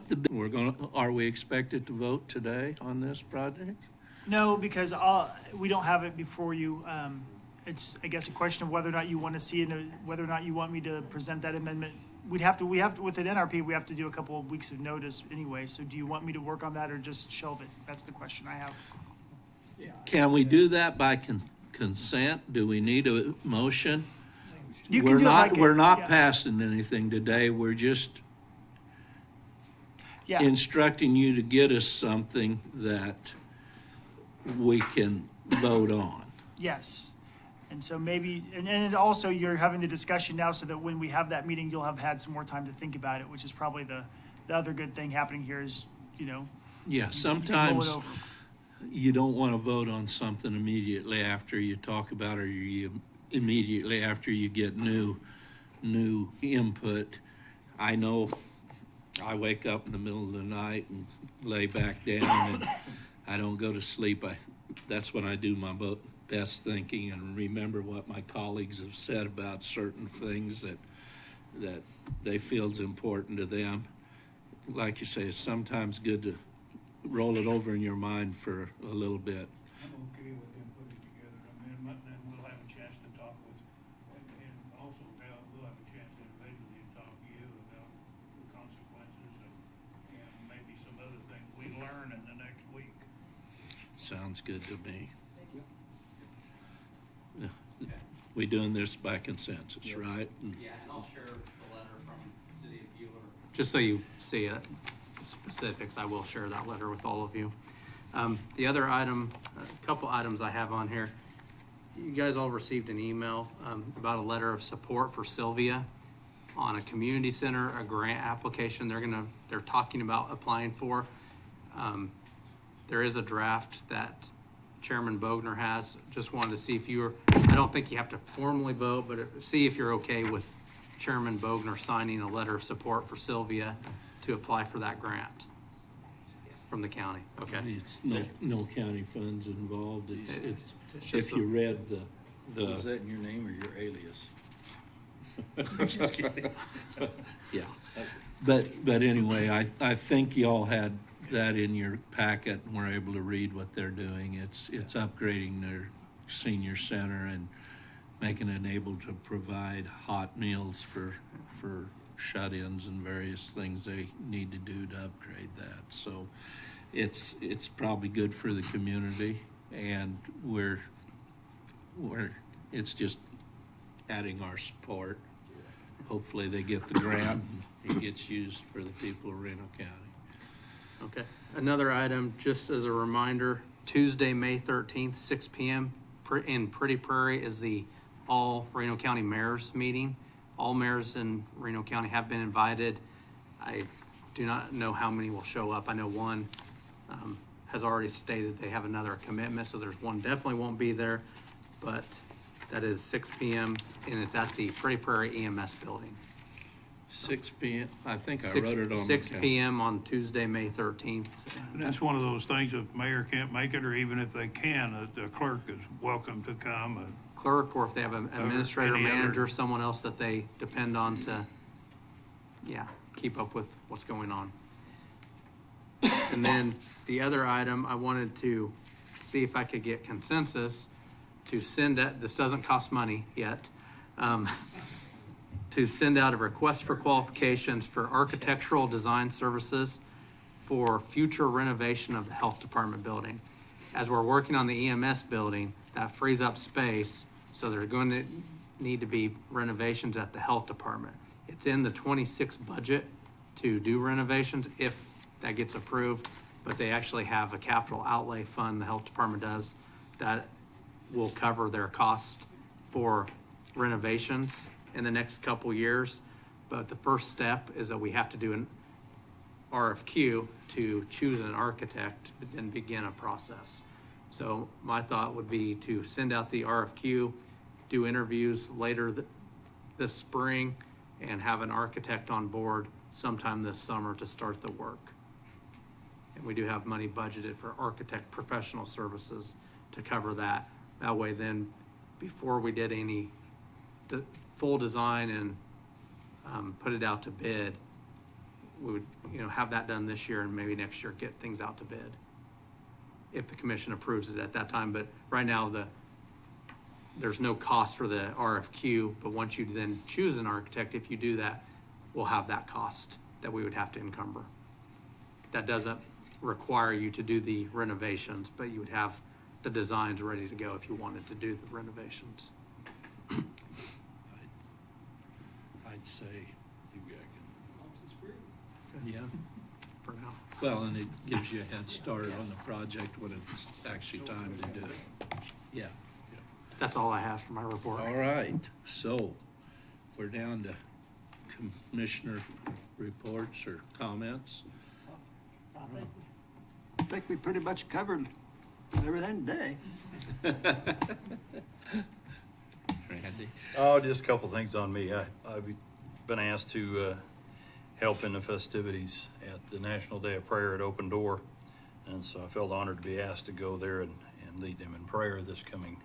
are we expected to vote today on this project? No, because we don't have it before you. It's, I guess, a question of whether or not you want to see it, whether or not you want me to present that amendment. We have to, with an NRP, we have to do a couple of weeks of notice anyway. So do you want me to work on that or just shelve it? That's the question I have. Yeah. Can we do that by consent? Do we need a motion? We're not passing anything today. We're just instructing you to get us something that we can vote on. Yes. And so maybe, and also you're having the discussion now so that when we have that meeting, you'll have had some more time to think about it, which is probably the other good thing happening here is, you know. Yeah, sometimes you don't want to vote on something immediately after you talk about it, or immediately after you get new new input. I know I wake up in the middle of the night and lay back down, and I don't go to sleep. That's when I do my best thinking and remember what my colleagues have said about certain things that they feel is important to them. Like you say, it's sometimes good to roll it over in your mind for a little bit. I'm okay with him putting it together, and then we'll have a chance to talk with, and also we'll have a chance individually to talk to you about the consequences and maybe some other things we learn in the next week. Sounds good to me. Thank you. We doing this by consensus, right? Yeah, and I'll share the letter from the city of Bueller. Just so you see it, the specifics, I will share that letter with all of you. The other item, a couple items I have on here. You guys all received an email about a letter of support for Sylvia on a community center, a grant application they're talking about applying for. There is a draft that Chairman Bogner has. Just wanted to see if I don't think you have to formally vote, but see if you're okay with Chairman Bogner signing a letter of support for Sylvia to apply for that grant from the county. Okay. It's no county funds involved. It's just if you read the. Was that in your name or your alias? I'm just kidding. Yeah. But anyway, I think y'all had that in your packet and were able to read what they're doing. It's upgrading their senior center and making it able to provide hot meals for shut-ins and various things they need to do to upgrade that. So it's probably good for the community, and it's just adding our support. Hopefully they get the grant and it gets used for the people of Reno County. Okay. Another item, just as a reminder, Tuesday, May 13th, 6 p.m. in Pretty Prairie is the all Reno County mayors meeting. All mayors in Reno County have been invited. I do not know how many will show up. I know one has already stated they have another commitment, so there's one definitely won't be there, but that is 6 p.m. and it's at the Pretty Prairie EMS building. 6 p.m. I think I wrote it on 6 p.m. on Tuesday, May 13th. And that's one of those things, if mayor can't make it, or even if they can, the clerk is welcome to come. Clerk, or if they have an administrator, any other- manager, someone else that they depend on to, keep up with what's going on. And then the other item, I wanted to see if I could get consensus to send out, this doesn't cost money yet, to send out a request for qualifications for architectural design services for future renovation of the health department building. As we're working on the EMS building, that frees up space, so there's going to need to be renovations at the health department. It's in the 26 budget to do renovations if that gets approved, but they actually have a capital outlay fund, the health department does, that will cover their cost for renovations in the next couple years. But the first step is that we have to do an RFQ to choose an architect and begin a process. So my thought would be to send out the RFQ, do interviews later this spring, and have an architect on board sometime this summer to start the work. And we do have money budgeted for architect professional services to cover that. That way then, before we did any full design and put it out to bid, we would have that done this year, and maybe next year get things out to bid if the commission approves it at that time. But right now there's no cost for the RFQ, but once you then choose an architect, if you do that, we'll have that cost that we would have to encumber. That doesn't require you to do the renovations, but you would have the designs ready to go if you wanted to do the renovations. I'd say yeah. For now. Well, and it gives you a head start on the project when it's actually time to do it. Yeah. That's all I have for my report. All right, so we're down to commissioner reports or comments. I think we pretty much covered everything today. Randy? Oh, just a couple things on me. I've been asked to help in the festivities at the National Day of Prayer at Open Door, and so I felt honored to be asked to go there and lead them in prayer this coming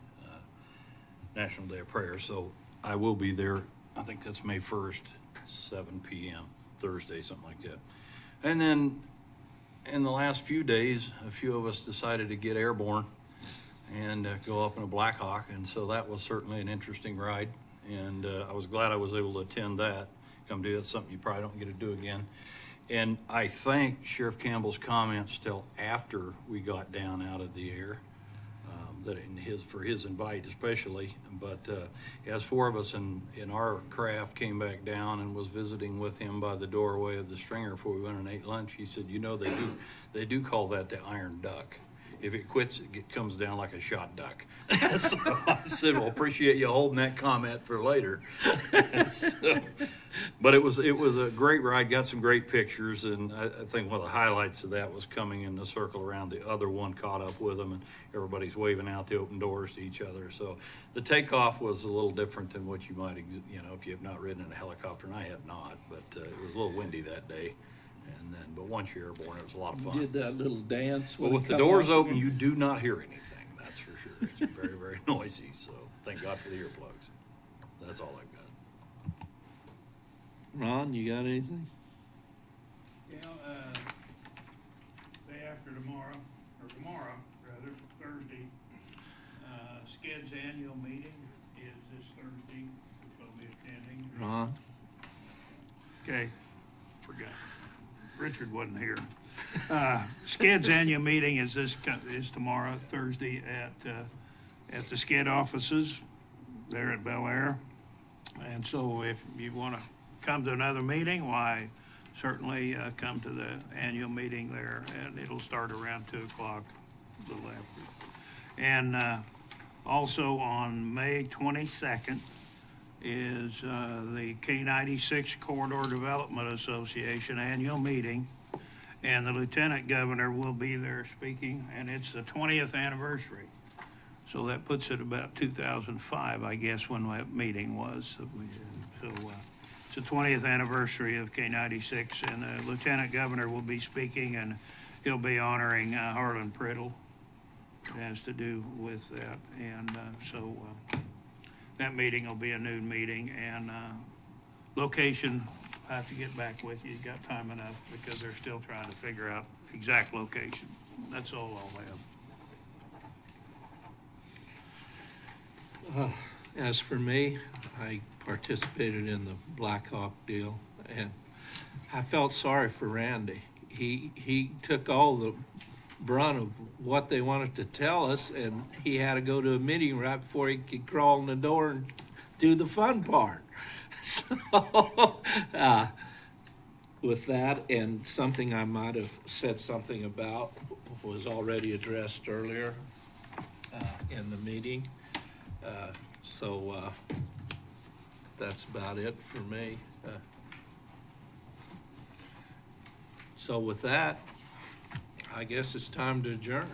National Day of Prayer. So I will be there. I think that's May 1st, 7 p.m., Thursday, something like that. And then in the last few days, a few of us decided to get airborne and go up in a Black Hawk, and so that was certainly an interesting ride, and I was glad I was able to attend that. Come do that's something you probably don't get to do again. And I thank Sheriff Campbell's comments till after we got down out of the air, for his invite especially. But as four of us in our craft came back down and was visiting with him by the doorway of the stringer before we went and ate lunch, he said, you know, they do call that the iron duck. If it quits, it comes down like a shot duck. So I said, well, appreciate you holding that comment for later. But it was a great ride, got some great pictures, and I think one of the highlights of that was coming in the circle around the other one, caught up with them, and everybody's waving out the open doors to each other. So the takeoff was a little different than what you might, if you have not ridden in a helicopter, and I have not, but it was a little windy that day. And then, but once you're airborne, it was a lot of fun. Did that little dance. Well, with the doors open, you do not hear anything. That's for sure. It's very, very noisy. So thank God for the earplugs. That's all I've got. Ron, you got anything? Day after tomorrow, Thursday, SCED's annual meeting is this Thursday, which I'll be attending. Ron? Okay, forgot. Richard wasn't here. SCED's annual meeting is tomorrow, Thursday, at the SCED offices there at Bel Air. And so if you want to come to another meeting, why, certainly come to the annual meeting there, and it'll start around 2 o'clock, a little after. And also on May 22nd is the K-96 Corridor Development Association annual meeting, and the Lieutenant Governor will be there speaking, and it's the 20th anniversary. So that puts it about 2005, I guess, when that meeting was. So it's the 20th anniversary of K-96, and the Lieutenant Governor will be speaking, and he'll be honoring Harlan Priddle. It has to do with that, and so that meeting will be a noon meeting, and location, I have to get back with you. You got time enough, because they're still trying to figure out exact location. That's all I'll have. As for me, I participated in the Black Hawk deal, and I felt sorry for Randy. He took all the brunt of what they wanted to tell us, and he had to go to a meeting right before he could crawl in the door and do the fun part. So with that, and something I might have said something about was already addressed earlier in the meeting. So that's about it for me. So with that, I guess it's time to adjourn.